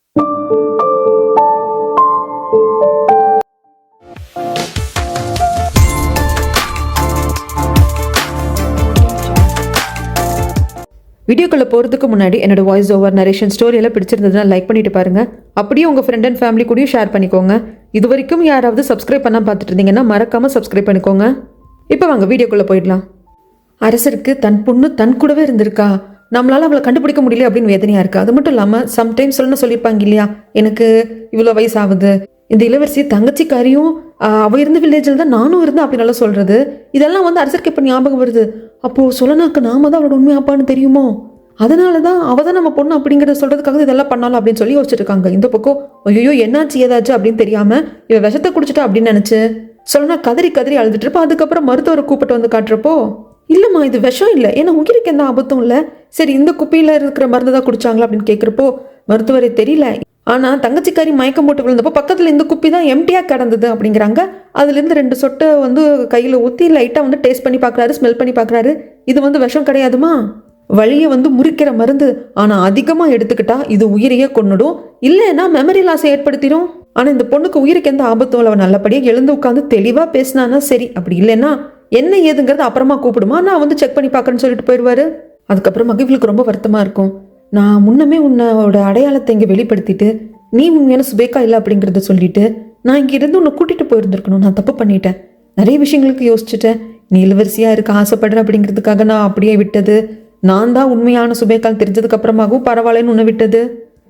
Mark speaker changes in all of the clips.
Speaker 1: வீடியோக்குள்ளே போகிறதுக்கு முன்னாடி என்னோட வாய்ஸ் ஓவர் நரேஷன் ஸ்டோரியெல்லாம் பிடிச்சிருந்ததுன்னா லைக் பண்ணிட்டு பாருங்க. அப்படியே உங்கள் ஃப்ரெண்ட் அண்ட் ஃபேமிலி கூடயும் ஷேர் பண்ணிக்கோங்க. இது வரைக்கும் யாராவது சப்ஸ்கிரைப் பண்ணால் பார்த்துட்டு இருந்தீங்கன்னா மறக்காமல் சப்ஸ்கிரைப் பண்ணிக்கோங்க. இப்போ வாங்க வீடியோக்குள்ளே போயிடலாம். அரசருக்கு தன் பொண்ணு தன் கூடவே இருந்திருக்கா, நம்மளால் அவளை கண்டுபிடிக்க முடியல அப்படின்னு வேதனையாக இருக்குது. அது மட்டும் இல்லாமல் சம்டைம்ஸ் சொல்லியிருப்பாங்க இல்லையா, எனக்கு இவ்வளோ வயசு ஆகுது, இந்த இளவரசி தங்கச்சிக்காரியும் அவள் இருந்த வில்லேஜில் தான் நானும் இருந்தேன் அப்படின்னால சொல்கிறது. இதெல்லாம் அரசருக்கு இப்போ ஞாபகம் வருது. அப்போது சொல்லனாக்கு நாம தான் அவளோட உண்மை அப்பான்னு தெரியுமோ, அதனால தான் அவள் தான் நம்ம பொண்ணு அப்படிங்கிறத சொல்கிறதுக்காக இதெல்லாம் பண்ணாலும் அப்படின்னு சொல்லி யோசிச்சுட்டு இருக்காங்க. இந்த பக்கம் ஐயோ என்னாச்சு ஏதாச்சு அப்படின்னு தெரியாமல் இவ விஷத்தை குடிச்சிட்டா அப்படின்னு நினச்சி சொல்லனா கதறி கதறி அழுதுட்டு இருப்பா. அதுக்கப்புறம் மருத்துவரை கூப்பிட்டு வந்து காட்டுறப்போ, இல்லைம்மா இது விஷம் இல்லை, ஏன்னா உயிருக்கு எந்த ஆபத்தும் இல்லை, சரி இந்த குப்பியில் இருக்கிற மருந்து தான் குடிச்சாங்களா அப்படின்னு கேட்குறப்போ மருத்துவரை தெரியல, ஆனால் தங்கச்சிக்காரி மயக்கம் போட்டு விழுந்தப்போ பக்கத்தில் இந்த குப்பி தான் எம்டியாக கிடந்தது அப்படிங்கிறாங்க. அதுலேருந்து 2 சொட்டை கையில் ஊற்றி லைட்டாக டேஸ்ட் பண்ணி பார்க்குறாரு, ஸ்மெல் பண்ணி பார்க்குறாரு. இது விஷம் கிடையாதுமா, வழியை முறிக்கிற மருந்து, ஆனால் அதிகமாக எடுத்துக்கிட்டா இது உயிரையே கொன்னுடும், இல்லைன்னா மெமரி லாஸை ஏற்படுத்திடும். ஆனால் இந்த பொண்ணுக்கு உயிருக்கு எந்த ஆபத்தும் இல்லை, அவன் நல்லபடியாக எழுந்து உட்காந்து தெளிவாக பேசினானா சரி, அப்படி இல்லைன்னா என்ன ஏதுங்கிறது அப்புறமா கூப்பிடுமா, நான் செக் பண்ணி பார்க்குறேன்னு சொல்லிட்டு போயிடுவாரு. அதுக்கப்புறம் மகிழ்வுக்கு ரொம்ப வருத்தமாக இருக்கும். நான் முன்னமே உன்னோட அடையாளத்தை இங்கே வெளிப்படுத்திட்டு நீ உண்மையான சுபேக்கா இல்லை அப்படிங்கிறத சொல்லிட்டு நான் இங்கே இருந்து உன்னை கூட்டிகிட்டு போயிருந்துருக்கணும், நான் தப்பு பண்ணிட்டேன், நிறைய விஷயங்களுக்கு யோசிச்சுட்டேன், நீ இளவரசியாக இருக்க ஆசைப்படுற அப்படிங்கிறதுக்காக நான் அப்படியே விட்டது, நான் தான் உண்மையான சுபேக்கால் தெரிஞ்சதுக்கு அப்புறமாகவும் பரவாயில்லன்னு உன்னை விட்டது,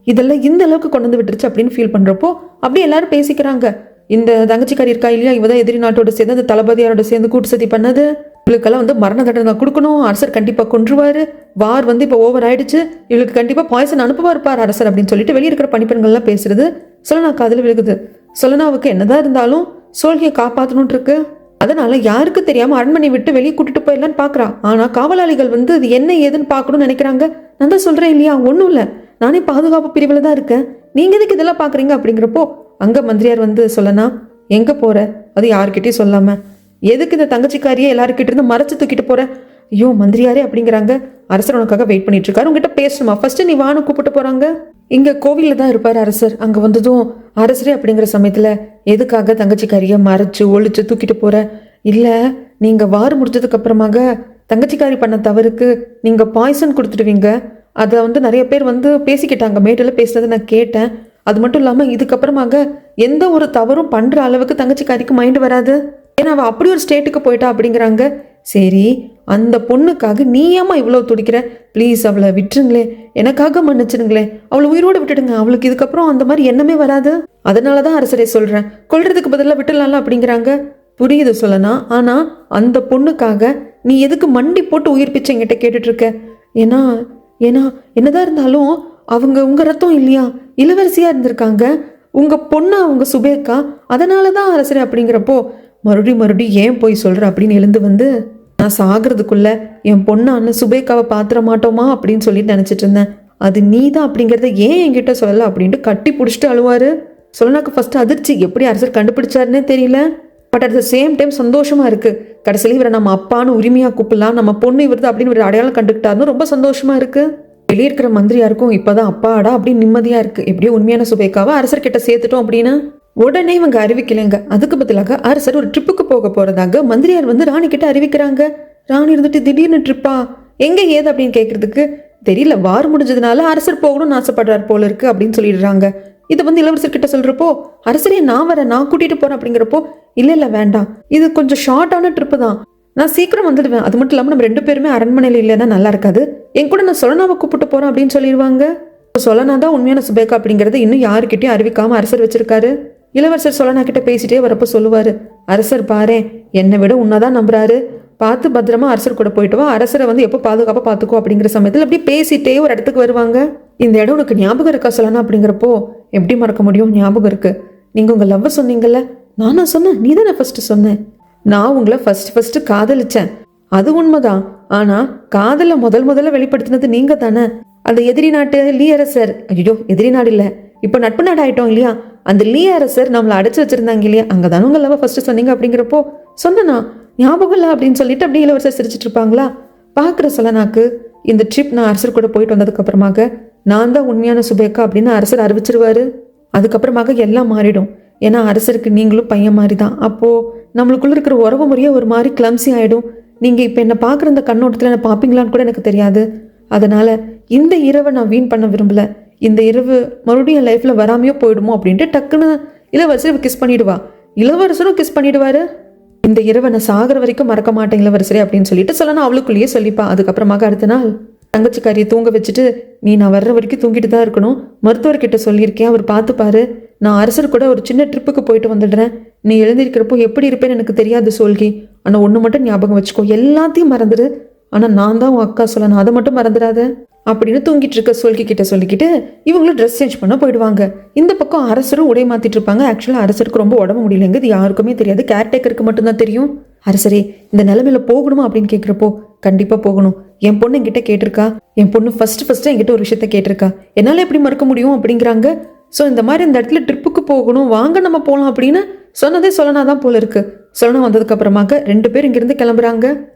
Speaker 1: இதெல்லாம் இந்த அளவுக்கு கொண்டு வந்து விட்டுருச்சு அப்படின்னு ஃபீல் பண்ணுறப்போ அப்படியே எல்லாரும் பேசிக்கிறாங்க. இந்த தங்கச்சிக்காரி இருக்கா இல்லையா, இவ தான் எதிரி நாட்டோட சேர்ந்து அந்த தளபதியாரோட சேர்ந்து கூட்டு சதி பண்ணது, இவளுக்கெல்லாம் மரண தண்டனை கொடுக்கணும், அரசர் கண்டிப்பாக கொன்றுவார், வார் இப்போ ஓவர் ஆயிடுச்சு, இவளுக்கு கண்டிப்பாக பாய்சன் அனுப்புவார் பார் அரசர் அப்படின்னு சொல்லிட்டு வெளியே இருக்கிற பணிப்பெண்கள்லாம் பேசுறது சொல்லனா காதில் விழுகுது. சொல்லனாவுக்கு என்னதான் இருந்தாலும் சோல்கியை காப்பாற்றணும்னு இருக்கு. அதனால யாருக்கு தெரியாம அரண்மனை விட்டு வெளியே கூட்டிட்டு போயிடலான்னு பாக்குறா. ஆனா காவலாளிகள் இது என்ன ஏதுன்னு பார்க்கணும்னு நினைக்கிறாங்க. நான் தான் சொல்றேன் இல்லையா, ஒன்றும் இல்லை, நானே பாதுகாப்பு பிரிவில் தான் இருக்கேன், நீங்க எதுக்கு இதெல்லாம் பாக்குறீங்க அப்படிங்கிறப்போ அங்க மந்திரியார் சொல்லனா எங்க போற, அது யாருக்கிட்டையும் சொல்லாம எதுக்கு இந்த தங்கச்சிக்காரியே எல்லாருக்கிட்ட இருந்து மறைச்சு தூக்கிட்டு போற, ஐயோ மந்திரியாரே அப்படிங்கிறாங்க. அரசர் உனக்காக வெயிட் பண்ணிட்டு இருக்காரு, உங்ககிட்ட பேசணுமா, ஃபர்ஸ்ட் நீ வான்னு கூப்பிட்டு போறாங்க. இங்க கோவில்ல தான் இருப்பார் அரசர். அங்க வந்ததும் அரசரே அப்படிங்கிற சமயத்துல எதுக்காக தங்கச்சிக்காரிய மறைச்சு ஒழிச்சு தூக்கிட்டு போற, இல்ல நீங்க வார் முடிஞ்சதுக்கு அப்புறமாக தங்கச்சிக்காரி பண்ண தவறுக்கு நீங்க பாய்சன் கொடுத்துடுவீங்க, அதை நிறைய பேர் பேசிக்கிட்டாங்க, மேடையில் பேசுனதை நான் கேட்டேன், அது மட்டும் இல்லாம இதுக்கப்புறமாக எந்த ஒரு தவறும் பண்ற அளவுக்கு தங்கச்சிக்காரிக்கு மைண்ட் வராது, ஏன்னா அவள் அப்படி ஒரு ஸ்டேட்டுக்கு போயிட்டா அப்படிங்கிறாங்க. சரி அந்த பொண்ணுக்காக நீ ஏமா இவ்வளோ துடிக்கிற, ப்ளீஸ் அவளை விட்டுருங்களே, எனக்காக மன்னிச்சிருங்களே, அவளை உயிரோடு விட்டுடுங்க, அவளுக்கு இதுக்கப்புறம் அந்த மாதிரி எண்ணமே வராது, அதனால தான் அரசரே சொல்கிறேன், கொல்றதுக்கு பதிலாக விட்டுடலாம்ல அப்படிங்கிறாங்க. புரியுது சொல்லனா, ஆனால் அந்த பொண்ணுக்காக நீ எதுக்கு மண்டி போட்டு உயிர் பிச்சை என்கிட்ட கேட்டுட்டு இருக்க, ஏன்னா ஏன்னா என்னதான் இருந்தாலும் அவங்க உங்கள் ரத்தம் இல்லையா, இளவரசியாக இருந்திருக்காங்க, உங்கள் பொண்ணு அவங்க சுபேக்கா, அதனால தான் அரசரே அப்படிங்கிறப்போ மறுபடியும் ஏன் போய் சொல்கிற அப்படின்னு எழுந்து நான் சாகிறதுக்குள்ள என் பொண்ணு அண்ணன் சுபேக்காவை பாத்திர மாட்டோமா அப்படின்னு சொல்லிட்டு நினச்சிட்டு இருந்தேன், அது நீ தான் அப்படிங்கிறத ஏன் என்கிட்ட சொல்லலை அப்படின்ட்டு கட்டி பிடிச்சிட்டு அழுவார். சொல்லனாக்கு ஃபர்ஸ்ட் அதிர்ச்சி, எப்படி அரசர் கண்டுபிடிச்சாருன்னே தெரியல, but at the same time சந்தோஷமா இருக்கு, கடைசியில் இவரை நம்ம அப்பான்னு உரிமையாக கூப்பிடலாம், நம்ம பொண்ணு இவருது அப்படின்னு ஒரு அடையாளம் கண்டுக்கிட்டாருன்னு ரொம்ப சந்தோஷமா இருக்கு. வெளியே இருக்கிற மந்திரியாருக்கும் இப்போதான் அப்பாடா அப்படின்னு நிம்மதியாக இருக்கு, எப்படியோ உண்மையான சுபேக்காவை அரசர்கிட்ட சேர்த்துட்டோம் அப்படின்னு. உடனே இவங்க அறிவிக்கலைங்க, அதுக்கு பதிலாக அரசர் ஒரு ட்ரிப்புக்கு போக போறதாக மந்திரியார் ராணி கிட்ட அறிவிக்கிறாங்க. ராணி இருந்துட்டு திடீர்னு ட்ரிப்பா, எங்க ஏது அப்படின்னு கேட்கறதுக்கு தெரியல, வார் முடிஞ்சதுனால அரசர் போகணும்னு ஆசைப்படுறாரு போல இருக்கு அப்படின்னு சொல்லிடுறாங்க. இதை இளவரசர் கிட்ட சொல்றப்போ அரசரே நான் வரேன், நான் கூட்டிட்டு போறேன் அப்படிங்கிறப்போ இல்ல வேண்டாம், இது கொஞ்சம் ஷார்ட்டான ட்ரிப்பு தான், நான் சீக்கிரம் வந்துடுவேன், அது மட்டும் இல்லாமல் நம்ம 2 பேருமே அரண்மனையில் இல்லைன்னா நல்லா இருக்காது, என் கூட நான் சொல்லனாவை கூப்பிட்டு போறேன் அப்படின்னு சொல்லிடுவாங்க. சொல்லனா தான் உண்மையான சுபேக்கா அப்படிங்கறது இன்னும் யாருக்கிட்டையும் அறிவிக்காம அரசர் வச்சிருக்காரு. இளவரசர் சொல்லனா கிட்ட பேசிட்டே வரப்போ சொல்லுவாரு, அரசர் பாரு என்னை விட உன்னதான் நம்புறாரு, பார்த்து பத்திரமா அரசர் கூட போயிட்டு வா, அரசரை எப்போ பாதுகாப்பாக பார்த்துக்கோ அப்படிங்கிற சமயத்தில் அப்படியே பேசிட்டே ஒரு இடத்துக்கு வருவாங்க. இந்த இடம் உனக்கு ஞாபகம் இருக்கா சொல்லனா அப்படிங்கிறப்போ எப்படி மறக்க முடியும், ஞாபகம் இருக்கு, நீங்கள் உங்கள் லவ்வை சொன்னீங்கல்ல, நானா சொன்னேன், நீ தானே ஃபர்ஸ்ட் சொன்னேன், நான் உங்களை ஃபர்ஸ்ட் காதலிச்சேன், அது உண்மைதான், ஆனால் காதலை முதல்ல வெளிப்படுத்தினது நீங்க தானே, அந்த எதிரி நாட்டு லீ அரசர், ஐயோ எதிரி நாடு இல்லை இப்போ நட்பு நாடு ஆயிட்டோம் இல்லையா, அந்த லீ அரசர் நம்மளை அடைச்சு வச்சிருந்தாங்க இல்லையா, அங்கதானே உங்க லவ் ஃபர்ஸ்ட் சொன்னீங்க அப்படிங்கிறப்போ சொன்னா ஞாபகம் இல்லை அப்படின்னு சொல்லிட்டு அப்படியே இளவரசர் சிரிச்சிட்டு இருப்பாங்களா. பார்க்குற சொல்லனாக்கு இந்த ட்ரிப் நான் அரசர் கூட போயிட்டு வந்ததுக்கு அப்புறமாக நான் தான் உண்மையான சுபேக்கா அப்படின்னு அரசர் அறிவிச்சிருவாரு. அதுக்கப்புறமாக எல்லாம் மாறிடும். ஏன்னா அரசருக்கு நீங்களும் பையன் மாதிரி தான். அப்போது நம்மளுக்குள்ள இருக்கிற உறவு முறையே ஒரு மாதிரி கிளம்சி ஆகிடும். நீங்கள் இப்போ என்னை பார்க்குற இந்த கண்ணோட்டத்தில் என்னை பார்ப்பீங்களான்னு கூட எனக்கு தெரியாது. அதனால் இந்த இரவை நான் வீண் பண்ண விரும்பலை. இந்த இரவு மறுபடியும் என் லைஃப்பில் வராமையோ போயிடுமோ அப்படின்ட்டு டக்குன்னு இளவரசர் கிஸ் பண்ணிடுவா. இளவரசரும் கிஸ் பண்ணிடுவாரு. இந்த இரவை நான் சாகிற வரைக்கும் மறக்க மாட்டேன் இளவரசரே அப்படின்னு சொல்லிட்டு சொல்லணும் அவளுக்குள்ளேயே சொல்லிப்பா. அதுக்கப்புறமாக அடுத்த நாள் தங்கச்சிக்காரியை தூங்க வச்சுட்டு, நீ நான் வர்ற வரைக்கும் தூங்கிட்டு தான் இருக்கணும், மருத்துவர்கிட்ட சொல்லியிருக்கேன், அவர் பார்த்துப்பாரு, நான் அரசர் கூட ஒரு சின்ன ட்ரிப்புக்கு போயிட்டு வந்துடுறேன், நீ எழுந்திருக்கிறப்போ எப்படி இருப்பேன்னு எனக்கு தெரியாது சோல்கி, ஆனால் ஒன்று மட்டும் ஞாபகம் வச்சுக்கோ, எல்லாத்தையும் மறந்துடு, ஆனால் நான் தான் உன் அக்கா சொல்லணும், அதை மட்டும் மறந்துடாத அப்படின்னு தூங்கிட்டு இருக்க சோல்கி கிட்ட சொல்லிக்கிட்டு இவங்களும் ட்ரெஸ் சேஞ்ச் பண்ண போயிடுவாங்க. இந்த பக்கம் அரசரும் உடை மாற்றிட்டு இருப்பாங்க. ஆக்சுவலாக அரசருக்கு ரொம்ப உடம்பு முடியலைங்க, இது யாருக்குமே தெரியாது, கேர்டேக்கருக்கு மட்டும்தான் தெரியும். அரசரே இந்த நிலைமையில போகணுமா அப்படின்னு கேட்குறப்போ, கண்டிப்பாக போகணும், என் பொண்ணு என்கிட்ட கேட்டிருக்கா, என் பொண்ணு ஃபர்ஸ்ட் என்கிட்ட ஒரு விஷயத்த கேட்டிருக்கா, என்னால் எப்படி மறக்க முடியும் அப்படிங்கிறாங்க. ஸோ இந்த மாதிரி இந்த இடத்துல ட்ரிப்புக்கு போகணும், வாங்க நம்ம போகலாம் அப்படின்னு சொன்னதே சொல்லனாதான் போல இருக்கு. சொல்லனா வந்ததுக்கு அப்புறமாக 2 பேர் இங்கிருந்து கிளம்புறாங்க.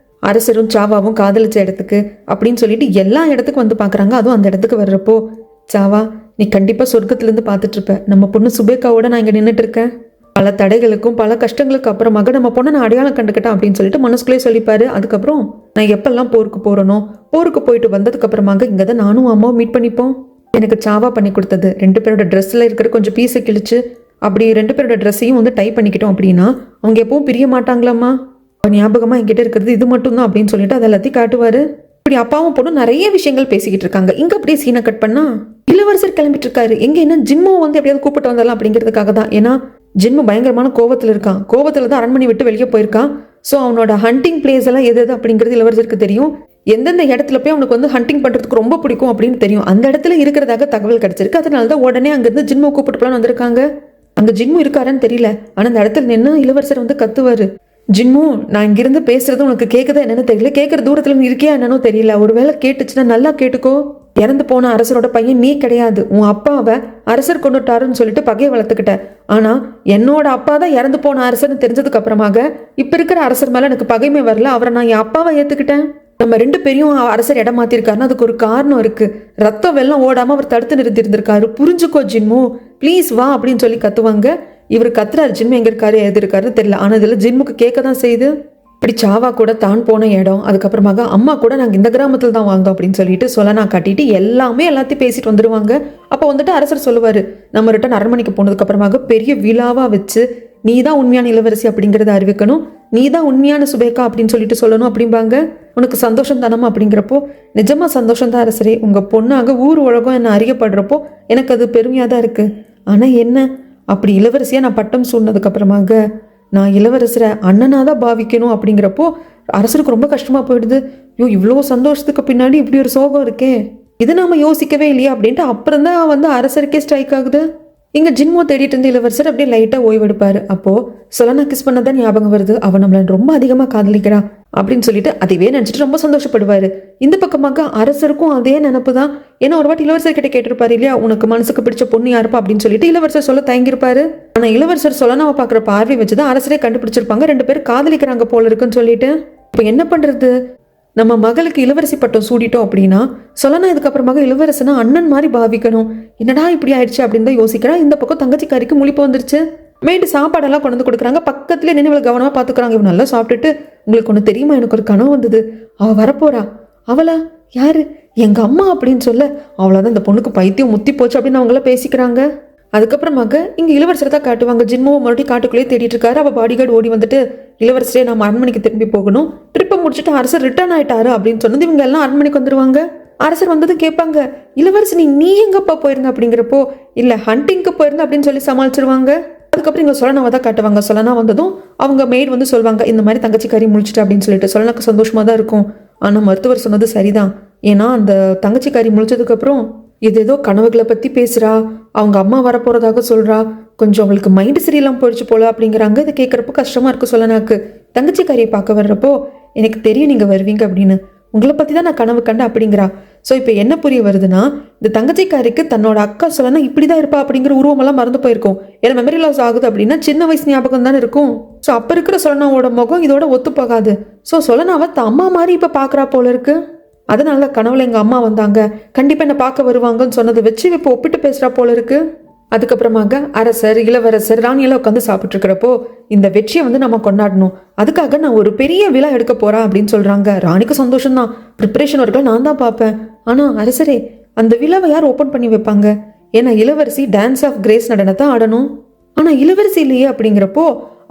Speaker 1: அரசரும் சாவாவும் காதலிச்ச இடத்துக்கு அப்படின்னு சொல்லிட்டு எல்லா இடத்துக்கும் வந்து பார்க்குறாங்க. அதுவும் அந்த இடத்துக்கு வர்றப்போ, சாவா நீ கண்டிப்பாக சொர்க்கத்துலேருந்து பார்த்துட்டு இருப்ப, நம்ம பொண்ணு சுபேக்காவோட நான் இங்கே நின்றுட்டு இருக்கேன், பல தடைகளுக்கும் பல கஷ்டங்களுக்கு அப்புறமாக நம்ம பொண்ணை நான் அடையாளம் கண்டுக்கிட்டேன் அப்படின்னு சொல்லிட்டு மனசுக்குள்ளே சொல்லிப்பாரு. அதுக்கப்புறம் நான் எப்பெல்லாம் போருக்கு போகிறனோ, போருக்கு போயிட்டு வந்ததுக்கு அப்புறமாக இங்கே தான் நானும் அம்மாவும் மீட் பண்ணிப்போம். எனக்கு சாவா பண்ணி கொடுத்தது 2 பேரோட ட்ரெஸ்ஸில் இருக்கிற கொஞ்சம் பீஸை கிழிச்சு அப்படி 2 பேரோட ட்ரெஸ்ஸையும் வந்து டைப் பண்ணிக்கிட்டோம் அப்படின்னா அவங்க எப்பவும் பிரிய மாட்டாங்களாம்மா, ஞாபகமாக என்கிட்ட இருக்கிறது இது மட்டும் தான் அப்படின்னு சொல்லிட்டு அதை எல்லாத்தையும் காட்டுவார். இப்படி அப்பாவும் பொண்ணும் நிறைய விஷயங்கள் பேசிக்கிட்டு இருக்காங்க. இங்கே அப்படியே சீனை கட் பண்ணா இளவரசர் கிளம்பிட்டு இருக்காரு. எங்கே என்ன ஜிம்மோ வந்து எப்படியாவது கூப்பிட்டு வந்தாலும் அப்படிங்கிறதுக்காக தான். ஏன்னா ஜிம்மு பயங்கரமான கோவத்தில் இருக்கான், கோவத்தில் தான் அரண்மனை விட்டு வெளியே போயிருக்கான். ஸோ அவனோட ஹண்டிங் பிளேஸ் எல்லாம் எது அப்படிங்கிறது இளவரசருக்கு தெரியும். எந்தெந்த இடத்துல போய் அவனுக்கு வந்து ஹண்டிங் பண்ணுறதுக்கு ரொம்ப பிடிக்கும் அப்படின்னு தெரியும். அந்த இடத்துல இருக்கிறதாக தகவல் கிடைச்சிருக்கு. அதனால தான் உடனே அங்கேருந்து ஜிம்மு கூப்பிட்டு போலான்னு வந்திருக்காங்க. அங்கே ஜிம்மு இருக்காருன்னு தெரியல, ஆனால் அந்த இடத்துல நின்று இளவரசர் வந்து கத்துவார், ஜிம்மு நான் இங்கிருந்து பேசுறது உனக்கு கேட்குதா என்னன்னு தெரியல, கேட்குற தூரத்தில் இருக்கியா என்னன்னு தெரியல, ஒருவேளை கேட்டுச்சுன்னா நல்லா கேட்டுக்கோ, இறந்து போன அரசரோட பையன் நீ கிடையாது, உன் அப்பாவை அரசர் கொண்டுட்டாருன்னு சொல்லிட்டு பகையை வளர்த்துக்கிட்ட, ஆனால் என்னோட அப்பா தான் இறந்து போன அரசர்னு தெரிஞ்சதுக்கு அப்புறமாக இப்போ இருக்கிற அரசர் மேலே எனக்கு பகைமை வரல, அவரை நான் என் அப்பாவை ஏற்றுக்கிட்டேன். நம்ம 2 பேரையும் அரசர் இடம் மாற்றிருக்காருன்னா அதுக்கு ஒரு காரணம் இருக்கு, ரத்தம் வெள்ளம் ஓடாமல் அவர் தடுத்து நிறுத்தி இருந்திருக்காரு, புரிஞ்சுக்கோ ஜிம்மு ப்ளீஸ் வா அப்படின்னு சொல்லி கத்துவாங்க. இவர் கத்துறாரு, ஜிம்மு எங்க இருக்காரு எது இருக்காருன்னு தெரியல, ஆனால் இதில் ஜிம்முக்கு கேட்க தான் செய்யுது. இப்படி சாவா கூட தான் போன இடம், அதுக்கப்புறமாக அம்மா கூட நாங்கள் இந்த கிராமத்தில் தான் வாழ்ந்தோம் அப்படின்னு சொல்லிட்டு சொல்லனா காட்டிட்டு எல்லாத்தையும் பேசிட்டு வந்துடுவாங்க. அப்போ வந்துட்டு அரசர் சொல்லுவார், நம்ம ரிட்டன் அரண்மனைக்கு போனதுக்கு அப்புறமாக பெரிய விழாவாக வச்சு நீ தான் உண்மையான இளவரசி அப்படிங்கிறத அறிவிக்கணும், நீ தான் உண்மையான சுபேக்கா அப்படின்னு சொல்லிட்டு சொல்லணும் அப்படிம்பாங்க. உனக்கு சந்தோஷம் தானமா அப்படிங்கிறப்போ, நிஜமா சந்தோஷம் தான் அரசரே, உங்கள் பொண்ணாக ஊர் உலகம் என்ன அறியப்படுறப்போ எனக்கு அது பெருமையாக தான் இருக்குது. ஆனால் என்ன அப்படி இளவரசியாக நான் பட்டம் சூடினதுக்கு அப்புறமாக நான் இளவரசரை அண்ணனாக தான் பாவிக்கணும் அப்படிங்கிறப்போ அரசருக்கு ரொம்ப கஷ்டமாக போயிடுது. ஐயோ இவ்வளோ சந்தோஷத்துக்கு பின்னாடி இப்படி ஒரு சோகம் இருக்கே, இது நாம் யோசிக்கவே இல்லையா அப்படின்ட்டு அப்புறம் தான் வந்து அரசருக்கே ஸ்ட்ரைக் ஆகுது. இங்கே ஜிம்மோ தேடிட்டு இருந்த இளவரசர் அப்படியே லைட்டாக ஓய்வெடுப்பார். அப்போது சொலனா கிஸ் பண்ணதான் ஞாபகம் வருது, அவன் நம்மளை ரொம்ப அதிகமாக காதலிக்கிறா அப்படின்னு சொல்லிட்டு அதைவே நினச்சிட்டு ரொம்ப சந்தோஷப்படுவார். இந்த பக்கமாக அரசருக்கும் அதே நினப்பு தான். ஏன்னா ஒரு வாட்டி இளவரசர் கிட்ட கேட்டிருப்பாரு இல்லையா, உனக்கு மனசுக்கு பிடிச்ச பொண்ணு யாருப்பா அப்படின்னு சொல்லிட்டு இளவரசர் சொல்ல தயங்கியிருப்பாரு. ஆனால் இளவரசர் சொலனாவை பார்க்குற பார்வை வச்சு தான் அரசரே கண்டுபிடிச்சிருப்பாங்க 2 பேர் காதலிக்கிறாங்க போல இருக்குன்னு சொல்லிட்டு. இப்போ என்ன பண்ணுறது, நம்ம மகளுக்கு இளவரசி பட்டம் சூடிட்டோம் அப்படின்னா சொல்லனா இதுக்கப்புறமாக இளவரசனா அண்ணன் மாதிரி பாவிக்கணும், என்னடா இப்படி ஆயிடுச்சு அப்படின்னு தான் யோசிக்கிறா. இந்த பக்கம் தங்கச்சிக்காரிக்கு முழிப்பு வந்துருச்சு. மேட்டு சாப்பாடெல்லாம் கொண்டு வந்து கொடுக்குறாங்க, பக்கத்துலேயே நின்று இவளை கவனமாக பார்த்துக்கிறாங்க. இவன் நல்லா சாப்பிட்டுட்டு, உங்களுக்கு ஒன்று தெரியுமா, எனக்கு ஒரு கனவு வந்தது, அவள் வரப்போறா. அவளா யாரு, எங்கள் அம்மா அப்படின்னு சொல்ல, அவ்வளோதான் இந்த பொண்ணுக்கு பைத்தியம் முத்தி போச்சு அப்படின்னு அவங்கள பேசிக்கிறாங்க. அதுக்கப்புறமாக இங்கே இளவரசரை தான் காட்டுவாங்க. ஜின்மோவை மறுபடியும் காட்டுக்குள்ளேயே தேடிட்டு இருக்காரு. அவள் பாடிகார்டு ஓடி வந்துட்டு, இளவரசரே நம்ம அரண்மனைக்கு திரும்பி போகணும், ட்ரிப்பை முடிச்சுட்டு அரசர் ரிட்டர்ன் ஆயிட்டாரு அப்படின்னு சொன்னது இவங்க எல்லாம் அரண்மனைக்கு வந்துடுவாங்க. அரசர் வந்ததும் கேட்பாங்க, இளவரசி நீ எங்கப்பா போயிருந்த அப்படிங்கிறப்போ, இல்லை ஹண்டிங்க்கு போயிருந்த அப்படின்னு சொல்லி சமாளிச்சிருவாங்க. அதுக்கப்புறம் இங்கே சொலனாவை தான் காட்டுவாங்க. சொலனா வந்ததும் அவங்க மெய்ட் வந்து சொல்லுவாங்க, இந்த மாதிரி தங்கச்சிக்காரி முடிச்சுட்டு அப்படின்னு சொல்லிட்டு. சொலனாக்கு சந்தோஷமாக தான் இருக்கும். ஆனால் மருத்துவர் சொன்னது சரிதான், ஏன்னா அந்த தங்கச்சிக்காரி முடிச்சதுக்கப்புறம் ஏதோ கனவுகளை பற்றி பேசுகிறா, அவங்க அம்மா வரப்போகிறதாக சொல்கிறா, கொஞ்சம் அவளுக்கு மைண்டு சரியில்லாமல் போயிடுச்சு போல அப்படிங்கிறாங்க. இதை கேட்குறப்போ கஷ்டமாக இருக்குது சொலனாக்கு. தங்கச்சிக்காரியை பார்க்க வர்றப்போ, எனக்கு தெரியும் நீங்கள் வருவீங்க அப்படின்னு, உங்களை பற்றி தான் நான் கனவு கண்டேன் அப்படிங்கிறா. ஸோ இப்போ என்ன புரிய வருதுன்னா, இந்த தங்கச்சிக்காரிக்கு தன்னோட அக்கா சொல்லனா இப்படி தான் இருப்பா அப்படிங்கிற உருவமெல்லாம் மறந்து போயிருக்கும். ஏன்னா மெமரி லாஸ் ஆகுது அப்படின்னா சின்ன வயசு ஞாபகம் தானே இருக்கும். ஸோ அப்போ இருக்கிற சொலனாவோட முகம் இதோட ஒத்து போகாது. ஸோ சொலனாவை அம்மா மாதிரி இப்போ பார்க்குறா போல இருக்கு. அதனால கனவுல எங்க அம்மா வந்தாங்க, கண்டிப்பா என்ன பார்க்க வருவாங்கன்னு சொன்னதை வச்சு இப்போ ஒப்பிட்டு பேசுறா போல இருக்கு. அதுக்கப்புறமாக அரசர், இளவரசர், ராணியெல்லாம் உட்காந்து சாப்பிட்டு இருக்கிறப்போ இந்த வெற்றியை வந்து நம்ம கொண்டாடணும், அதுக்காக நான் ஒரு பெரிய விழா எடுக்க போறேன் அப்படின்னு சொல்றாங்க. ராணிக்கு சந்தோஷம் தான், ப்ரிப்பரேஷன் ஒர்க்கெல்லாம் நான் தான் பார்ப்பேன். ஆனா அரசரே, அந்த விழாவை யார் ஓப்பன் பண்ணி வைப்பாங்க? ஏன்னா இளவரசி டான்ஸ் ஆஃப் கிரேஸ் நடனத்தை ஆடணும். ஆனா இளவரசி இல்லையே அப்படிங்கிறப்போ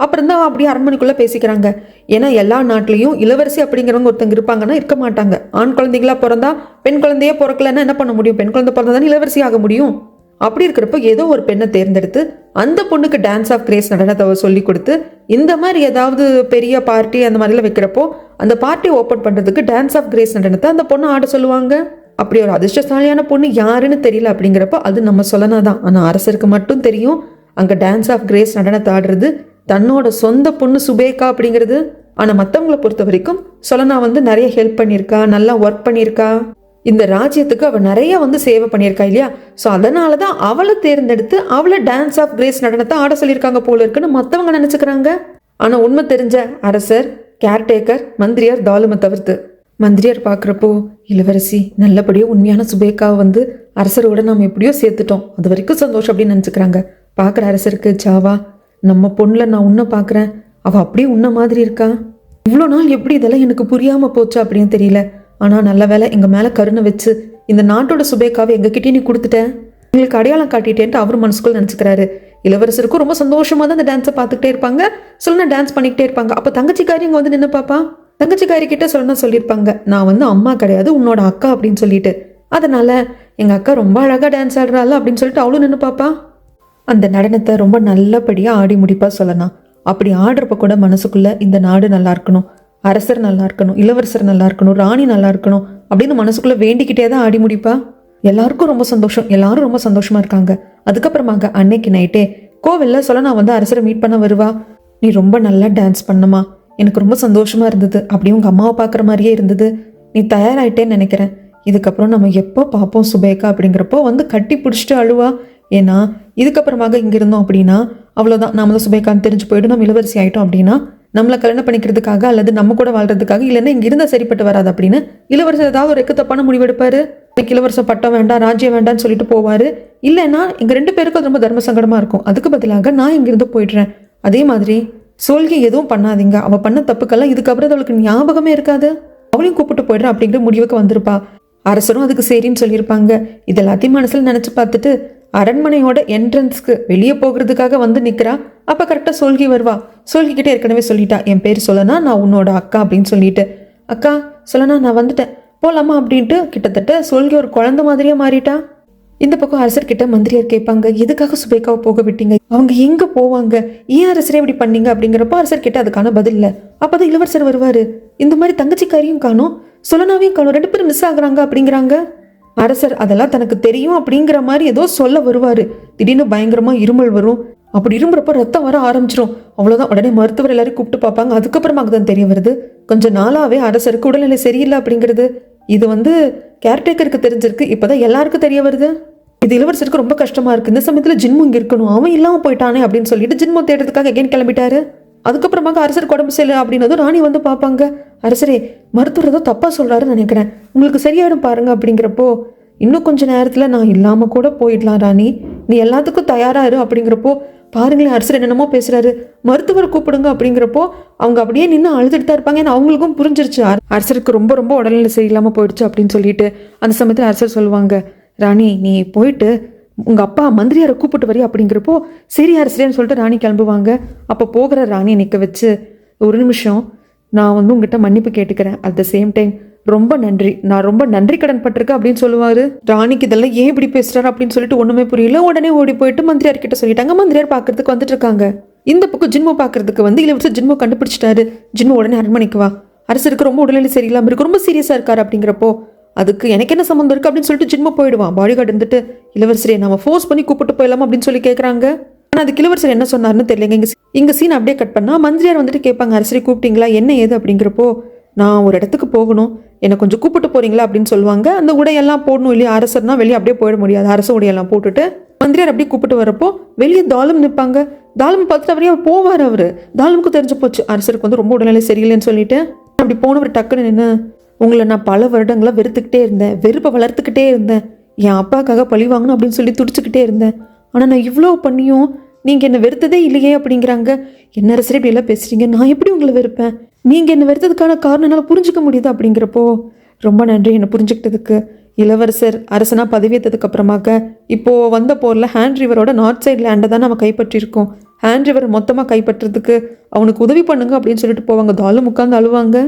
Speaker 1: அப்புறம் தான் அப்படியே அரண்மனைக்குள்ள பேசிக்கிறாங்க. ஏன்னா எல்லா நாட்டிலையும் இளவரசி அப்படிங்கிறவங்க ஒருத்தங்க இருப்பாங்கன்னா இருக்க மாட்டாங்க. ஆண் குழந்தைகளா பிறந்தா, பெண் குழந்தையே பிறக்கலன்னா என்ன பண்ண முடியும்? பெண் குழந்தை பிறந்தா தானே இளவரசி ஆக முடியும். அப்படி இருக்கிறப்ப ஏதோ ஒரு பெண்ணை தேர்ந்தெடுத்து அந்த பொண்ணுக்கு டான்ஸ் ஆஃப் கிரேஸ் நடனத்தை சொல்லி கொடுத்து, இந்த மாதிரி ஏதாவது பெரிய பார்ட்டி அந்த மாதிரிலாம் வைக்கிறப்போ அந்த பார்ட்டியை ஓப்பன் பண்றதுக்கு டான்ஸ் ஆஃப் கிரேஸ் நடனத்தை அந்த பொண்ணு ஆட சொல்லுவாங்க. அப்படி ஒரு அதிர்ஷ்டசாலியான பொண்ணு யாருன்னு தெரியல அப்படிங்கிறப்போ அது நம்ம சொல்லனாதான். ஆனா அரசருக்கு மட்டும் தெரியும் அங்க டான்ஸ் ஆஃப் கிரேஸ் நடனத்தை ஆடுறது தன்னோட சொந்த பொண்ணு சுபேகா அப்படிங்கிறது. ஆனா மற்றவங்களை பொறுத்த வரைக்கும் சொலனா வந்து நிறைய ஹெல்ப் பண்ணியிருக்கா, நல்லா ஒர்க் பண்ணியிருக்கா, இந்த ராஜ்யத்துக்கு அவள் நிறைய வந்து சேவை பண்ணியிருக்கா இல்லையா. ஸோ அதனால தான் அவளை தேர்ந்தெடுத்து அவளை டான்ஸ் ஆஃப் கிரேஸ் நடனத்தை ஆட சொல்லியிருக்காங்க போல இருக்குன்னு மற்றவங்க நினச்சிக்கிறாங்க. ஆனால் உண்மை தெரிஞ்ச அரசர், கேர்டேக்கர், மந்திரியார் தாலுமை தவிர்த்து மந்திரியார் பார்க்குறப்போ இளவரசி நல்லபடியாக உண்மையான சுபேக்காவை வந்து அரசரோட நாம் எப்படியோ சேர்த்துட்டோம், அது வரைக்கும் சந்தோஷம் அப்படின்னு நினச்சிக்கிறாங்க. பார்க்குற அரசருக்கு, ஜாவா நம்ம பொண்ணில் நான் உன்னை பார்க்குறேன், அவள் அப்படியே உன்ன மாதிரி இருக்கா, இவ்வளோ நாள் எப்படி இதெல்லாம் எனக்கு புரியாமல் போச்சு அப்படின்னு தெரியல. ஆனால் நல்ல வேலை எங்கள் மேலே கருணை வச்சு இந்த நாட்டோட சுபேக்காவை எங்ககிட்டே நீ கொடுத்துட்டேன், எங்களுக்கு அடையாளம் காட்டிட்டேன்ட்டு அவர் மனசுக்குள்ள நினச்சிக்கிறாரு. இளவரசருக்கும் ரொம்ப சந்தோஷமாக தான் அந்த டான்ஸை பார்த்துக்கிட்டே இருப்பாங்க, சொல்லணும் டான்ஸ் பண்ணிக்கிட்டே இருப்பாங்க. அப்போ தங்கச்சிக்காரி இங்கே வந்து நின்று பாப்பா, தங்கச்சிக்காரி கிட்ட சொல்லணும் சொல்லியிருப்பாங்க, நான் வந்து அம்மா கிடையாது உன்னோட அக்கா அப்படின்னு சொல்லிட்டு. அதனால எங்கள் அக்கா ரொம்ப அழகாக டான்ஸ் ஆடுறாள் அப்படின்னு சொல்லிட்டு அவளும் நின்று பாப்பா. அந்த நடனத்தை ரொம்ப நல்லபடியாக ஆடி முடிப்பா சொல்லலாம். அப்படி ஆடுறப்ப கூட மனசுக்குள்ள இந்த நாடு நல்லா இருக்கணும், அரசர் நல்லா இருக்கணும், இளவரசர் நல்லா இருக்கணும், ராணி நல்லா இருக்கணும் அப்படின்னு மனசுக்குள்ள வேண்டிக்கிட்டே தான் ஆடி முடிப்பா. எல்லாருக்கும் ரொம்ப சந்தோஷம், எல்லாரும் ரொம்ப சந்தோஷமா இருக்காங்க. அதுக்கப்புறமாக அன்னைக்கு நைட்டே கோவில்ல சொலனா வந்து அரசரை மீட் பண்ண வருவா. நீ ரொம்ப நல்லா டான்ஸ் பண்ணமா, எனக்கு ரொம்ப சந்தோஷமா இருந்தது, அப்படியே உங்க அம்மாவை பார்க்குற மாதிரியே இருந்தது, நீ தயாராயிட்டேன்னு நினைக்கிறேன், இதுக்கப்புறம் நம்ம எப்போ பார்ப்போம் சுபேகா அப்படிங்கிறப்போ வந்து கட்டி பிடிச்சிட்டு அழுவா. ஏன்னா இதுக்கப்புறமாக இங்கே இருந்தோம் அப்படின்னா அவ்வளோதான், நாம தான் சுபேகான்னு தெரிஞ்சு போயிட்டு நம்ம இளவரசி ஆயிட்டோம் அப்படின்னா நம்மளை கல்யாணம் பண்ணிக்கிறதுக்காக அல்லது நம்ம கூட வாழ்றதுக்காக, இல்லைன்னா இங்கே இருந்தால் சரிப்பட்டு வராது அப்படின்னு இளவரசர் ஏதாவது ஒரு எக்கு தப்பான முடிவெடுப்பாரு. எனக்கு இளவரச பட்டம் வேண்டாம், ராஜ்யம் வேண்டாம்னு சொல்லிட்டு போவாரு. இல்லைன்னா எங்கள் 2 பேருக்கும் அது ரொம்ப தர்ம சங்கடமா இருக்கும். அதுக்கு பதிலாக நான் இங்கிருந்து போயிடுறேன். அதே மாதிரி சோல்கி எதுவும் பண்ணாதீங்க, அவள் பண்ண தப்புக்கெல்லாம் இதுக்கப்புறம் அவளுக்கு ஞாபகமே இருக்காது, அவளையும் கூப்பிட்டு போயிடுறேன் அப்படிங்கிற முடிவுக்கு வந்திருப்பா. அரசரும் அதுக்கு சரின்னு சொல்லியிருப்பாங்க. இது எல்லாத்தையும் மனசில் நினச்சி பார்த்துட்டு அரண்மனையோட என்ட்ரன்ஸ்க்கு வெளியே போகிறதுக்காக வந்து நிற்கிறா. அப்போ கரெக்டாக சோல்கி வருவா. சோல்கி கிட்டே ஏற்கனவே சொல்லிட்டா, என் பேர் சொல்லனா, நான் உன்னோட அக்கா அப்படின்னு சொல்லிட்டு. அக்கா சொல்லனா, நான் வந்துட்டேன் போகலாமா அப்படின்ட்டு கிட்டத்தட்ட சோல்கி ஒரு குழந்தை மாதிரியே மாறிட்டா. இந்த பக்கம் அரசர்கிட்ட மந்திரியார் கேட்பாங்க, எதுக்காக சுபேக்காவை போக விட்டீங்க, அவங்க எங்கே போவாங்க, ஏன் அரசரே இப்படி பண்ணீங்க அப்படிங்கிறப்போ அரசர் கிட்ட அதுக்கான பதில் இல்லை. அப்போதான் இளவரசர் வருவார். இந்த மாதிரி தங்கச்சிக்காரியும் காணும், சொலனாவையும் காணும், 2 பேரும் மிஸ் ஆகுறாங்க அப்படிங்கிறாங்க. அரசர் அதெல்லாம் தனக்கு தெரியும் அப்படிங்கிற மாதிரி ஏதோ சொல்ல வருவார். திடீர்னு பயங்கரமாக இருமல் வரும். அப்படி இரும்புறப்போ ரத்தம் வர ஆரம்பிச்சிடும். அவ்வளோதான், உடனே மருத்துவர் எல்லாரும் கூப்பிட்டு பார்ப்பாங்க. அதுக்கப்புறமாக தான் தெரிய வருது கொஞ்ச நாளாகவே அரசருக்கு உடல்நிலை சரியில்லை அப்படிங்கிறது. இது வந்து கேர்டேக்கருக்கு தெரிஞ்சிருக்கு, இப்போதான் எல்லாருக்கும் தெரிய வருது. இது இளவரசருக்கு ரொம்ப கஷ்டமா இருக்கு. இந்த சமயத்தில் ஜின்மு இங்கே இருக்கணும், அவன் இல்லாமல் போயிட்டானே அப்படின்னு சொல்லிட்டு ஜின்மு தேடுறதுக்காக எகேன் கிளம்பிட்டாரு. அதுக்கப்புறமாக அரசருக்கு உடம்பு சரியில்லை அப்படின்னதும் ராணி வந்து பார்ப்பாங்க. அரசரே, மருத்துவர் ஏதோ தப்பாக சொல்கிறாருன்னு நினைக்கிறேன், உங்களுக்கு சரியாயிடும் பாருங்க அப்படிங்கிறப்போ, இன்னும் கொஞ்சம் நேரத்தில் நான் இல்லாமல் கூட போயிடலாம் ராணி, நீ எல்லாத்துக்கும் தயாராக இரு அப்படிங்கிறப்போ, பாருங்களேன் அரசர் என்னென்னமோ பேசுகிறாரு, மருத்துவர் கூப்பிடுங்க அப்படிங்கிறப்போ அவங்க அப்படியே நின்று அழுதுட்டு தான் இருப்பாங்க. ஏன்னா அவங்களுக்கும் புரிஞ்சிருச்சு அரசருக்கு ரொம்ப ரொம்ப உடல்நிலை சரியில்லாமல் போயிடுச்சு அப்படின்னு சொல்லிட்டு. அந்த சமயத்தில் அரசர் சொல்லுவாங்க, ராணி நீ போயிட்டு உங்கள் அப்பா மந்திரியாரை கூப்பிட்டு வரி அப்படிங்கிறப்போ, சரி அரசரேன்னு சொல்லிட்டு ராணி கிளம்புவாங்க. அப்போ போகிற ராணியை நிற்க வச்சு, ஒரு நிமிஷம் நான் வந்து உங்ககிட்ட மன்னிப்பு கேட்டுக்கிறேன், அட் த சேம் டைம் ரொம்ப நன்றி, நான் ரொம்ப நன்றி கடன் பட்டிருக்கேன் அப்படின்னு சொல்லுவார். ராணிக்கு இதெல்லாம் ஏன் இப்படி பேசுகிறாரு அப்படின்னு சொல்லிட்டு ஒன்றுமே புரியல. உடனே ஓடி போயிட்டு மந்திரியார் கிட்ட சொல்லிட்டாங்க. மந்திரியார் பார்க்கறதுக்கு வந்துட்டு இருக்காங்க. இந்த பக்கம் ஜின்மு பார்க்கறதுக்கு வந்து இளவரசர் ஜின்மு கண்டுபிடிச்சிட்டாரு. ஜின்மு உடனே அரண்மனைக்கு வா, அரசருக்கு ரொம்ப உடல்நிலை சரியில்லாமல் இருக்கு, ரொம்ப சீரியஸாக இருக்காரு அப்படிங்கிறப்போ, அதுக்கு எனக்கு என்ன சம்மந்தம் இருக்குது அப்படின்னு சொல்லிட்டு ஜின்மு போயிடுவான். பாடிகார்டு இருந்துட்டு, இளவரசரே நம்ம ஃபோர்ஸ் பண்ணி கூப்பிட்டு போயிடலாமா அப்படின்னு சொல்லி கேட்குறாங்க. ஆனால் அதுக்கு இளவரசர் என்ன சொன்னார்னு தெரியலங்க. இங்கே சீன் அப்படியே கட் பண்ணால் மந்திரியார் வந்துட்டு கேட்பாங்க, அரசரை கூப்பிட்டீங்களா என்ன ஏது அப்படிங்கிறப்போ, நான் ஒரு இடத்துக்கு போகணும், என்னை கொஞ்சம் கூப்பிட்டு போறீங்களா அப்படின்னு சொல்லுவாங்க. அந்த உடையெல்லாம் போடணும் இல்லையா, அரசர்னா வெளியே அப்படியே போயிட முடியாது. அரச உடையெல்லாம் போட்டுட்டு மந்திரியார் அப்படியே கூப்பிட்டு வரப்போ வெளியே தாலும் நிற்பாங்க. தாலும் பார்த்துட்டு அவரே போவார். அவர் தாலுமுக்கு தெரிஞ்சு போச்சு அரசருக்கு வந்து ரொம்ப உடல்நிலை சரியில்லைன்னு சொல்லிட்டு. அப்படி போனவர் டக்குன்னு நின்று, உங்களை நான் பல வருடங்களாக வெறுத்துக்கிட்டே இருந்தேன், வெறுப்பை வளர்த்துக்கிட்டே இருந்தேன், என் அப்பாக்காக பழி வாங்கணும் அப்படின்னு சொல்லி துடிச்சுக்கிட்டே இருந்தேன். ஆனால் நான் இவ்வளோ பண்ணியும் நீங்கள் என்னை வெறுத்ததே இல்லையே அப்படிங்கிறாங்க. என்ன அரசரே இப்படி எல்லாம் பேசுகிறீங்க, நான் எப்படி உங்களை வெறுப்பேன், நீங்கள் என்னை வெறுத்ததுக்கான காரணம் என்னால் புரிஞ்சுக்க முடியுது அப்படிங்கிறப்போ ரொம்ப நன்றி என்னை புரிஞ்சுக்கிட்டதுக்கு. இளவரசர் அரசனாக பதவியேற்றதுக்கு அப்புறமாக இப்போது வந்த போரில் ஹேண்ட் ரிவரோட நார்த் சைட் லேண்டை தான் நம்ம கைப்பற்றியிருக்கோம். ஹேண்ட் ரிவர் மொத்தமாக கைப்பற்றுறதுக்கு அவனுக்கு உதவி பண்ணுங்க அப்படின்னு சொல்லிட்டு போவாங்க. தாலும் உட்காந்து அழுவாங்க.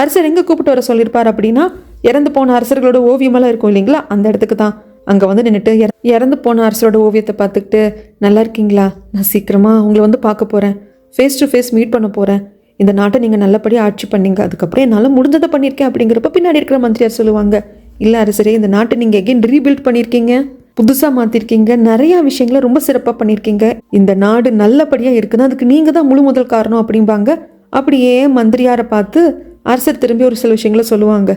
Speaker 1: அரசர் எங்கே கூப்பிட்டு வர சொல்லியிருப்பார் அப்படின்னா, இறந்து போன அரசர்களோட ஓவியமெல்லாம் இருக்கும் இல்லைங்களா, அந்த இடத்துக்கு தான். அங்கே வந்து நின்றுட்டு இறந்து போன அரசரோட ஓவியத்தை பார்த்துக்கிட்டு, நல்லா இருக்கீங்களா, நான் சீக்கிரமாக உங்களை வந்து பார்க்க போகிறேன், ஃபேஸ் டு ஃபேஸ் மீட் பண்ண போகிறேன், இந்த நாட்டை நீங்கள் நல்லபடியாக ஆட்சி பண்ணீங்க, அதுக்கப்புறம் என்னால் முடிஞ்சதை பண்ணியிருக்கேன் அப்படிங்கிறப்ப பின்னாடி இருக்கிற மந்திரியார் சொல்லுவாங்க, இல்லை அரசரே, இந்த நாட்டை நீங்கள் எகைன் ரீபில்ட் பண்ணியிருக்கீங்க, புதுசாக மாற்றிருக்கீங்க, நிறையா விஷயங்களை ரொம்ப சிறப்பாக பண்ணியிருக்கீங்க, இந்த நாடு நல்லபடியாக இருக்குன்னா அதுக்கு நீங்கள் தான் முழு முதல் காரணம் அப்படிம்பாங்க. அப்படியே மந்திரியாரை பார்த்து அரசர் திரும்பி ஒரு சில விஷயங்களை சொல்லுவாங்க.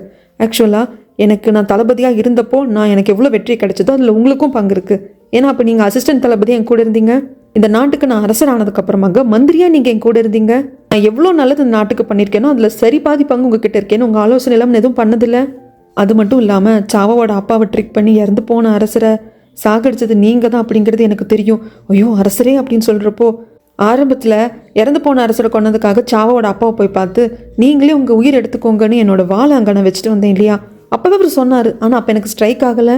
Speaker 1: ஆக்சுவலாக நான் தளபதியாக இருந்தப்போ எனக்கு எவ்வளோ வெற்றி கிடைச்சதோ அதில் உங்களுக்கும் பங்கு இருக்குது. ஏன்னா அப்போ நீங்கள் அசிஸ்டன்ட் தளபதியாக என் கூட இருந்தீங்க. இந்த நாட்டுக்கு நான் அரசர் ஆனதுக்கப்புறமாக மந்திரியாக நீங்கள் என் கூட இருந்தீங்க. நான் எவ்வளோ நல்லது இந்த நாட்டுக்கு பண்ணியிருக்கேனோ அதில் சரி பாதி பங்கு உங்ககிட்ட இருக்கேன்னு உங்கள் ஆலோசனை எல்லாம் எதுவும் பண்ணதில்லை. அது மட்டும் இல்லாமல் சாவாவோட அப்பாவை ட்ரிக் பண்ணி இறந்து போன அரசரை சாகடிச்சது நீங்கள் தான் அப்படிங்கிறது எனக்கு தெரியும். ஐயோ அரசரே அப்படின்னு சொல்கிறப்போ, ஆரம்பத்தில் இறந்து போன அரசரை கொண்டதுக்காக சாவாவோட அப்பாவை போய் பார்த்து, நீங்களே உங்கள் உயிர் எடுத்துக்கோங்கன்னு என்னோட வாழை அங்கே நான் வச்சுட்டு வந்தேன் இல்லையா, அப்போவே அவர் சொன்னார். ஆனால் அப்போ எனக்கு ஸ்ட்ரைக் ஆகலை.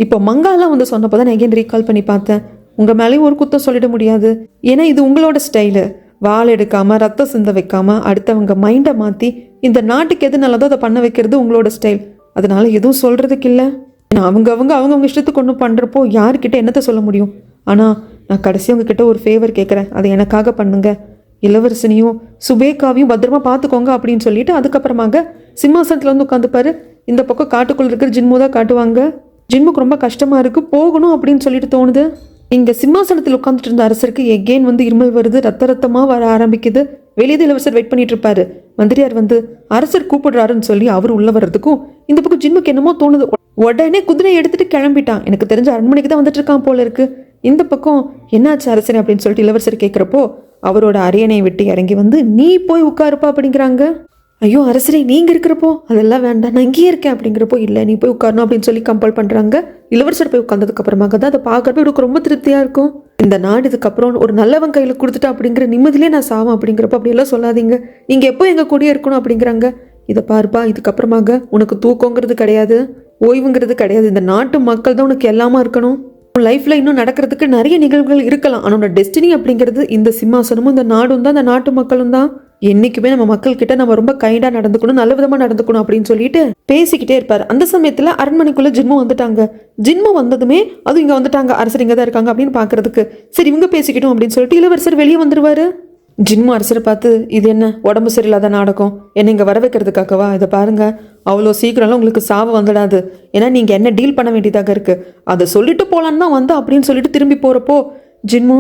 Speaker 1: இப்போ மங்காலாம் வந்து சொன்னப்போ தான் நான் எங்கேயும் ரீகால் பண்ணி பார்த்தேன். உங்கள் மேலேயும் ஒரு குத்தம் சொல்லிட முடியாது, ஏன்னா இது உங்களோட ஸ்டைலு. வாள் எடுக்காமல் ரத்தம் சிந்த வைக்காமல் அடுத்தவங்க மைண்டை மாற்றி இந்த நாட்டுக்கு எது நல்லதோ அதை பண்ண வைக்கிறது உங்களோட ஸ்டைல். அதனால எதுவும் சொல்கிறதுக்கு இல்லை. நான் அவங்க இஷ்டத்துக்கு ஒன்று பண்ணுறப்போ யாருக்கிட்ட என்னத்தை சொல்ல முடியும். ஆனால் நான் கடைசி உங்ககிட்ட ஒரு ஃபேவர் கேட்குறேன், அதை எனக்காக பண்ணுங்க. இளவரசனையும் சுபேகாவையும் பத்திரமா பார்த்துக்கோங்க அப்படின்னு சொல்லிட்டு அதுக்கப்புறமாக சிம்மாசனத்தில் வந்து உட்காந்துப்பாரு. இந்த பக்கம் காட்டுக்குள்ளே இருக்கிற ஜின்மு தான் காட்டுவாங்க. ஜின்முக்கு ரொம்ப கஷ்டமாக இருக்குது, போகணும் அப்படின்னு சொல்லிட்டு தோணுது. இங்கே சிம்மாசனத்தில் உட்காந்துட்டு இருந்த அரசருக்கு எகெயின் வந்து இருமல் வருது, ரத்தமாக வர ஆரம்பிக்குது. வெளியே இளவரசர் வெயிட் பண்ணிட்டு இருப்பாரு. மந்திரியார் வந்து அரசர் கூப்பிடுறாருன்னு சொல்லி அவர் உள்ள வர்றதுக்கும் இந்த பக்கம் ஜின்முக்கு என்னமோ தோணுது. உடனே குதிரையை எடுத்துட்டு கிளம்பிட்டான். எனக்கு தெரிஞ்ச அரண்மனைக்கு தான் வந்துட்டு இருக்கான் போல இருக்கு. இந்த பக்கம் என்னாச்சு அரசர் அப்படின்னு சொல்லிட்டு இளவரசர் கேட்குறப்போ அவரோட அரியணையை விட்டு இறங்கி வந்து, நீ போய் உட்காருப்பா அப்படிங்கிறாங்க. ஐயோ அரசரே, நீங்கள் இருக்கிறப்போ அதெல்லாம் வேண்டாம், நான் இங்கேயே இருக்கேன் அப்படிங்கிறப்போ, இல்லை நீ போய் உட்காரணும் அப்படின்னு சொல்லி கம்பல் பண்ணுறாங்க. இளவரசர் போய் உட்கார்ந்ததுக்கு அப்புறமாக தான் அதை பார்க்குறப்ப எனக்கு ரொம்ப திருப்தியாக இருக்கும். இந்த நாடு இதுக்கப்புறம் ஒரு நல்லவன் கையில் கொடுத்துட்டா அப்படிங்கிற நிம்மதியிலே நான் சாவேன் அப்படிங்கிறப்ப அப்படியெல்லாம் சொல்லாதீங்க, நீங்கள் எப்போ எங்கள் கூடயே இருக்கணும் அப்படிங்கிறாங்க. இதை பாருப்பா, இதுக்கப்புறமாக உனக்கு தூக்கங்கிறது கிடையாது, ஓய்வுங்கிறது கிடையாது, இந்த நாட்டு மக்கள் தான் உனக்கு எல்லாமா இருக்கணும். உன் லைஃப்பில் இன்னும் நடக்கிறதுக்கு நிறைய நிகழ்வுகள் இருக்கலாம், ஆனால் உன்னோட டெஸ்டினி அப்படிங்கிறது இந்த சிம்மாசனமும் இந்த நாடும் தான், இந்த நாட்டு மக்களும் தான். என்றைக்குமே நம்ம மக்கள்கிட்ட நம்ம ரொம்ப கைண்டாக நடந்துக்கணும், நல்ல விதமாக நடந்துக்கணும் அப்படின்னு சொல்லிட்டு பேசிக்கிட்டே இருப்பார். அந்த சமயத்தில் அரண்மனைக்குள்ளே ஜின்மு வந்துட்டாங்க. ஜின்மு வந்ததுமே அதுவும் இங்கே வந்துட்டாங்க, அரசர் இங்கே தான் இருக்காங்க அப்படின்னு பார்க்கறதுக்கு. சரி இவங்க பேசிக்கிட்டோம் அப்படின்னு சொல்லிட்டு இளவரசர் வெளியே வந்துடுவார். ஜின்மு அரசரை பார்த்து, இது என்ன உடம்பு சரியில்லாத நாடகம், என்னை இங்கே வர வைக்கிறதுக்காகவா? இதை பாருங்க, அவ்வளோ சீக்கிரம்லாம் உங்களுக்கு சாவு வந்துடாது, ஏன்னா நீங்கள் என்ன டீல் பண்ண வேண்டியதாக இருக்குது, அதை சொல்லிட்டு போகலான்னு தான் வந்தா அப்படின்னு சொல்லிட்டு திரும்பி போகிறப்போ, ஜின்மு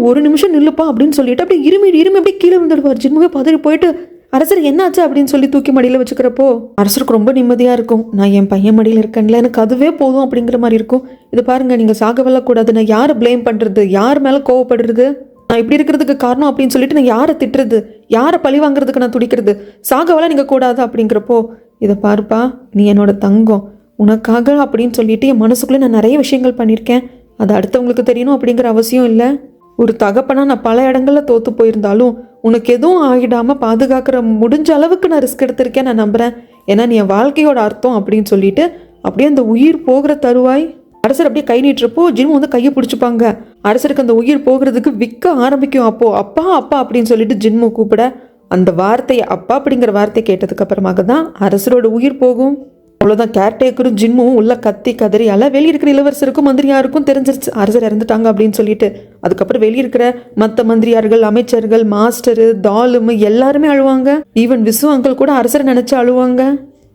Speaker 1: ஒரு நிமிஷம் நில்லுப்பா அப்படின்னு சொல்லிட்டு அப்படியே இருமி அப்படியே கீழே வந்துடுவார். ஜின்முவே பதறி போயிட்டு, அரசர் என்னாச்சு அப்படின்னு சொல்லி தூக்கி மடியில் வச்சுக்கிறப்போ அரசருக்கு ரொம்ப நிம்மதியாக இருக்கும். நான் என் பையன் மடியில் இருக்கேன்ல, எனக்கு அதுவே போதும் அப்படிங்கிற மாதிரி இருக்கும். இது பாருங்க, நீங்கள் சாகவெல்லாம் கூடாது, நான் யாரை ப்ளேம் பண்ணுறது, யார் மேலே கோவப்படுறது, நான் இப்படி இருக்கிறதுக்கு காரணம் அப்படின்னு சொல்லிட்டு நான் யாரை திட்டுறது, யாரை பழி வாங்குறதுக்கு நான் துடிக்கிறது, சாகவெல்லாம் நீங்கள் கூடாது அப்படிங்கிறப்போ, இதை பாருப்பா, நீ என்னோட தங்கம், உனக்காக அப்படின்னு சொல்லிட்டு என் மனசுக்குள்ளே நான் நிறைய விஷயங்கள் பண்ணியிருக்கேன், அது அடுத்தவங்களுக்கு தெரியணும் அப்படிங்கிற அவசியம் இல்லை. ஒரு தகப்பனா நான் பல இடங்களில் தோற்று போயிருந்தாலும் உனக்கு எதுவும் ஆகிடாமல் பாதுகாக்கிற முடிஞ்ச அளவுக்கு நான் ரிஸ்க் எடுத்திருக்கேன், நான் நம்புகிறேன், ஏன்னா நீ என் வாழ்க்கையோட அர்த்தம் அப்படின்னு சொல்லிட்டு அப்படியே அந்த உயிர் போகிற தருவாய் அரசர் அப்படியே கை நீட்டுறப்போ ஜின்மு வந்து கையை பிடிச்சிப்பாங்க. அரசருக்கு அந்த உயிர் போகிறதுக்கு விற்க ஆரம்பிக்கும். அப்போது அப்பா அப்பா அப்படின்னு சொல்லிட்டு ஜின்மு கூப்பிட, அந்த வார்த்தையை அப்பா அப்படிங்கிற வார்த்தையை கேட்டதுக்கு அப்புறமாக தான் அரசரோட உயிர் போகும். அவ்வளோதான், கேர்டேக்கரும் ஜின்மும் உள்ள கத்தி கதறியால வெளியே இருக்கிற இளவரசருக்கும் மந்திரியாருக்கும் தெரிஞ்சிருச்சு அரசர் இறந்துட்டாங்க அப்படின்னு சொல்லிட்டு. அதுக்கப்புறம் வெளியே இருக்கிற மற்ற மந்திரியார்கள், அமைச்சர்கள், மாஸ்டரு, தாலும் எல்லாருமே அழுவாங்க. ஈவன் விசு அங்கிள் கூட அரசரை நினைச்சு அழுவாங்க.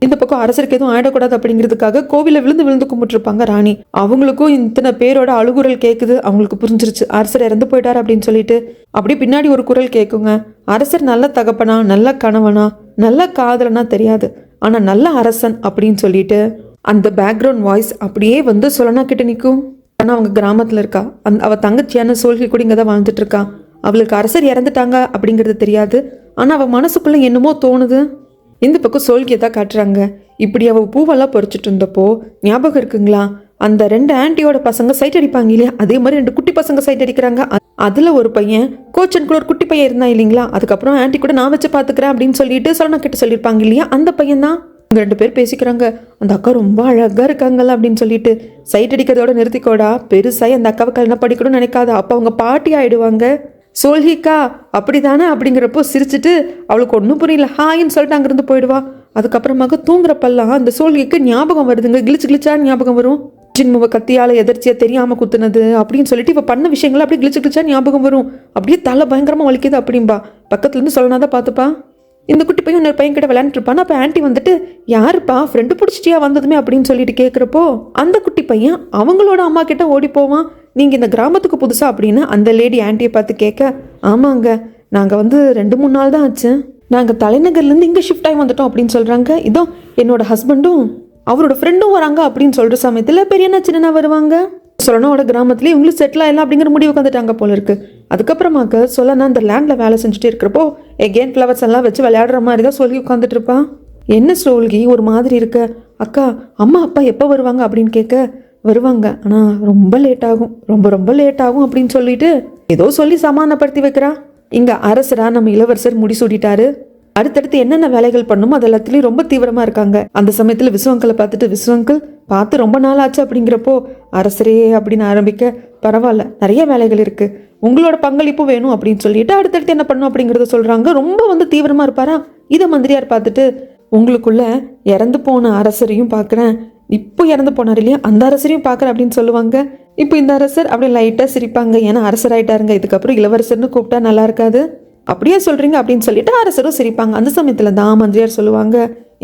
Speaker 1: இந்த பக்கம் அரசருக்கு எதுவும் ஆயிடக்கூடாது அப்படிங்கிறதுக்காக கோவில விழுந்து கும்பிட்டுருப்பாங்க ராணி. அவங்களுக்கும் இத்தனை பேரோட அழுகுரல் கேட்குது. அவங்களுக்கு புரிஞ்சிருச்சு அரசர் இறந்து போயிட்டார் அப்படின்னு சொல்லிட்டு. அப்படியே பின்னாடி ஒரு குரல் கேட்குங்க, அரசர் நல்ல தகப்பனா, நல்ல கணவனா, நல்ல காதலனா தெரியாது, ஆனால் நல்ல அரசன் அப்படின்னு சொல்லிட்டு அந்த பேக்ரவுண்ட் வாய்ஸ் அப்படியே வந்து சொல்லனா கிட்ட நிற்கும். ஆனால் அவங்க கிராமத்தில் இருக்கா. அவள் தங்கச்சியான சோல்கி கூட இங்கே தான் வாழ்ந்துட்டு இருக்கா. அவளுக்கு அரசர் இறந்துட்டாங்க அப்படிங்கிறது தெரியாது, ஆனால் அவள் மனசுக்குள்ளே என்னமோ தோணுது. இந்த பக்கம் சோல்கியை தான் காட்டுறாங்க. இப்படி அவள் பூவெல்லாம் பறிச்சுட்டு இருந்தப்போ ஞாபகம் இருக்குங்களா, அந்த 2 ஆன்ட்டியோட பசங்க சைட் அடிப்பாங்க இல்லையா, அதே மாதிரி 2 குட்டி பசங்க சைட் அடிக்கிறாங்க. அதில் ஒரு பையன் கோச்சனுக்குள்ள ஒரு குட்டி பையன் இருந்தான் இல்லைங்களா, அதுக்கப்புறம் ஆன்ட்டி கூட நான் வச்சு பார்த்துக்கிறேன் அப்படின்னு சொல்லிட்டு சரணா கிட்ட சொல்லியிருப்பாங்க இல்லையா, அந்த பையன் தான். இவங்க 2 பேர் பேசிக்கிறாங்க. அந்த அக்கா ரொம்ப அழகாக இருக்காங்கல்ல அப்படின்னு சொல்லிட்டு. சைட் அடிக்கிறதோட நிறுத்திக்கோடா, பெருசாகி அந்த அக்காவை கல்யாணம் படிக்கணும்னு நினைக்காத, அப்போ அவங்க பாட்டி ஆயிடுவாங்க. சோல்ஹிக்கா அப்படி தானே அப்படிங்கிறப்போ சிரிச்சுட்டு அவளுக்கு ஒன்றும் புரியல, ஹாயின்னு சொல்லிட்டு அங்கேருந்து போயிடுவா. அதுக்கப்புறமாக தூங்குறப்பெல்லாம் அந்த சோல்ஹிக்கு ஞாபகம் வருதுங்க, கிழிச்சா ஞாபகம் வரும். ஜின்முவை கத்தியால் எதிர்ச்சியாக தெரியாமல் குத்துனது அப்படின்னு சொல்லிட்டு இவ பண்ண விஷயங்கள் அப்படியே கிழிச்சா ஞாபகம் வரும். அப்படியே தலை பயங்கரமாக வலிக்குது அப்படின்பா. பக்கத்துலேருந்து சொல்லனாதான் பார்த்துப்பா. இந்த குட்டி பையன் இன்னொரு பையன் கிட்ட விளையாண்டுருப்பான். அப்போ ஆன்ட்டி வந்துட்டு யாருப்பா ஃப்ரெண்டு பிடிச்சிட்டியா வந்ததுமே அப்படின்னு சொல்லிட்டு கேட்குறப்போ அந்த குட்டி பையன் அவங்களோட அம்மா கிட்ட ஓடி போவான். நீங்கள் இந்த கிராமத்துக்கு புதுசா அப்படின்னு அந்த லேடி ஆன்ட்டியை பார்த்து கேட்க, ஆமாங்க நாங்கள் 2-3 நாள் தான் ஆச்சு, நாங்கள் தலைநகர்லேருந்து இங்கே ஷிஃப்ட் ஆகி வந்துட்டோம் அப்படின்னு சொல்கிறாங்க. இதோ என்னோட ஹஸ்பண்டும் அவரோட ஃப்ரெண்டும் வராங்க அப்படின்னு சொல்கிற சமயத்தில் பெரியண்ணா சின்னண்ணா வருவாங்க. சொல்லனோட கிராமத்துலேயே இவங்களும் செட்டில் ஆகலாம் அப்படிங்கிற முடிவு வந்துட்டாங்க போல இருக்கு. அதுக்கப்புறமாக்க சொல்லனா அந்த லேண்டில் வேலை செஞ்சுட்டு இருக்கிறப்போ எகெயின் ஃப்ளவர்ஸ் எல்லாம் வச்சு விளையாடுற மாதிரி தான் சொல்லி உட்காந்துட்டு இருப்பான். என்ன சோல்கி ஒரு மாதிரி இருக்க, அக்கா அம்மா அப்பா எப்போ வருவாங்க அப்படின்னு கேட்க, வருவாங்க ஆனால் ரொம்ப லேட் ஆகும், ரொம்ப லேட் ஆகும் அப்படின்னு சொல்லிட்டு ஏதோ சொல்லி சமாதானப்படுத்தி வைக்கிறா. இங்கே அரசரா நம்ம இளவரசர் முடிசூடிட்டாரு. அடுத்தடுத்து என்னென்ன வேலைகள் பண்ணுமோ அது எல்லாத்துலேயும் ரொம்ப தீவிரமாக இருக்காங்க. அந்த சமயத்தில் விசுவங்களை பார்த்துட்டு, விசுவங்கள் பார்த்து ரொம்ப நாள் ஆச்சு அப்படிங்கிறப்போ அரசரே அப்படின்னு ஆரம்பிக்க, பரவாயில்ல நிறைய வேலைகள் இருக்குது, உங்களோட பங்களிப்பு வேணும் அப்படின்னு சொல்லிட்டு அடுத்தடுத்து என்ன பண்ணும் அப்படிங்கிறத சொல்கிறாங்க. ரொம்ப தீவிரமாக இருப்பாரா. இதை மந்திரியார் பார்த்துட்டு, உங்களுக்குள்ள இறந்து போன அரசரையும் பார்க்குறேன், இப்போ இறந்து போனார் இல்லையா அந்த அரசரையும் பார்க்குறேன் அப்படின்னு சொல்லுவாங்க. இப்போ இந்த அரசர் அப்படியே லைட்டாக சிரிப்பாங்க, ஏன்னா அரசர் ஆயிட்டாருங்க, இதுக்கப்புறம் இளவரசர்னு கூப்பிட்டா நல்லா இருக்காது, அப்படியே சொல்கிறீங்க அப்படின்னு சொல்லிட்டு அரசரும் சிரிப்பாங்க. அந்த சமயத்தில் தான் மந்திரியார் சொல்லுவாங்க,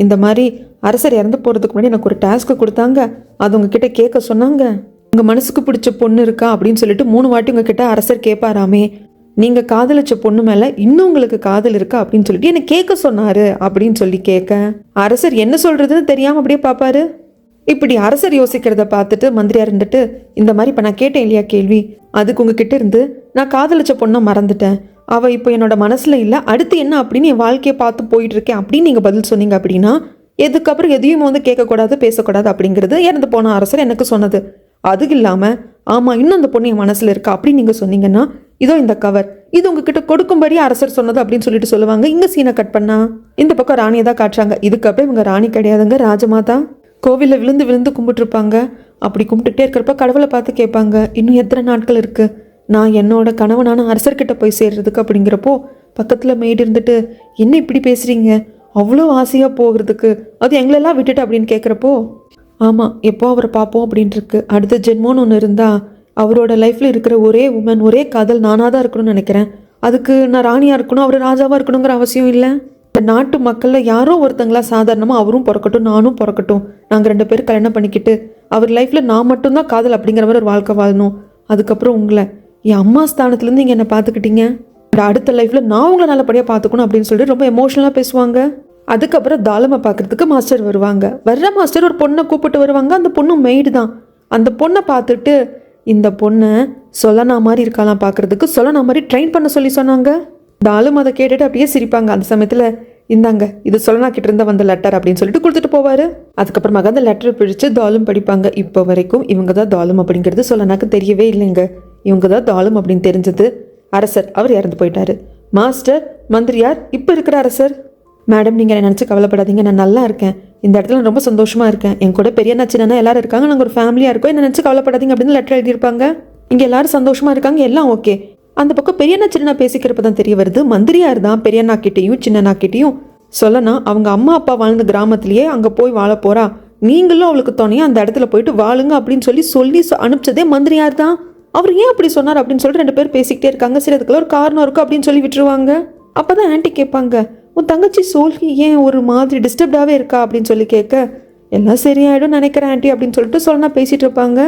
Speaker 1: இந்த மாதிரி அரசர் இறந்து போகிறதுக்கு முன்னாடி எனக்கு ஒரு டாஸ்க்கு கொடுத்தாங்க, அது உங்ககிட்ட கேட்க சொன்னாங்க. உங்கள் மனசுக்கு பிடிச்ச பொண்ணு இருக்கா அப்படின்னு சொல்லிட்டு 3 வாட்டி உங்ககிட்ட அரசர் கேட்பாராமே, நீங்கள் காதலிச்ச பொண்ணு மேலே இன்னும் உங்களுக்கு காதல் இருக்கா அப்படின்னு சொல்லிட்டு என்னை கேட்க சொன்னார் அப்படின்னு சொல்லி கேட்க, அரசர் என்ன சொல்கிறதுன்னு தெரியாமல் அப்படியே பார்ப்பாரு. இப்படி அரசர் யோசிக்கிறத பார்த்துட்டு மந்திரியார் இருந்துட்டு, இந்த மாதிரி இப்போ நான் கேட்டேன் இல்லையா கேள்வி, அதுக்கு உங்ககிட்ட இருந்து நான் காதலிச்ச பொண்ணை மறந்துட்டேன், அவள் இப்போ என்னோட மனசில் இல்லை, அடுத்து என்ன அப்படின்னு என் வாழ்க்கையை பார்த்து போயிட்டு இருக்கேன் அப்படின்னு நீங்கள் பதில் சொன்னீங்க அப்படின்னா எதுக்கப்புறம் எதையும் கேட்கக்கூடாது பேசக்கூடாது அப்படிங்கிறது இறந்து போன அரசர் எனக்கு சொன்னது. அது இல்லாமல் ஆமாம் இன்னும் அந்த பொண்ணு என் மனசில் இருக்கா அப்படின்னு நீங்கள் சொன்னீங்கன்னா இதோ இந்த கவர், இது உங்ககிட்ட கொடுக்கும்படி அரசர் சொன்னது அப்படின்னு சொல்லிட்டு சொல்லுவாங்க. இங்கே சீனை கட் பண்ணா இந்த பக்கம் ராணியை தான் காட்டுறாங்க. இதுக்கப்புறம் இவங்க ராணி கிடையாதுங்க, ராஜமாதா. கோவிலில் விழுந்து கும்பிட்டுருப்பாங்க. அப்படி கும்பிட்டுட்டே இருக்கிறப்ப கடவுளை பார்த்து கேட்பாங்க, இன்னும் எத்தனை நாட்கள் இருக்குது நான் என்னோட கணவனான அரசர்கிட்ட போய் சேர்றதுக்கு அப்படிங்கிறப்போ பக்கத்தில் மெய்டு இருந்துட்டு, என்ன இப்படி பேசுகிறீங்க, அவ்வளோ ஆசையாக போகிறதுக்கு, அது எங்களெல்லாம் விட்டுட்டு அப்படின்னு கேட்குறப்போ, ஆமாம் எப்போ அவரை பார்ப்போம் அப்படின்ட்டு இருக்கு, அடுத்த ஜென்மோன்னு ஒன்று இருந்தால் அவரோட லைஃப்பில் இருக்கிற ஒரே உமன் ஒரே காதல் நானாக தான் இருக்கணும்னு நினைக்கிறேன், அதுக்கு நான் ராணியாக இருக்கணும் அவர் ராஜாவாக இருக்கணுங்கிற அவசியம் இல்லை, இந்த நாட்டு மக்களில் யாரோ ஒருத்தங்களா சாதாரணமாக அவரும் பிறக்கட்டும் நானும் பிறக்கட்டும், நாங்கள் 2 பேரும் கல்யாணம் பண்ணிக்கிட்டு அவர் லைஃப்பில் நான் மட்டும்தான் காதல் அப்படிங்கிற மாதிரி ஒரு வாழ்க்கை வாழணும், அதுக்கப்புறம் உங்களை என் அம்மா ஸ்தானத்துலேருந்து நீங்கள் என்னை பார்த்துக்கிட்டீங்க, அடுத்த லைஃப்பில் நான் உங்களை நல்லபடியாக பார்த்துக்கணும் அப்படின்னு சொல்லிட்டு ரொம்ப எமோஷனலாக பேசுவாங்க. அதுக்கப்புறம் தாலமை பார்க்குறதுக்கு மாஸ்டர் வருவாங்க. வர்ற மாஸ்டர் ஒரு பொண்ணை கூப்பிட்டு வருவாங்க. அந்த பொண்ணு மெய்டு தான். அந்த பொண்ணை பார்த்துட்டு, இந்த பொண்ணை சொல்லனா மாதிரி இருக்கலாம் பார்க்குறதுக்கு, சொல்லனா மாதிரி ட்ரெயின் பண்ண சொல்லி சொன்னாங்க. தாலும் அதை கேட்டுட்டு அப்படியே சிரிப்பாங்க. அந்த சமயத்தில் இந்தாங்க இது சொல்லனா கிட்ட இருந்த வந்த லெட்டர் அப்படின்னு சொல்லிட்டு கொடுத்துட்டு போவார். அதுக்கப்புறமாக அந்த லெட்டரை பிடிச்சு தாலும் படிப்பாங்க. இப்போ வரைக்கும் இவங்க தான் தாலும் அப்படிங்கிறது சொல்லனாக்கு தெரியவே இல்லைங்க. இவங்க தான் தாலும் அப்படின்னு தெரிஞ்சது அரசர் அவர் இறந்து போயிட்டாரு. மாஸ்டர் மந்திரியார் இப்போ இருக்கிற அரசர், மேடம் நீங்கள் என்ன நினச்சி கவலைப்படாதீங்க, நான் நல்லா இருக்கேன், இந்த இடத்துல நான் ரொம்ப சந்தோஷமாக இருக்கேன், என் கூட பெரிய நச்சினா எல்லாரும் இருக்காங்க, நாங்கள் ஒரு ஃபேமிலியாக இருக்கோம், என்ன நினச்சி கவலைப்படாதீங்க அப்படின்னு லெட்டர் எழுதியிருப்பாங்க. இங்கே எல்லாரும் சந்தோஷமாக இருக்காங்க, எல்லாம் ஓகே. அந்த பக்கம் பெரியண்ணா சின்ன பேசிக்கிறப்ப தான் தெரிய வருது, மந்திரியார் தான் பெரியண்ணா கிட்டேயும் சின்னண்ணா கிட்டேயும் சொல்லனா அவங்க அம்மா அப்பா வாழ்ந்த கிராமத்திலேயே அங்கே போய் வாழ போகிறா, நீங்களும் அவளுக்கு துணையாக அந்த இடத்துல போயிட்டு வாழுங்க அப்படின்னு சொல்லி அனுப்பிச்சதே மந்திரியார் தான். அவர் ஏன் அப்படி சொன்னார் அப்படின்னு சொல்லிட்டு 2 பேர் பேசிக்கிட்டே இருக்காங்க. சரி அதுக்குள்ள ஒரு காரணம் இருக்கும் அப்படின்னு சொல்லி விட்டுருவாங்க. அப்போ தான் ஆன்ட்டி கேட்பாங்க, உன் தங்கச்சி சோல்கி ஏன் ஒரு மாதிரி டிஸ்டர்ப்டாகவே இருக்கா அப்படின்னு சொல்லி கேட்க, எல்லாம் சரியாயிடும் நினைக்கிறேன் ஆன்ட்டி அப்படின்னு சொல்லிட்டு சொல்லனா பேசிகிட்டு இருப்பாங்க.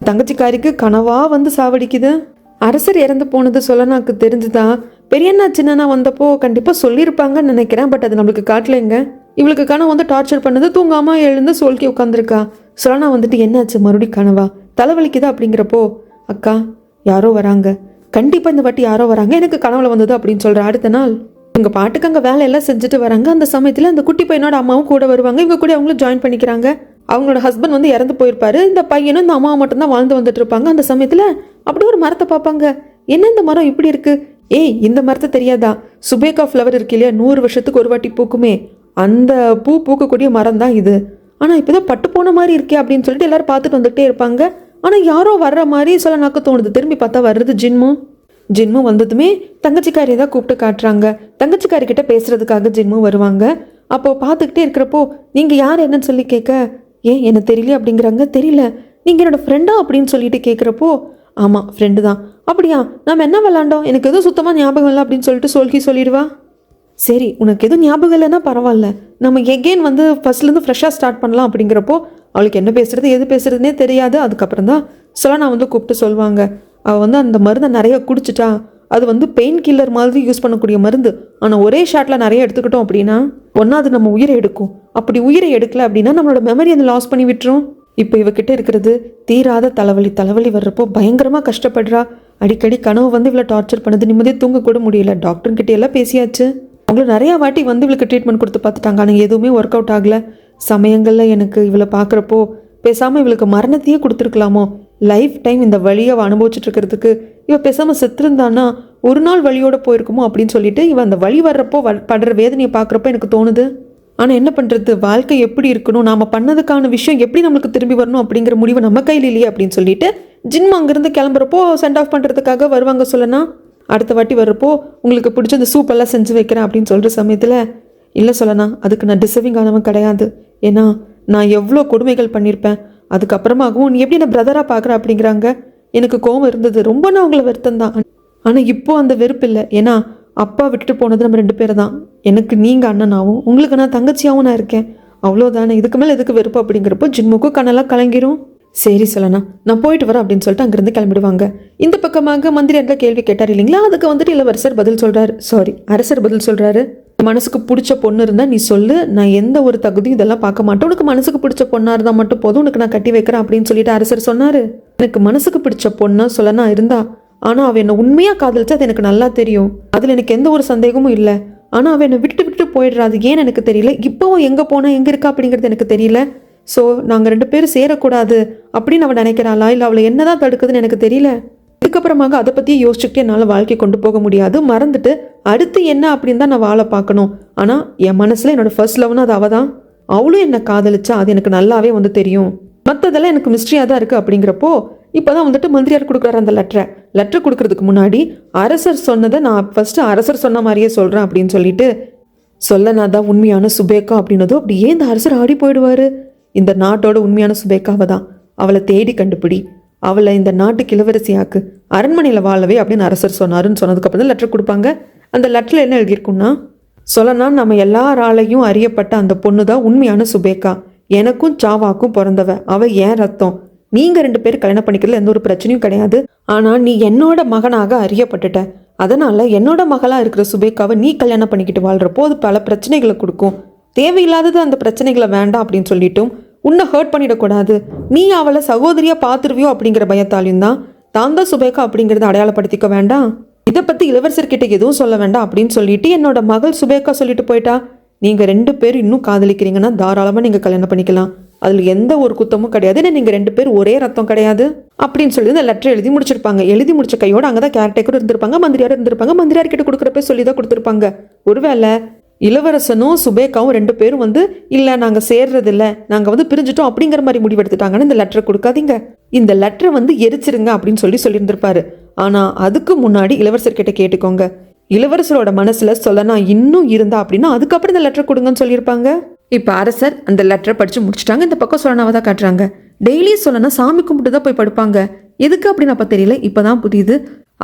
Speaker 1: தங்கச்சிக்காரிக்கு கனவாக சாவடிக்குது. அரசர் இறந்து போனது சொல்லனாக்கு தெரிஞ்சுதா, பெரியண்ணா சின்னண்ணா வந்தப்போ கண்டிப்பாக சொல்லியிருப்பாங்கன்னு நினைக்கிறேன். பட் அது நம்மளுக்கு காட்டலைங்க. இவளுக்கு கனவு டார்ச்சர் பண்ணது, தூங்காமல் எழுந்து சோல்கி உட்காந்துருக்கா. சொல்லனா என்னாச்சு மறுபடியும் கனவா, தலைவலிக்குதா அப்படிங்கிறப்போ, அக்கா யாரோ வராங்க, கண்டிப்பாக இந்த வாட்டி யாரோ வராங்க, எனக்கு கனவுல வந்தது அப்படின்னு சொல்கிற. அடுத்த நாள் இவங்க பாட்டுக்கு அங்கே வேலையெல்லாம் செஞ்சுட்டு வராங்க. அந்த சமயத்தில் அந்த குட்டி பையனோட அம்மாவும் கூட வருவாங்க. இவங்க கூட அவங்களும் ஜாயின் பண்ணிக்கிறாங்க. அவங்களோட ஹஸ்பண்ட் வந்து இறந்து போயிருப்பாரு. இந்த பையனும் இந்த அம்மாவும் மட்டும்தான் வாழ்ந்து வந்துட்டு இருப்பாங்க. அந்த சமயத்தில் அப்படி ஒரு மரத்தை பார்ப்பாங்க. என்ன இந்த மரம் இப்படி இருக்கு? ஏய், இந்த மரத்தை தெரியாதா? சுபேகா ஃப்ளவர் இருக்கு இல்லையா, 100 வருஷத்துக்கு ஒரு வாட்டி பூக்குமே, அந்த பூ பூக்கக்கூடிய மரம் தான் இது. ஆனால் இப்போதான் பட்டு போன மாதிரி இருக்கே அப்படின்னு சொல்லிட்டு எல்லாரும் பார்த்துட்டு வந்துகிட்டே இருப்பாங்க. ஆனால் யாரோ வர்ற மாதிரி சொல்ல நாக்கு தோணுது. திரும்பி பார்த்தா வர்றது ஜின்மு வந்ததுமே தங்கச்சிக்காரியை தான் கூப்பிட்டு காட்டுறாங்க. தங்கச்சிக்காரி கிட்ட பேசுறதுக்காக ஜின்மு வருவாங்க. அப்போ பார்த்துக்கிட்டே இருக்கிறப்போ நீங்கள் யார் என்னன்னு சொல்லி கேட்க, ஏன் என்ன தெரியல அப்படிங்கிறாங்க. தெரியல, நீங்கள் என்னோட ஃப்ரெண்டா அப்படின்னு சொல்லிட்டு கேட்குறப்போ, ஆமாம் ஃப்ரெண்டு தான். அப்படியா, நம்ம என்ன விளாண்டோம், எனக்கு எதுவும் சுத்தமாக ஞாபகம் இல்லை அப்படின்னு சொல்லிட்டு சொல்லிடுவா. சரி, உனக்கு எதுவும் ஞாபகம் இல்லைன்னா பரவாயில்ல, நம்ம எகெயின் வந்து ஃபர்ஸ்ட்லேருந்து ஃப்ரெஷ்ஷாக ஸ்டார்ட் பண்ணலாம் அப்படிங்கிறப்போ அவளுக்கு என்ன பேசுறது எது பேசுறதுனே தெரியாது. அதுக்கப்புறம் தான் சொலனா வந்து கூப்பிட்டு சொல்லுவாங்க, அவள் வந்து அந்த மருந்தை நிறைய குடிச்சிட்டா, அது வந்து பெயின் கில்லர் மாதிரி யூஸ் பண்ணக்கூடிய மருந்து. ஆனால் ஒரே ஷாட்டில் நிறைய எடுத்துக்கிட்டோம் அப்படின்னா ஒன்றா அது நம்ம உயிரை எடுக்கும். அப்படி உயிரை எடுக்கல அப்படின்னா நம்மளோட மெமரி அந்த லாஸ் பண்ணி விட்டுரும். இப்போ இவகிட்ட இருக்கிறது தீராத தலைவலி வர்றப்போ பயங்கரமாக கஷ்டப்படுறா. அடிக்கடி கனவு வந்து இவளை டார்ச்சர் பண்ணுது. நிம்மதியாக தூங்க கூட முடியல. டாக்டர்கிட்ட எல்லாம் பேசியாச்சு. அவங்கள நிறையா வாட்டி வந்து இவளுக்கு ட்ரீட்மெண்ட் கொடுத்து பார்த்துட்டாங்க. ஆனால் எதுவுமே ஒர்க் அவுட் ஆகலை. சமயங்களில் எனக்கு இவளை பார்க்குறப்போ பேசாமல் இவளுக்கு மரணத்தையே கொடுத்துருக்கலாமோ, லைஃப் டைம் இந்த வழியை அனுபவிச்சுட்டு இருக்கிறதுக்கு இவ பேசாமல் செத்துருந்தான்னா ஒரு நாள் வழியோடு போயிருக்குமோ அப்படின்னு சொல்லிட்டு இவன் அந்த வழி வர்றப்போ படுற வேதனையை பார்க்குறப்போ எனக்கு தோணுது. ஆனால் என்ன பண்ணுறது, வாழ்க்கை எப்படி இருக்கணும், நாம் பண்ணதுக்கான விஷயம் எப்படி நம்மளுக்கு திரும்பி வரணும் அப்படிங்கிற முடிவு நம்ம கையில் இல்லையே அப்படின்னு சொல்லிட்டு ஜின்மு அங்கேருந்து கிளம்புறப்போ சென்ட் ஆஃப் பண்ணுறதுக்காக வருவாங்க. சொல்லனா அடுத்த வாட்டி வர்றப்போ உங்களுக்கு பிடிச்ச இந்த சூப்பெல்லாம் செஞ்சு வைக்கிறேன் அப்படின்னு சொல்கிற சமயத்தில், இல்லை சொல்லனா அதுக்கு நான் டிசர்விங் ஆனவன் கிடையாது. ஏன்னா நான் எவ்வளோ கொடுமைகள் பண்ணியிருப்பேன். அதுக்கப்புறமாகவும் நீ எப்படி நான் பிரதராக பார்க்குற அப்படிங்கிறாங்க. எனக்கு கோவம் இருந்தது, ரொம்ப நான் அவங்கள வெறுத்தம் தான். ஆனால் இப்போது அந்த வெறுப்பு இல்லை. ஏன்னா அப்பா விட்டுட்டு போனது நம்ம 2 பேர் தான். எனக்கு நீங்கள் அண்ணனாகவும் உங்களுக்கு நான் தங்கச்சியாகவும் நான் இருக்கேன். அவ்வளோதானே, இதுக்கு மேலே எதுக்கு வெறுப்பு அப்படிங்கிறப்போ ஜின்முக்கும் கண்ணெல்லாம் கலங்கிரும். சரி சொல்லனா நான் போயிட்டு வரேன் அப்படின்னு சொல்லிட்டு அங்கேருந்து கிளம்பிடுவாங்க. இந்த பக்கமாக மந்திரியாரில் கேள்வி கேட்டார் இல்லைங்களா, அதுக்கு வந்துட்டு இளவரசர் பதில் சொல்கிறாரு. அரசர் பதில் சொல்கிறாரு, மனசுக்கு பிடிச்ச பொண்ணு இருந்தால் நீ சொல்லு, நான் எந்த ஒரு தகுதியும் இதெல்லாம் பார்க்க மாட்டேன், உனக்கு மனசுக்கு பிடிச்ச பொண்ணாக இருந்தால் மட்டும் போதும், உனக்கு நான் கட்டி வைக்கிறேன் அப்படின்னு சொல்லிட்டு அரசர் சொன்னார். எனக்கு மனசுக்கு பிடிச்ச பொண்ணா சொல்லனா இருந்தா, ஆனால் அவள் என்னை உண்மையாக காதலிச்சா அது எனக்கு நல்லா தெரியும், அதில் எனக்கு எந்த ஒரு சந்தேகமும் இல்லை. ஆனால் அவள் என்னை விட்டு போயிடுறா, அது ஏன்னு எனக்கு தெரியல. இப்போவும் எங்கே போனால் எங்கே இருக்கா அப்படிங்கிறது எனக்கு தெரியல. ஸோ நாங்கள் 2 பேரும் சேரக்கூடாது அப்படின்னு அவள் நினைக்கிறாளா, இல்லை அவளை என்னதான் தடுக்குதுன்னு எனக்கு தெரியல. இதுக்கப்புறமாக அதை பற்றி யோசிச்சுக்கிட்டு என்னால் வாழ்க்கை கொண்டு போக முடியாது. மறந்துட்டு அடுத்து என்ன அப்படின்னு தான் நான் வாழ பார்க்கணும். ஆனால் என் மனசில் என்னோடய ஃபர்ஸ்ட் லவ்னு அது அவள் தான். அவளும் என்னை காதலிச்சா அது எனக்கு நல்லாவே வந்து தெரியும். மற்றதெல்லாம் எனக்கு மிஸ்ட்ரியாக தான் இருக்குது அப்படிங்கிறப்போ இப்போ தான் வந்துட்டு மந்திரியார் கொடுக்குறாரு அந்த லெட்டர் கொடுக்கறதுக்கு முன்னாடி அரசர் சொன்னதை நான் ஃபஸ்ட்டு அரசர் சொன்ன மாதிரியே சொல்கிறேன் அப்படின்னு சொல்லிட்டு சொல்லனா தான் உண்மையான சுபேகா அப்படின்னதும் அப்படியே இந்த அரசர் ஆடி போயிடுவார். இந்த நாட்டோட உண்மையான சுபேகாவை தான், அவளை தேடி கண்டுபிடி, அவளை இந்த நாட்டுக்கு இளவரசியாக்கு, அரண்மனையில் வாழவே அப்படின்னு அரசர் சொன்னாருன்னு சொன்னதுக்கப்புறம் தான் லெட்டர் கொடுப்பாங்க. அந்த லெட்டரில் என்ன எழுதியிருக்குன்னா, சொல்லனா நம்ம எல்லாராலையும் அறியப்பட்ட அந்த பொண்ணு தான் உண்மையான சுபேகா, எனக்கும் சாவாக்கும் பிறந்தவ, அவள் ஏன் ரத்தம், நீங்கள் 2 பேர் கல்யாணம் பண்ணிக்கிறதுல எந்த ஒரு பிரச்சனையும் கிடையாது. ஆனால் நீ என்னோட மகனாக அறியப்பட்டுட்ட, அதனால் என்னோட மகளாக இருக்கிற சுபேகாவை நீ கல்யாணம் பண்ணிக்கிட்டு வாழ்கிறப்போ அது பல பிரச்சனைகளை கொடுக்கும், தேவையில்லாதது அந்த பிரச்சனைகளை வேண்டாம் அப்படின்னு சொல்லிட்டும் உன்னை ஹர்ட் பண்ணிடக்கூடாது, நீ அவளை சகோதரியாக பார்த்துருவியோ அப்படிங்கிற பயத்தாலையும் தான் தான் சுபேகா அப்படிங்கிறத அடையாளப்படுத்திக்க வேண்டாம், இதை பற்றி இளவரசர்கிட்ட எதுவும் சொல்ல வேண்டாம் அப்படின்னு சொல்லிட்டு என்னோட மகள் சுபேகா சொல்லிட்டு போயிட்டா. நீங்கள் 2 பேர் இன்னும் காதலிக்கிறீங்கன்னா தாராளமாக நீங்கள் கல்யாணம் பண்ணிக்கலாம், அதில் எந்த ஒரு குத்தமும் கிடையாது, ஏன்னா நீங்கள் 2 பேர் ஒரே ரத்தம் கிடையாது அப்படின்னு சொல்லி இந்த லெட்டர் எழுதி முடிச்சிருப்பாங்க. எழுதி முடிச்ச கையோடு அங்கே தான் கேர்டேக்கர் இருந்திருப்பாங்க, மந்திரியார் இருந்திருப்பாங்க. மந்திரியார்கிட்ட கொடுக்குறப்ப சொல்லி தான் கொடுத்துருப்பாங்க. ஒருவேளை இளவரசனும் சுபேகாவும் 2 பேரும் வந்து இல்லை நாங்கள் சேர்றதில்ல, நாங்கள் வந்து பிரிஞ்சுட்டோம் அப்படிங்கிற மாதிரி முடிவெடுத்துட்டாங்கன்னு இந்த லெட்டரை கொடுக்காதீங்க, இந்த லெட்டரை வந்து எரிச்சிருங்க அப்படின்னு சொல்லியிருந்திருப்பாரு. ஆனால் அதுக்கு முன்னாடி இளவரசர்கிட்ட கேட்டுக்கோங்க, இளவரசரோட மனசில் சொல்லனா இன்னும் இருந்தா அப்படின்னா அதுக்கப்புறம் இந்த லெட்டர் கொடுங்கன்னு சொல்லியிருப்பாங்க. இப்போ அரசர் அந்த லெட்டரை படித்து முடிச்சுட்டாங்க. இந்த பக்கம் சொல்லனாவை தான் காட்டுறாங்க. டெய்லி சொல்லனா சாமி கும்பிட்டு தான் போய் படுப்பாங்க. எதுக்கு அப்படின்னு அப்போ தெரியல, இப்போ தான் புரியுது.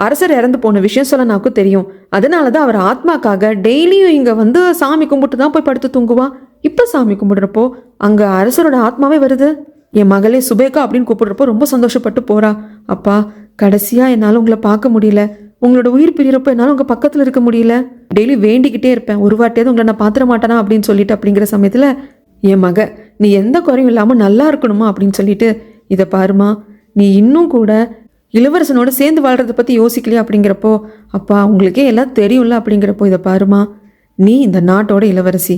Speaker 1: அரசர் இறந்து போன விஷயம் சொல்லனாவுக்கும் தெரியும். அதனால தான் அவர் ஆத்மாக்காக டெய்லியும் இங்கே வந்து சாமி கும்பிட்டு தான் போய் படுத்து தூங்குவா. இப்போ சாமி கும்பிடுறப்போ அங்கே அரசரோட ஆத்மாவே வருது. என் மகளே சுபேகா அப்படின்னு கூப்பிடுறப்போ ரொம்ப சந்தோஷப்பட்டு போறா. அப்பா, கடைசியாக என்னால் உங்களை பார்க்க முடியல, உங்களோட உயிர் பிரியறப்போ என்னால் உங்கள் பக்கத்தில் இருக்க முடியல, டெய்லி வேண்டிக்கிட்டே இருப்பேன், ஒரு வாட்டியாவது உங்களை நான் பார்த்துட மாட்டேனா அப்படின்னு சொல்லிட்டு அப்படிங்கிற சமயத்தில் என் மக நீ எந்த குறையும் இல்லாமல் நல்லா இருக்கணுமா அப்படின்னு சொல்லிட்டு, இதை பாருமா, நீ இன்னும் கூட இளவரசனோட சேர்ந்து வாழ்கிறத பற்றி யோசிக்கலையா அப்படிங்கிறப்போ, அப்பா உங்களுக்கே எல்லாம் தெரியும்ல அப்படிங்கிறப்போ, இதை பாருமா, நீ இந்த நாட்டோட இளவரசி,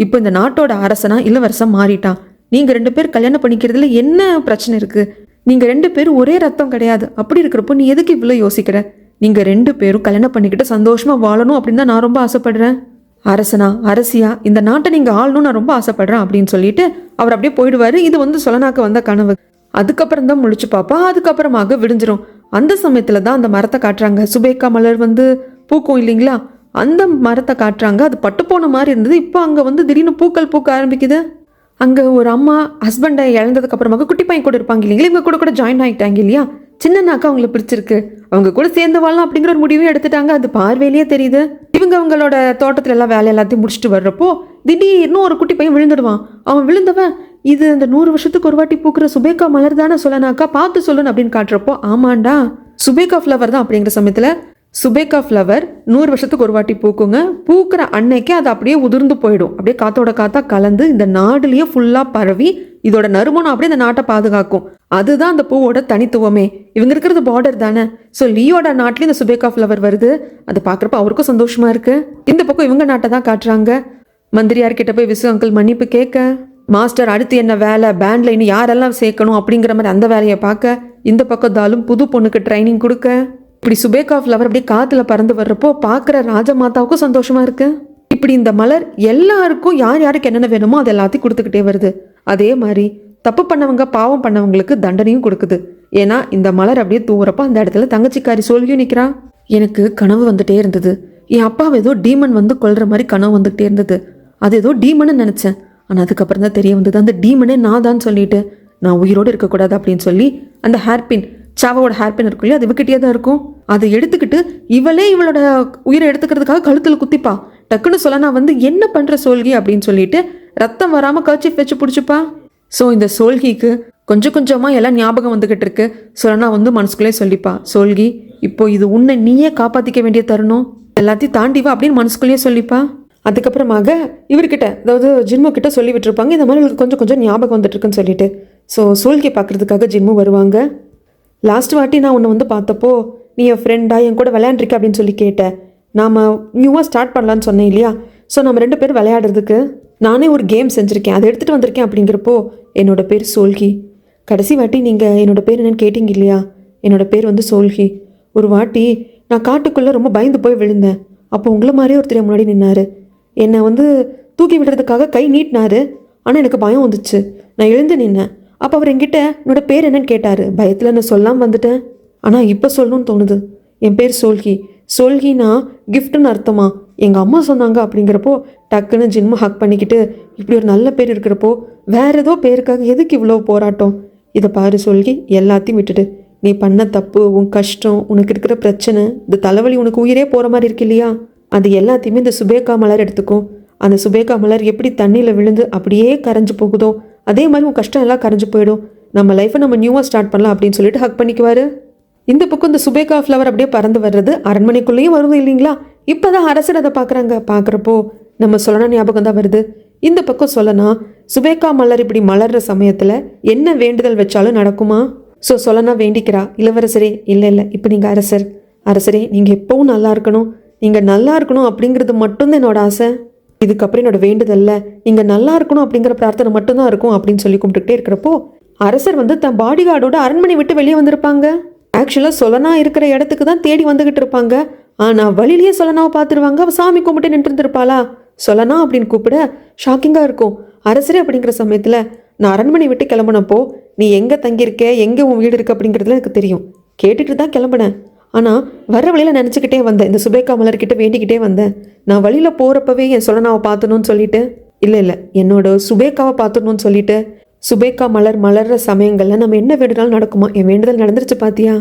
Speaker 1: இப்போ இந்த நாட்டோட அரசனா இளவரசன் மாறிட்டான். நீங்க 2 பேர் கல்யாணம் பண்ணிக்கிறதுல என்ன பிரச்சனை இருக்கு? நீங்க 2 பேரும் ஒரே ரத்தம் கிடையாது. அப்படி இருக்கிறப்போ நீ எதுக்கு இவ்வளோ யோசிக்கிற? நீங்க 2 பேரும் கல்யாணம் பண்ணிக்கிட்டு சந்தோஷமா வாழணும் அப்படின்னு தான் நான் ரொம்ப ஆசைப்படுறேன். அரசனா அரசியா இந்த நாட்டை நீங்க ஆளணும்னு நான் ரொம்ப ஆசைப்படுறேன் அப்படின்னு சொல்லிட்டு அவர் அப்படியே போயிடுவாரு. இது சொலனாக்கு வந்த கனவு. அதுக்கப்புறம் தான் முழிச்சு பாப்பா. அதுக்கப்புறமாக விடிஞ்சிரும். அந்த சமயத்துல தான் அந்த மரத்தை காட்டுறாங்க. சுபேக்கா மலர் பூக்கும் இல்லைங்களா, அந்த மரத்தை காட்டுறாங்க. அது பட்டு போன மாதிரி இருந்தது. இப்போ அங்கே திடீர்னு பூக்கள் பூக்க ஆரம்பிக்குது. அங்கே ஒரு அம்மா ஹஸ்பண்டை இழந்ததுக்கு அப்புறமாக குட்டி பையன் கூட இருப்பாங்க இல்லைங்களா, இவங்க கூட ஜாயின் ஆகிட்டாங்க இல்லையா. சின்னனாக்கா அவங்களை பிடிச்சிருக்கு, அவங்க கூட சேர்ந்து வாழலாம் அப்படிங்கிற ஒரு முடிவே எடுத்துட்டாங்க. அது பார்வையிலேயே தெரியுது. அவங்களோட தோட்டத்தில் எல்லாம் வேலை எல்லாத்தையும் முடிச்சுட்டு வர்றப்போ திடீர்னு ஒரு குட்டி பையன் விழுந்துடுவான். அவன் விழுந்தவன் இது இந்த 100 வருஷத்துக்கு ஒரு வாட்டி பூக்கிற சுபேக்கா மலர் தானே சொல்லனாக்கா, பார்த்து சொல்லணும் அப்படின்னு காட்டுறப்போ ஆமாண்டா சுபேக்கா ஃப்ளவர் தான். அப்படிங்கிற சமயத்தில் சுபேக்கா ஃப்ளவர் 100 வருஷத்துக்கு ஒரு வாட்டி பூக்குங்க. பூக்கிற அன்னைக்கு அது அப்படியே உதிர்ந்து போயிடும். அப்படியே காத்தோட காத்தா கலந்து இந்த நாடுலேயே ஃபுல்லாக பரவி இதோட நறுமணம் அப்படியே இந்த நாட்டை பாதுகாக்கும். அதுதான் அந்த பூவோட தனித்துவமே. இவங்க இருக்கிறது பார்டர் தானே. ஸோ லியோட நாட்டிலேயும் இந்த சுபேக்கா ஃப்ளவர் வருது. அதை பார்க்குறப்ப அவருக்கும் சந்தோஷமா இருக்கு. இந்த பக்கம் இவங்க நாட்டை தான் காட்டுறாங்க. மந்திரியார்கிட்ட போய் விசு அங்கிள் மன்னிப்பு கேட்க, மாஸ்டர் அடுத்து என்ன வேலை, பேண்ட்ல இன்னும் யாரெல்லாம் சேர்க்கணும் அப்படிங்கிற மாதிரி அந்த வேலையை பார்க்க, இந்த பக்கம் தாலும் புது பொண்ணுக்கு ட்ரைனிங் கொடுக்க, இப்படி சுபேக்கா ஃப்ளவர் அப்படியே காத்துல பறந்து வர்றப்போ பார்க்குற ராஜமாதாவுக்கும் சந்தோஷமா இருக்கு. இப்படி இந்த மலர் எல்லாருக்கும் யார் யாருக்கு என்னென்ன வேணுமோ அது எல்லாத்தையும் கொடுத்துக்கிட்டே வருது. அதே மாதிரி தப்பு பண்ணவங்க பாவம் பண்ணவங்களுக்கு தண்டனையும் கொடுக்குது. ஏன்னா இந்த மலர் அப்படியே தூவுறப்போ அந்த இடத்துல தங்கச்சிக்காரி சோல்கியும் நிற்கிறா. எனக்கு கனவு வந்துட்டே இருந்தது. என் அப்பாவை ஏதோ டீமன் கொல்ற மாதிரி கனவு வந்துகிட்டே இருந்தது. அது ஏதோ டீமன்னு நினச்சேன். ஆனால் அதுக்கப்புறம் தான் தெரிய வந்தது அந்த டீமனே நான் தான் சொல்லிட்டு, நான் உயிரோடு இருக்கக்கூடாது அப்படின்னு சொல்லி அந்த ஹேர்பின், சாவாவோட ஹேர்பின் இருக்கும் இல்லையா, அது இவக்கிட்டே தான் இருக்கும். அதை எடுத்துக்கிட்டு இவளே இவளோட உயிரை எடுத்துக்கிறதுக்காக கழுத்தில் குத்திப்பா. டக்குன்னு சொல்லனா என்ன பண்ணுற சோல்கி அப்படின்னு சொல்லிட்டு ரத்தம் வராமல் கர்ச்சீஃப் வச்சு பிடிச்சிப்பா. ஸோ இந்த சோல்கிக்கு கொஞ்சம் கொஞ்சமாக எல்லாம் ஞாபகம் வந்துக்கிட்டு இருக்கு. சொல்லனா மனசுக்குள்ளே சொல்லிப்பா, சோல்கி இப்போ இது உன்னை நீயே காப்பாற்றிக்க வேண்டிய தருணம், எல்லாத்தையும் தாண்டிவா அப்படின்னு மனசுக்குள்ளேயே சொல்லிப்பா. அதுக்கப்புறமாக இவர்கிட்ட, அதாவது ஜின்மு கிட்ட சொல்லி விட்டுருப்பாங்க, இந்த மாதிரி உங்களுக்கு கொஞ்சம் கொஞ்சம் ஞாபகம் வந்துட்டு இருக்குன்னு சொல்லிட்டு. ஸோ சோல்கி பார்க்கறதுக்காக ஜின்மு வருவாங்க. லாஸ்ட் வாட்டி நான் உன்னை பார்த்தப்போ நீ என் ஃப்ரெண்டா என் கூட விளையாண்டுருக்க அப்படின்னு சொல்லி கேட்டேன். நாம் நியூவாக ஸ்டார்ட் பண்ணலான்னு சொன்னேன் இல்லையா. ஸோ நம்ம 2 பேரும் விளையாடுறதுக்கு நானே ஒரு கேம் செஞ்சுருக்கேன், அதை எடுத்துகிட்டு வந்திருக்கேன் அப்படிங்கிறப்போ என்னோட பேர் சோல்கி. கடைசி வாட்டி நீங்கள் என்னோட பேர் என்னென்னு கேட்டிங்க இல்லையா, என்னோட பேர் சோல்கி. ஒரு வாட்டி நான் காட்டுக்குள்ளே ரொம்ப பயந்து போய் விழுந்தேன். அப்போ உங்களை மாதிரியே ஒருத்தர் முன்னாடி நின்னார். என்னை தூக்கி விடுறதுக்காக கை நீட்டினாரு. ஆனால் எனக்கு பயம் வந்துச்சு. நான் எழுந்து நின்னேன். அப்போ அவர் என்கிட்ட என்னோட பேர் என்னன்னு கேட்டார். பயத்தில் நான் சொல்லாமல் வந்துட்டேன். ஆனால் இப்போ சொல்லணும்னு தோணுது. என் பேர் சோல்கி. சோல்கினா கிஃப்ட்டுன்னு அர்த்தமா, எங்கள் அம்மா சொன்னாங்க அப்படிங்கிறப்போ டக்குன்னு ஜின்மு ஹக் பண்ணிக்கிட்டு, இப்படி ஒரு நல்ல பேர் இருக்கிறப்போ வேற ஏதோ பேருக்காக எதுக்கு இவ்வளோ போராட்டம்? இதை பாரு சோல்கி, எல்லாத்தையும் விட்டுட்டு நீ பண்ண தப்பு, உன் கஷ்டம், உனக்கு இருக்கிற பிரச்சனை, இந்த தலைவலி, உனக்கு உயிரே போகிற மாதிரி இருக்கு இல்லையா, அது எல்லாத்தையுமே இந்த சுபேக்கா மலர் எடுத்துக்கும். அந்த சுபேக்கா மலர் எப்படி தண்ணியில் விழுந்து அப்படியே கரைஞ்சு போகுதோ அதே மாதிரி உன் கஷ்டம் எல்லாம் கரைஞ்சு போயிடும். நம்ம லைஃப்பை நம்ம நியூவாக ஸ்டார்ட் பண்ணலாம் அப்படின்னு சொல்லிட்டு ஹக் பண்ணிக்குவாரு. இந்த பக்கம் இந்த சுபேக்கா ஃப்ளவர் அப்படியே பறந்து வர்றது அரண்மனைக்குள்ளேயும் வருது இல்லைங்களா. இப்போ தான் அரசர் அதை பார்க்குறாங்க. பார்க்குறப்போ நம்ம சொல்லனா ஞாபகம் தான் வருது. இந்த பக்கம் சொல்லனா சுபேக்கா மலர் இப்படி மலர்ற சமயத்தில் என்ன வேண்டுதல் வச்சாலும் நடக்குமா. ஸோ சொல்லனா வேண்டிக்கிறா, இளவரசரே, இல்லை இப்போ நீங்கள் அரசரே நீங்கள் எப்பவும் நல்லா இருக்கணும், நீங்கள் நல்லா இருக்கணும் அப்படிங்கிறது மட்டும்தான் என்னோட ஆசை. இதுக்கப்புறம் என்னோட வேண்டுதல்ல நீங்கள் நல்லா இருக்கணும் அப்படிங்கிற பிரார்த்தனை மட்டும்தான் இருக்கும் அப்படின்னு சொல்லி கும்பிட்டுக்கிட்டே இருக்கிறப்போ அரசர் தன் பாடி கார்டோட அரண்மனை விட்டு வெளியே வந்திருப்பாங்க. ஆக்சுவலாக சொல்லனா இருக்கிற இடத்துக்கு தான் தேடி வந்துகிட்டு இருப்பாங்க. ஆனால் வழியிலேயே சொல்லனாவை பார்த்துருவாங்க. அவள் சாமி கும்பிட்டு நின்று இருந்திருப்பாளா. சொல்லனா அப்படின்னு கூப்பிட ஷாக்கிங்காக இருக்கும். அரசரே அப்படிங்கிற சமயத்தில் நான் அரண்மனை விட்டு கிளம்புனப்போ நீ எங்கே தங்கியிருக்க, எங்கே உன் வீடு இருக்கு அப்படிங்கிறதுல எனக்கு தெரியும். கேட்டுட்டு தான் கிளம்புனேன். ஆனால் வர வழியில் நினச்சிக்கிட்டே வந்தேன், இந்த சுபேக்கா மலர்கிட்ட வேண்டிக்கிட்டே வந்தேன். நான் வழியில் போகிறப்பவே என் சொல்லனாவை பார்த்துணுன்னு சொல்லிட்டு, இல்லை என்னோட சுபேக்காவை பார்த்துடணும்னு சொல்லிட்டு, சுபேக்கா மலர் மலர்ற சமயங்களில் நம்ம என்ன வேண்டுனாலும் நடக்குமா. என் வேண்டுதல் நடந்துருச்சு பார்த்தியா.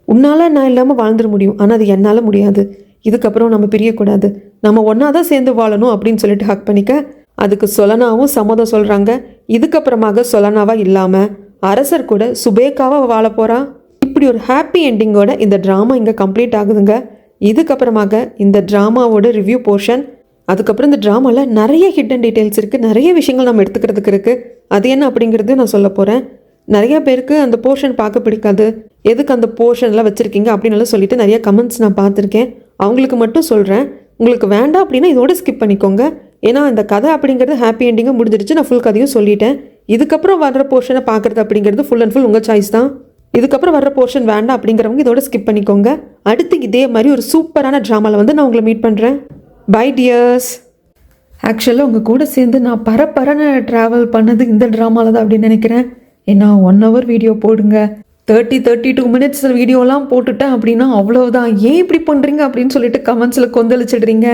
Speaker 1: உன்னால் நான் இல்லாமல் வாழ்ந்துட முடியும், ஆனால் அது என்னால் முடியாது. இதுக்கப்புறம் நம்ம பிரியக்கூடாது, நம்ம ஒன்றா தான் சேர்ந்து வாழணும் அப்படின்னு சொல்லிட்டு ஹக் பண்ணிக்க, அதுக்கு சொல்லனாவும் சம்மதம் சொல்கிறாங்க. இதுக்கப்புறமாக சொல்லனாவா இல்லாமல் அரசர் கூட சுபேக்காவை வாழ போகிறா. இப்படி ஒரு ஹாப்பி என்டிங்கோட இந்த ட்ராமா இங்கே கம்ப்ளீட் ஆகுதுங்க. இதுக்கப்புறமாக இந்த ட்ராமாவோட ரிவ்யூ போர்ஷன், அதுக்கப்புறம் இந்த ட்ராமாவில் நிறைய ஹிடன் டீட்டெயில்ஸ் இருக்குது, நிறைய விஷயங்கள் நம்ம எடுத்துக்கிறதுக்கு இருக்குது. அது என்ன அப்படிங்கிறது நான் சொல்ல போகிறேன். நிறைய பேருக்கு அந்த போர்ஷன் பார்க்க பிடிக்காது, எதுக்கு அந்த போர்ஷன்லாம் வச்சுருக்கீங்க அப்படின்னு சொல்லிட்டு நிறைய கமெண்ட்ஸ் நான் பார்த்துருக்கேன். அவங்களுக்கு மட்டும் சொல்கிறேன், உங்களுக்கு வேண்டாம் அப்படின்னா இதோட ஸ்கிப் பண்ணிக்கோங்க. ஏன்னா இந்த கதை அப்படிங்கிறது ஹாப்பி எண்டிங்காக முடிஞ்சிருச்சு. நான் ஃபுல் கதையும் சொல்லிட்டேன். இதுக்கப்புறம் வர்ற போர்ஷனை பார்க்குறது அப்படிங்கிறது ஃபுல் அண்ட் ஃபுல் உங்கள் சாய்ஸ் தான். இதுக்கப்புறம் வர்ற போர்ஷன் வேண்டாம் அப்படிங்கிறவங்க இதோட ஸ்கிப் பண்ணிக்கோங்க. அடுத்து இதே மாதிரி ஒரு சூப்பரான ட்ராமாவில் வந்து நான் உங்களை மீட் பண்ணுறேன். Bye dears. ஆக்சுவலாக உங்கள் கூட சேர்ந்து நான் பரபரன்னு ட்ராவல் பண்ணது இந்த ட்ராமாவில் தான் அப்படின்னு நினைக்கிறேன். ஏன்னா 1 hour வீடியோ போடுங்க, 32 minutes வீடியோலாம் போட்டுட்டேன் அப்படின்னா அவ்வளோதான். ஏன் இப்படி பண்ணுறீங்க அப்படின்னு சொல்லிட்டு கமெண்ட்ஸில் கொந்தளிச்சிடுறீங்க.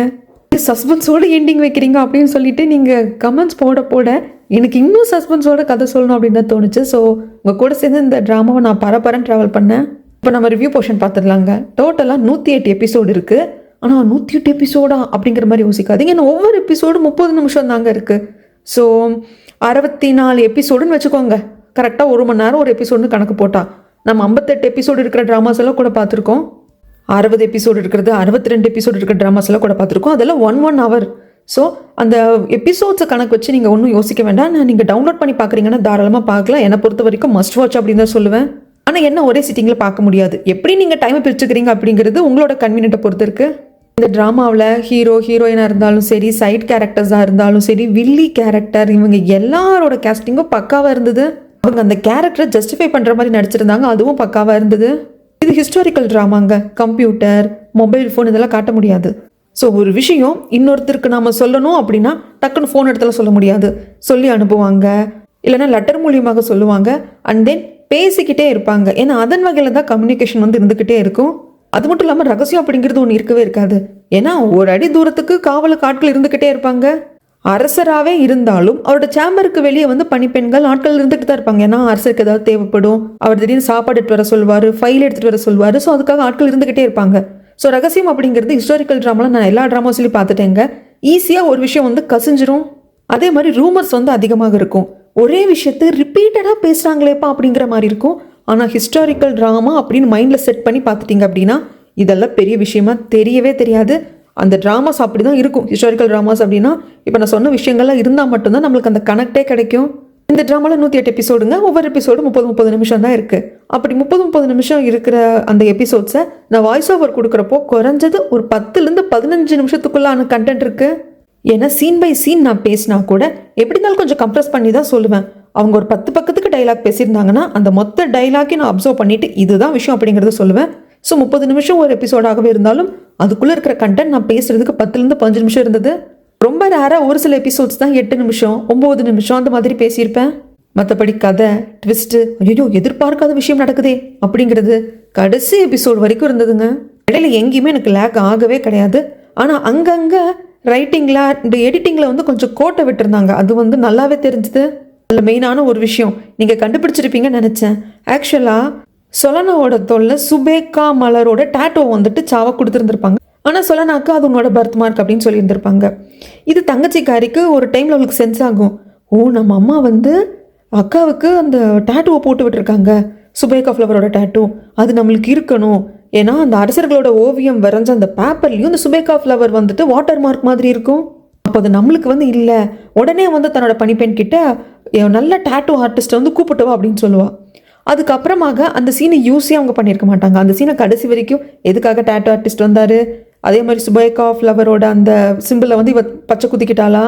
Speaker 1: சஸ்பென்ஸோடு எண்டிங் வைக்கிறீங்க அப்படின்னு சொல்லிட்டு நீங்கள் கமெண்ட்ஸ் போட எனக்கு இன்னும் சஸ்பென்ஸோட கதை சொல்லணும் அப்படின்னு தான் தோணுச்சு. ஸோ உங்கள் கூட சேர்ந்து இந்த ட்ராமாவை நான் பரபரன்னு ட்ராவல் பண்ணேன். இப்போ நம்ம ரிவ்யூ போர்ஷன் பார்த்துடலாங்க. டோட்டலாக 108 எபிசோடு இருக்குது. ஆனால் 108 எபிசோடா அப்படிங்கிற மாதிரி யோசிக்காதீங்க. ஏன்னா ஒவ்வொரு எபிசோடும் 30 நிமிஷம் தாங்க இருக்குது. ஸோ 64 எபிசோடுன்னு வச்சுக்கோங்க. கரெக்டாக 1 மணி நேரம் ஒரு எபிசோடுன்னு கணக்கு போட்டால் நம்ம 58 எபிசோடு இருக்கிற ட்ராமாஸ் எல்லாம் கூட பார்த்துருக்கோம். 60 எபிசோடு இருக்கிறது, 62 எபிசோடு இருக்கிற ட்ராமாஸ் எல்லாம் கூட பார்த்துருக்கோம். அதெல்லாம் 1 hour. ஸோ அந்த எபிசோட்ஸை கணக்கு வச்சு நீங்கள் ஒன்றும் யோசிக்க வேண்டாம். நீங்கள் டவுன்லோட் பண்ணி பார்க்குறீங்கன்னா தாராளமாக பார்க்கலாம். என்னை பொறுத்த வரைக்கும் மஸ்ட் வாட்ச் அப்படின்னு தான் சொல்லுவேன். ஆனால் என்ன ஒரே சிட்டிங்கில் பார்க்க முடியாது. எப்படி நீங்கள் டைமை பிரிச்சுக்கிறீங்க அப்படிங்கிறது உங்களோட கன்வீனியன்ட்டை பொறுத்து இருக்குது. இந்த ட்ராமாவில் ஹீரோயினாக இருந்தாலும் சரி, சைட் கேரக்டர்ஸாக இருந்தாலும் சரி, வில்லி கேரக்டர், இவங்க எல்லாரோட கேஸ்டிங்கும் பக்காவாக இருந்தது. அவங்க அந்த கேரக்டரை ஜஸ்டிஃபை பண்ணுற மாதிரி நடிச்சிருந்தாங்க. அதுவும் பக்காவாக இருந்தது. இது ஹிஸ்டாரிக்கல் ட்ராமாங்க. கம்ப்யூட்டர், மொபைல் ஃபோன் இதெல்லாம் காட்ட முடியாது. ஸோ ஒரு விஷயம் இன்னொருத்தருக்கு நாம் சொல்லணும் அப்படின்னா டக்குன்னு ஃபோன் இடத்துல சொல்ல முடியாது. சொல்லி அனுப்புவாங்க, இல்லைன்னா லெட்டர் மூலியமாக சொல்லுவாங்க. அண்ட் தென் பேசிக்கிட்டே இருப்பாங்க. ஏன்னா அதன் வகையில் தான் கம்யூனிகேஷன் வந்து இருந்துக்கிட்டே இருக்கும். அது மட்டும் இல்லாமல் ரகசியம் அப்படிங்கிறது ஒன்று இருக்கவே இருக்காது. ஏன்னா ஒரு அடி தூரத்துக்கு காவலுக்கு ஆட்கள் இருந்துக்கிட்டே இருப்பாங்க. அரசராகவே இருந்தாலும் அவரோட சேம்பருக்கு வெளியே வந்து பணிப்பெண்கள் ஆட்கள் இருந்துகிட்டு தான் இருப்பாங்க. ஏன்னா அரசருக்கு ஏதாவது தேவைப்படும், அவர் திடீர்னு சாப்பாடு எடுத்து வர சொல்வார், ஃபைல் எடுத்துகிட்டு வர சொல்வார். ஸோ அதுக்காக ஆட்கள் இருந்துக்கிட்டே இருப்பாங்க. ஸோ ரகசியம் அப்படிங்கிறது ஹிஸ்டாரிக்கல் ட்ராமாவில் நான் எல்லா ட்ராமாஸ்லையும் பார்த்துட்டேங்க. ஈஸியாக ஒரு விஷயம் வந்து கசிஞ்சிரும். அதே மாதிரி ரூமர்ஸ் வந்து அதிகமாக இருக்கும். ஒரே விஷயத்தை ரிப்பீட்டடாக பேசுகிறாங்களேப்பா அப்படிங்கிற மாதிரி இருக்கும். ஆனால் ஹிஸ்டாரிக்கல் ட்ராமா அப்படின்னு மைண்டில் செட் பண்ணி பார்த்துட்டிங்க அப்படின்னா இதெல்லாம் பெரிய விஷயமா தெரியவே தெரியாது. அந்த ட்ராமாஸ் அப்படி தான் இருக்கும். ஹிஸ்டாரிக்கல் ட்ராமாஸ் அப்படின்னா இப்போ நான் சொன்ன விஷயங்கள்லாம் இருந்தால் மட்டும்தான் நம்மளுக்கு அந்த கனெக்டே கிடைக்கும். இந்த ட்ராமாவில் 108 எபிசோடுங்க. ஒவ்வொரு எபிசோடு 30 நிமிஷம் தான் இருக்குது. அப்படி 30 நிமிஷம் இருக்கிற அந்த எபிசோட்ஸை நான் வாய்ஸ் ஓவர் கொடுக்குறப்போ குறைஞ்சது ஒரு 10 to 15 நிமிஷத்துக்குள்ளான கண்டென்ட் இருக்குது. ஏன்னா சீன் பை சீன் நான் பேசினா கூட எப்படி இருந்தாலும் கொஞ்சம் கம்ப்ரெஸ் பண்ணி தான் சொல்லுவேன். அவங்க ஒரு 10 பக்கத்துக்கு டைலாக் பேசியிருந்தாங்கன்னா அந்த மொத்த டைலாக்கையும் நான் அப்சர்வ் பண்ணிவிட்டு இதுதான் விஷயம் அப்படிங்கிறத சொல்லுவேன். ஸோ 30 நிமிஷம் ஒரு எபிசோடாகவே இருந்தாலும் அதுக்குள்ளே இருக்கிற கண்டென்ட் நான் பேசுகிறதுக்கு 10 to 15 நிமிஷம் இருந்தது. ரொம்ப ரேராக ஒரு சில எபிசோட்ஸ் தான் 8 நிமிஷம் 9 நிமிஷம் அந்த மாதிரி பேசியிருப்பேன். மற்றபடி கதை ட்விஸ்ட்டு, ஐயோ எதிர்பார்க்காத விஷயம் நடக்குதே அப்படிங்கிறது கடைசி எபிசோட் வரைக்கும் இருந்ததுங்க. இடையில எங்கேயுமே எனக்கு லேக் ஆகவே கிடையாது. ஆனால் அங்கங்கே ரைட்டிங்கில் இந்த எடிட்டிங்கில் வந்து கொஞ்சம் கோட்டை விட்டுருந்தாங்க. அது வந்து நல்லாவே தெரிஞ்சுது. அதில் மெயினான ஒரு விஷயம் நீங்கள் கண்டுபிடிச்சிருப்பீங்கன்னு நினச்சேன். ஆக்சுவலாக சொலனாவோட தோல்ல சுபேகா மலரோட டேட்டோ வந்துட்டு சாவா கொடுத்துருந்துருப்பாங்க. ஆனால் சொலனாக்கு அது உன்னோட பர்த் மார்க் அப்படின்னு சொல்லியிருந்திருப்பாங்க. இது தங்கச்சிக்காரிக்கு ஒரு டைமில் அவளுக்கு சென்ஸ் ஆகும். ஓ நம்ம அம்மா வந்து அக்காவுக்கு அந்த டேட்டோவை போட்டு விட்டுருக்காங்க, சுபேகா ஃப்ளவரோட டேட்டோ, அது நம்மளுக்கு இருக்கணும். ஏன்னா அந்த அரசர்களோட ஓவியம் வரைஞ்ச அந்த பேப்பர்லேயும் இந்த சுபேகா ஃப்ளவர் வந்துட்டு வாட்டர் மார்க் மாதிரி இருக்கும். அப்போ அது நம்மளுக்கு வந்து இல்லை. உடனே வந்து தன்னோட பணிப்பெண் கிட்ட நல்ல டேட்டோ ஆர்டிஸ்ட்டை வந்து கூப்பிட்டுவா அப்படின்னு சொல்லுவாள். அதுக்கப்புறமாக அந்த சீனை யூஸே அவங்க பண்ணியிருக்க மாட்டாங்க. அந்த சீனை கடைசி வரைக்கும் எதுக்காக டேட்டோ ஆர்டிஸ்ட் வந்தார், அதே மாதிரி சுபேகா ஃப்ளவரோட அந்த சிம்பிளை வந்து இவ பச்சை குத்திக்கிட்டாளா,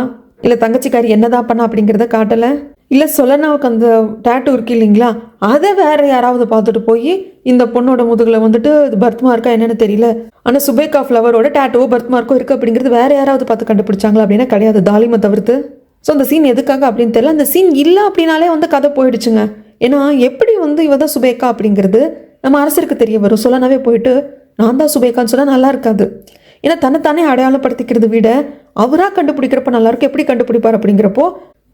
Speaker 1: இல்லை தங்கச்சிக்காரி என்னதான் பண்ணா அப்படிங்கிறத காட்டலை. இல்லை சொலனாவுக்கு அந்த டேட்டோ இருக்கு இல்லைங்களா, அதை வேற யாராவது பார்த்துட்டு போய் இந்த பொண்ணோட முதுகில் வந்துட்டு பர்த் மார்க்கா என்னன்னு தெரியல, ஆனால் சுபேகா ஃப்ளவரோட டேட்டோ பர்த் மார்க்கோ இருக்குது அப்படிங்கிறது வேற யாராவது பார்த்து கண்டுபிடிச்சாங்களா அப்படின்னா கிடையாது, தாலிமை தவிர்த்து. ஸோ அந்த சீன் எதுக்காக அப்படின்னு தெரியல. அந்த சீன் இல்லை அப்படின்னாலே வந்து கதை போயிடுச்சுங்க. ஏன்னா எப்படி வந்து இவ தான் சுபேகா அப்படிங்கிறது நம்ம அரசருக்கு தெரிய வரும். சொலனாவே போயிட்டு நான் தான் சுபேகான்னு சொன்னால் நல்லா இருக்காது. ஏன்னா தன்னைத்தானே அடையாளப்படுத்திக்கிறத விட அவராக கண்டுபிடிக்கிறப்ப நல்லாயிருக்கும். எப்படி கண்டுபிடிப்பார் அப்படிங்கிறப்போ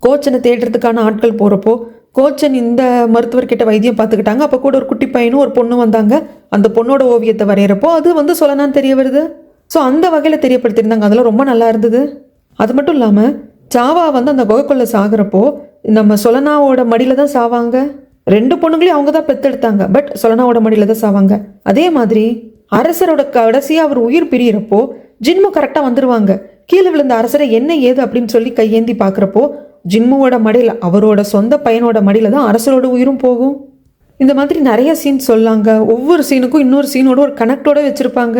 Speaker 1: கோச்சனை தேடுறதுக்கான ஆட்கள் போகிறப்போ கோச்சன் இந்த மருத்துவர்கிட்ட வைத்தியம் பார்த்துக்கிட்டாங்க. அப்போ கூட ஒரு குட்டி பையனும் ஒரு பொண்ணும் வந்தாங்க. அந்த பொண்ணோட ஓவியத்தை வரைகிறப்போ அது வந்து சொலனான்னு தெரிய வருது. ஸோ அந்த வகையில் தெரியப்படுத்தியிருந்தாங்க. அதெல்லாம் ரொம்ப நல்லா இருந்தது. அது மட்டும் இல்லாமல் சாவா வந்து அந்த குகைக்குள்ளே சாகிறப்போ நம்ம சொலனாவோட மடியில் தான் சாவாங்க. 2 பொண்ணுங்களையும் அவங்க தான் பெற்றெடுத்தாங்க. பட் சொலனாவோட மடியில் தான் சாவாங்க. அதே மாதிரி அரசரோட கடைசியாக அவர் உயிர் பிரியிறப்போ ஜின்மு கரெக்டாக வந்துடுவாங்க. கீழே விழுந்த அரசரை என்ன ஏது அப்படின்னு சொல்லி கையேந்தி பார்க்குறப்போ ஜின்முவோட மடியில், அவரோட சொந்த பையனோட மடியில் தான் அரசரோட உயிரும் போகும். இந்த மாதிரி நிறைய சீன் சொல்லாங்க. ஒவ்வொரு சீனுக்கும் இன்னொரு சீனோட ஒரு கனெக்டோட வச்சுருப்பாங்க.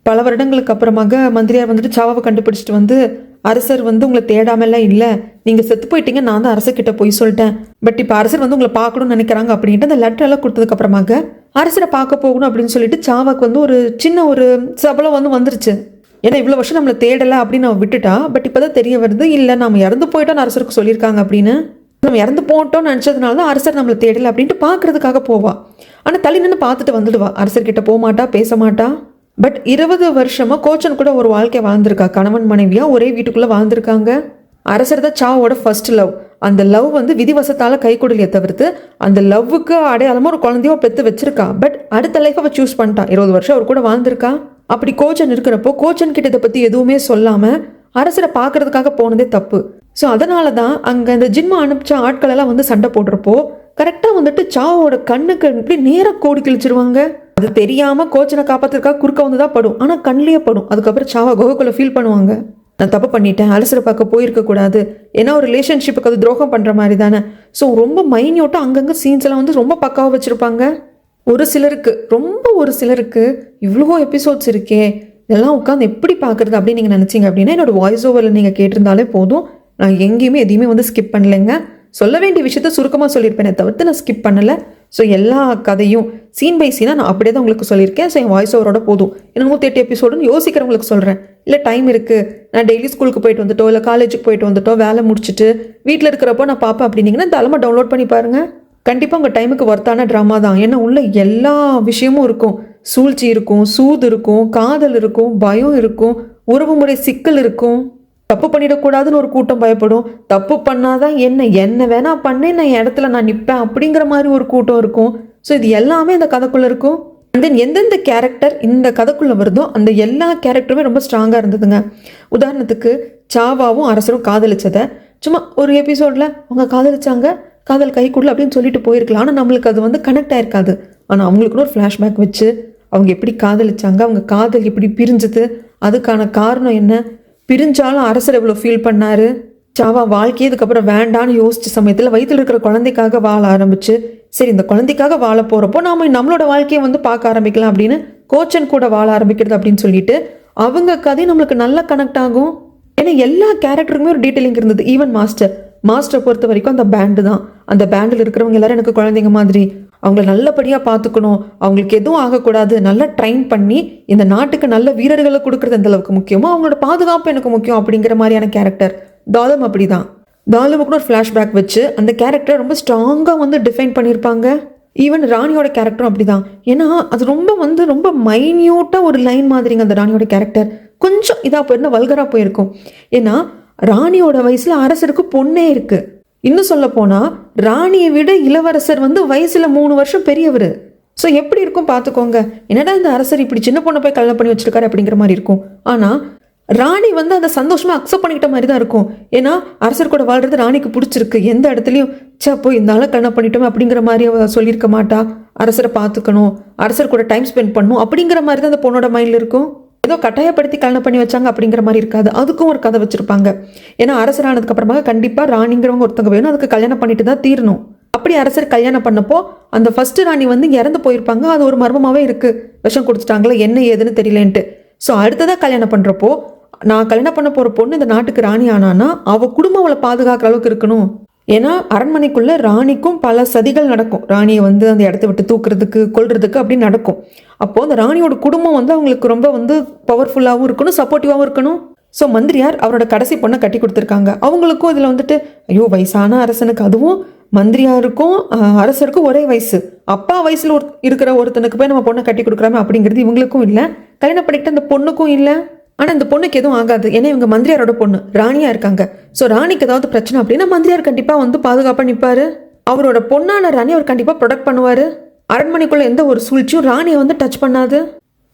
Speaker 1: பல வருடங்களுக்கு அப்புறமாக மந்திரியார் வந்துட்டு சாவாவை கண்டுபிடிச்சிட்டு வந்து, அரசர் வந்து உங்களை தேடாமலாம் இல்லை, நீங்கள் செத்து போயிட்டீங்க, நான் தான் அரசர்கிட்ட போய் சொல்லிட்டேன், பட் இப்போ அரசர் வந்து உங்களை பார்க்கணும்னு நினைக்கிறாங்க அப்படின்ட்டு அந்த லெட்டர் எல்லாம் கொடுத்ததுக்கு அப்புறமாக அரசரை பார்க்க போகணும் அப்படின்னு சொல்லிட்டு சாவாக்கு வந்து ஒரு சின்ன ஒரு சபலம் வந்து வந்துருச்சு. ஏன்னா இவ்வளோ வருஷம் நம்மளை தேடலை அப்படின்னு அவன் விட்டுட்டா. பட் இப்போ தான் தெரிய வருது, இல்லை நம்ம இறந்து போயிட்டோன்னு அரசருக்கு சொல்லியிருக்காங்க அப்படின்னு. நம்ம இறந்து போட்டோம்னு நினச்சதுனால தான் அரசர் நம்மளை தேடலை அப்படின்ட்டு பார்க்கறதுக்காக போவா. ஆனால் தள்ளி நின்று பார்த்துட்டு வந்துடுவா. அரசர்கிட்ட போக மாட்டா, பேச மாட்டா. பட் 20 வருஷமாக கோச்சன் கூட ஒரு வாழ்க்கை வாழ்ந்திருக்கா. கணவன் மனைவியாக ஒரே வீட்டுக்குள்ளே வாழ்ந்திருக்காங்க. அரசர் தான் சாவோட ஃபர்ஸ்ட் லவ். அந்த லவ் வந்து விதிவசத்தால் கை கொடுலையே தவிர்த்து அந்த லவ்வுக்கு அடையாளமாக ஒரு குழந்தையோ பெற்று வச்சிருக்கா. பட் அடுத்த லைஃப் அவள் சூஸ் பண்ணிட்டான். 20 வருஷம் அவர் கூட வாழ்ந்திருக்கா. அப்படி கோச்சன் இருக்கிறப்போ கோச்சன் கிட்ட இதை பற்றி எதுவுமே சொல்லாமல் அரசரை பார்க்கறதுக்காக போனதே தப்பு. ஸோ அதனால தான் அங்கே அந்த ஜின்மா அனுப்பிச்ச ஆட்களெல்லாம் வந்து சண்டை போடுறப்போ கரெக்டாக வந்துட்டு சாவோட கண்ணுக்கு இப்படி நேராக கோடி கிழிச்சிருவாங்க. அது தெரியாமல் கோச்சனை காப்பாற்றுறதுக்காக குறுக்க வந்து தான் படும், ஆனால் கண்ணிலேயே படும். அதுக்கப்புறம் சாவா கோகுக்குள்ளே ஃபீல் பண்ணுவாங்க, நான் தப்பு பண்ணிட்டேன், அரசரை பார்க்க போயிருக்கக்கூடாது, ஏன்னா ஒரு ரிலேஷன்ஷிப்புக்கு அது துரோகம் பண்ணுற மாதிரி தானே. ஸோ ரொம்ப மைன்யூட்டாக அங்கங்கே சீன்ஸ் எல்லாம் வந்து ரொம்ப பக்காவாக வச்சுருப்பாங்க. ஒரு சிலருக்கு இவ்வளோ எபிசோட்ஸ் இருக்கே, இதெல்லாம் உட்காந்து எப்படி பார்க்குறது அப்படின்னு நீங்கள் நினச்சிங்க அப்படின்னா என்னோட வாய்ஸ் ஓவரில் நீங்கள் கேட்டிருந்தாலே போதும். நான் எங்கேயுமே எதையுமே வந்து ஸ்கிப் பண்ணலைங்க. சொல்ல வேண்டிய விஷயத்த சுருக்கமாக சொல்லியிருப்பேனே தவிர்த்து நான் ஸ்கிப் பண்ணலை. ஸோ எல்லா கதையும் சீன் பை சீனாக நான் அப்படியே தான் உங்களுக்கு சொல்லியிருக்கேன். ஸோ என் வாய்ஸ் ஓவரோட போதும். இன்னும் 108 எபிசோடுன்னு யோசிக்கிறவங்களுக்கு சொல்கிறேன். இல்லை டைம் இருக்குது, நான் டெய்லி ஸ்கூலுக்கு போயிட்டு வந்துட்டோ இல்லை காலேஜுக்கு போயிட்டு வந்துட்டோ வேலை முடிச்சுட்டு வீட்டில் இருக்கிறப்போ நான் பார்ப்பேன் அப்படின்னீங்கன்னா தாராளமாக டவுன்லோட் பண்ணி பாருங்கள். கண்டிப்பாக உங்கள் டைமுக்கு ஒர்த்தான ட்ராமா தான். ஏன்னா உள்ள எல்லா விஷயமும் இருக்கும். சூழ்ச்சி இருக்கும், சூது இருக்கும், காதல் இருக்கும், பயம் இருக்கும், உறவுமுறை சிக்கல் இருக்கும். தப்பு பண்ணிடக்கூடாதுன்னு ஒரு கூட்டம் பயப்படும். தப்பு பண்ணாதான் என்ன வேணா பண்ணேன், நான் இடத்துல நான் நிற்பேன் அப்படிங்கிற மாதிரி ஒரு கூட்டம் இருக்கும். ஸோ இது எல்லாமே இந்த கதைக்குள்ளே இருக்கும். அண்ட் தென் எந்தெந்த கேரக்டர் இந்த கதைக்குள்ளே வருதோ அந்த எல்லா கேரக்டருமே ரொம்ப ஸ்ட்ராங்காக இருந்ததுங்க. உதாரணத்துக்கு சாவாவும் அரசரும் காதலிச்சதை சும்மா ஒரு எபிசோடில் அவங்க காதலிச்சாங்க, காதல் கைக்குள்ள அப்படின்னு சொல்லிட்டு போயிருக்கலாம். ஆனால் நம்மளுக்கு அது வந்து கனெக்ட் ஆயிருக்காது. ஆனால் அவங்களுக்குன்னு ஒரு ஃப்ளாஷ்பேக் வச்சு அவங்க எப்படி காதலிச்சாங்க, அவங்க காதல் எப்படி பிரிஞ்சது, அதுக்கான காரணம் என்ன, பிரிஞ்சாலும் அரசர் எவ்வளோ ஃபீல் பண்ணாரு, சாவா வாழ்க்கையே இதுக்கப்புறம் வேண்டான்னு யோசிச்ச சமயத்தில் வயிற்றில் இருக்கிற குழந்தைக்காக வாழ ஆரம்பிச்சு, சரி இந்த குழந்தைக்காக வாழ போகிறப்போ நாம நம்மளோட வாழ்க்கையை வந்து பார்க்க ஆரம்பிக்கலாம் அப்படின்னு கோச்சன் கூட வாழ ஆரம்பிக்கிறது அப்படின்னு சொல்லிட்டு அவங்க கதை நம்மளுக்கு நல்லா கனெக்ட் ஆகும். ஏன்னா எல்லா கேரக்டருக்குமே ஒரு டீட்டெயிலிங் இருந்தது. ஈவன் மாஸ்டரை பொறுத்த வரைக்கும் அந்த பேண்டு தான். அந்த பேண்டில் இருக்கிறவங்க எல்லாரும் எனக்கு குழந்தைங்க மாதிரி, அவங்கள நல்லபடியாக பார்த்துக்கணும், அவங்களுக்கு எதுவும் ஆகக்கூடாது, நல்லா ட்ரைன் பண்ணி இந்த நாட்டுக்கு நல்ல வீரர்களை கொடுக்குறது எந்த அளவுக்கு முக்கியமோ அவங்களோட பாதுகாப்பு எனக்கு முக்கியம் அப்படிங்கிற மாதிரியான கேரக்டர். தாலும் அப்படி தான். தாலுமுக்குன்னு ஒரு ஃப்ளாஷ்பேக் வச்சு அந்த கேரக்டரை ரொம்ப ஸ்ட்ராங்காக வந்து டிஃபைன் பண்ணியிருப்பாங்க. ஈவன் ராணியோட கேரக்டரும் அப்படி தான். ஏன்னா அது ரொம்ப மைன்யூட்டாக ஒரு லைன் மாதிரிங்க. அந்த ராணியோட கேரக்டர் கொஞ்சம் இதாக போயிருந்தா வல்கராக போயிருக்கும். ஏன்னா ராணியோட வயசில் அரசருக்கு பொண்ணே இருக்குது. இன்னும் சொல்ல போனால் ராணியை விட இளவரசர் வந்து வயசில் 3 வருஷம் பெரியவர். ஸோ எப்படி இருக்கும் பார்த்துக்கோங்க. என்னடா இந்த அரசர் இப்படி சின்ன பொண்ணை போய் கல்யாணம் பண்ணி வச்சிருக்காரு அப்படிங்கிற மாதிரி இருக்கும். ஆனால் ராணி வந்து அதை சந்தோஷமாக அக்செப்ட் பண்ணிக்கிட்ட மாதிரி தான் இருக்கும். ஏன்னா அரசர் கூட வாழ்றது ராணிக்கு பிடிச்சிருக்கு. எந்த இடத்துலையும் போய் இந்த ஆளை கல்யாணம் பண்ணிட்டோமே அப்படிங்கிற மாதிரி அவ சொல்லியிருக்க மாட்டா. அரசரை பார்த்துக்கணும், அரசர் கூட டைம் ஸ்பெண்ட் பண்ணணும் அப்படிங்கிற மாதிரி தான் அந்த பொண்ணோட மைண்டில் இருக்கும். ஏதோ கட்டாயப்படுத்தி கல்யாணம் பண்ணி வச்சாங்க அப்படிங்கிற மாதிரி இருக்காது. அதுக்கும் ஒரு கதை வச்சிருப்பாங்க. ஏன்னா அரசர் ஆனதுக்கு அப்புறமா கண்டிப்பாக ராணிங்கிறவங்க ஒருத்தவங்க வேணும், அதுக்கு கல்யாணம் பண்ணிட்டு தான் தீரணும். அப்படி அரசர் கல்யாணம் பண்ணப்போ அந்த ஃபர்ஸ்ட் ராணி வந்து இறந்து போயிருப்பாங்க. அது ஒரு மர்மமாகவே இருக்கு. விஷம் கொடுத்துட்டாங்களா என்ன ஏதுன்னு தெரியலேன்ட்டு. ஸோ அடுத்ததாக கல்யாணம் பண்ணுறப்போ நான் கல்யாணம் பண்ண போகிற பொண்ணு இந்த நாட்டுக்கு ராணி ஆனானா அவள் குடும்பம் அவளை பாதுகாக்கிற அளவுக்கு இருக்கணும். ஏன்னா அரண்மனைக்குள்ளே ராணிக்கும் பல சதிகள் நடக்கும். ராணியை வந்து அந்த இடத்த விட்டு தூக்குறதுக்கு கொல்றதுக்கு அப்படின்னு நடக்கும். அப்போது அந்த ராணியோட குடும்பம் வந்து அவங்களுக்கு ரொம்ப வந்து பவர்ஃபுல்லாகவும் இருக்கணும், சப்போர்ட்டிவாகவும் இருக்கணும். ஸோ மந்திரியார் அவரோட கடைசி பொண்ணை கட்டி கொடுத்துருக்காங்க. அவங்களுக்கும் இதில் வந்துட்டு ஐயோ வயசான அரசனுக்கு, அதுவும் மந்திரியாருக்கும் அரசருக்கும் ஒரே வயசு, அப்பா வயசில் இருக்கிற ஒருத்தனுக்கு போய் நம்ம பொண்ணை கட்டி கொடுக்குறாமே அப்படிங்கிறது இவங்களுக்கும் இல்லை, கல்யாணம் பண்ணிக்கிட்டு அந்த பொண்ணுக்கும் இல்லை. ஆனால் இந்த பொண்ணுக்கு எதுவும் ஆகாது. ஏன்னா இவங்க மந்திரியாரோட பொண்ணு ராணியாக இருக்காங்க. ஸோ ராணிக்கு ஏதாவது பிரச்சனை அப்படின்னா மந்திரியார் கண்டிப்பாக வந்து பாதுகாப்பாக நிற்பார். அவரோட பொண்ணான ராணி அவர் கண்டிப்பாக ப்ரொடெக்ட் பண்ணுவார். அரண்மனைக்குள்ளே எந்த ஒரு சூழ்ச்சியும் ராணியை வந்து டச் பண்ணாது.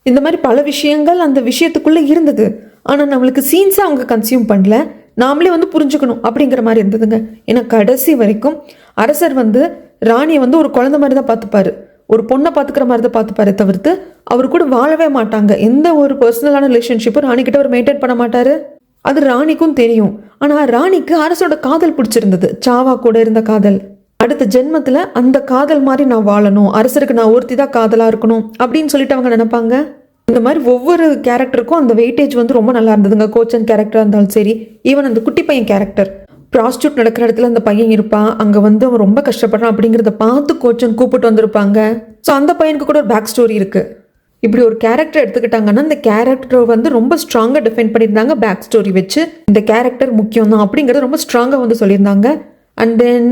Speaker 1: இந்த மாதிரி பல விஷயங்கள் அந்த விஷயத்துக்குள்ளே இருந்தது. ஆனால் நம்மளுக்கு சீன்ஸாக அவங்க கன்சியூம் பண்ணல, நாமளே வந்து புரிஞ்சுக்கணும் அப்படிங்கிற மாதிரி இருந்ததுங்க. ஏன்னா கடைசி வரைக்கும் அரசர் வந்து ராணியை வந்து ஒரு குழந்தை மாதிரி தான் பார்த்துப்பாரு, ஒரு பொண்ணை பார்த்துக்கிற மாதிரி தான் பார்த்துப்பாரு தவிர்த்து அவர் கூட வாழவே மாட்டாங்க. எந்த ஒரு பர்சனலான ரிலேஷன்ஷிப்பும் ராணிக்கிட்ட அவர் மெயின்டைன் பண்ண மாட்டார். அது ராணிக்கும் தெரியும். ஆனால் ராணிக்கு அரசோட காதல் பிடிச்சிருந்தது, சாவா கூட இருந்த காதல். அடுத்த ஜென்மத்தில் அந்த காதல் மாதிரி நான் வாழணும், அரசருக்கு நான் ஒருத்தி தான் காதலாக இருக்கணும் அப்படின்னு சொல்லிட்டு அவங்க நினைப்பாங்க. இந்த மாதிரி ஒவ்வொரு கேரக்டருக்கும் அந்த வெயிட்டேஜ் வந்து ரொம்ப நல்லா இருந்ததுங்க. கோச்சன் கேரக்டராக இருந்தாலும் சரி, ஈவன் அந்த குட்டி பையன் கேரக்டர், ப்ராஸ்டியூட் நடக்கிற இடத்துல அந்த பையன் இருப்பான், அங்கே வந்து அவன் ரொம்ப கஷ்டப்படுறான் அப்படிங்கிறத பார்த்து கோச்சன் கூப்பிட்டு வந்திருப்பாங்க. ஸோ அந்த பையனுக்கு கூட ஒரு பேக் ஸ்டோரி இருக்குது. இப்படி ஒரு கேரக்டர் எடுத்துக்கிட்டாங்கன்னா அந்த கேரக்டர் வந்து ரொம்ப ஸ்ட்ராங்காக டிஃபைன் பண்ணியிருந்தாங்க. பேக் ஸ்டோரி வச்சு இந்த கேரக்டர் முக்கியம் தான் அப்படிங்கிறத ரொம்ப ஸ்ட்ராங்காக வந்து சொல்லியிருந்தாங்க. அண்ட் தென்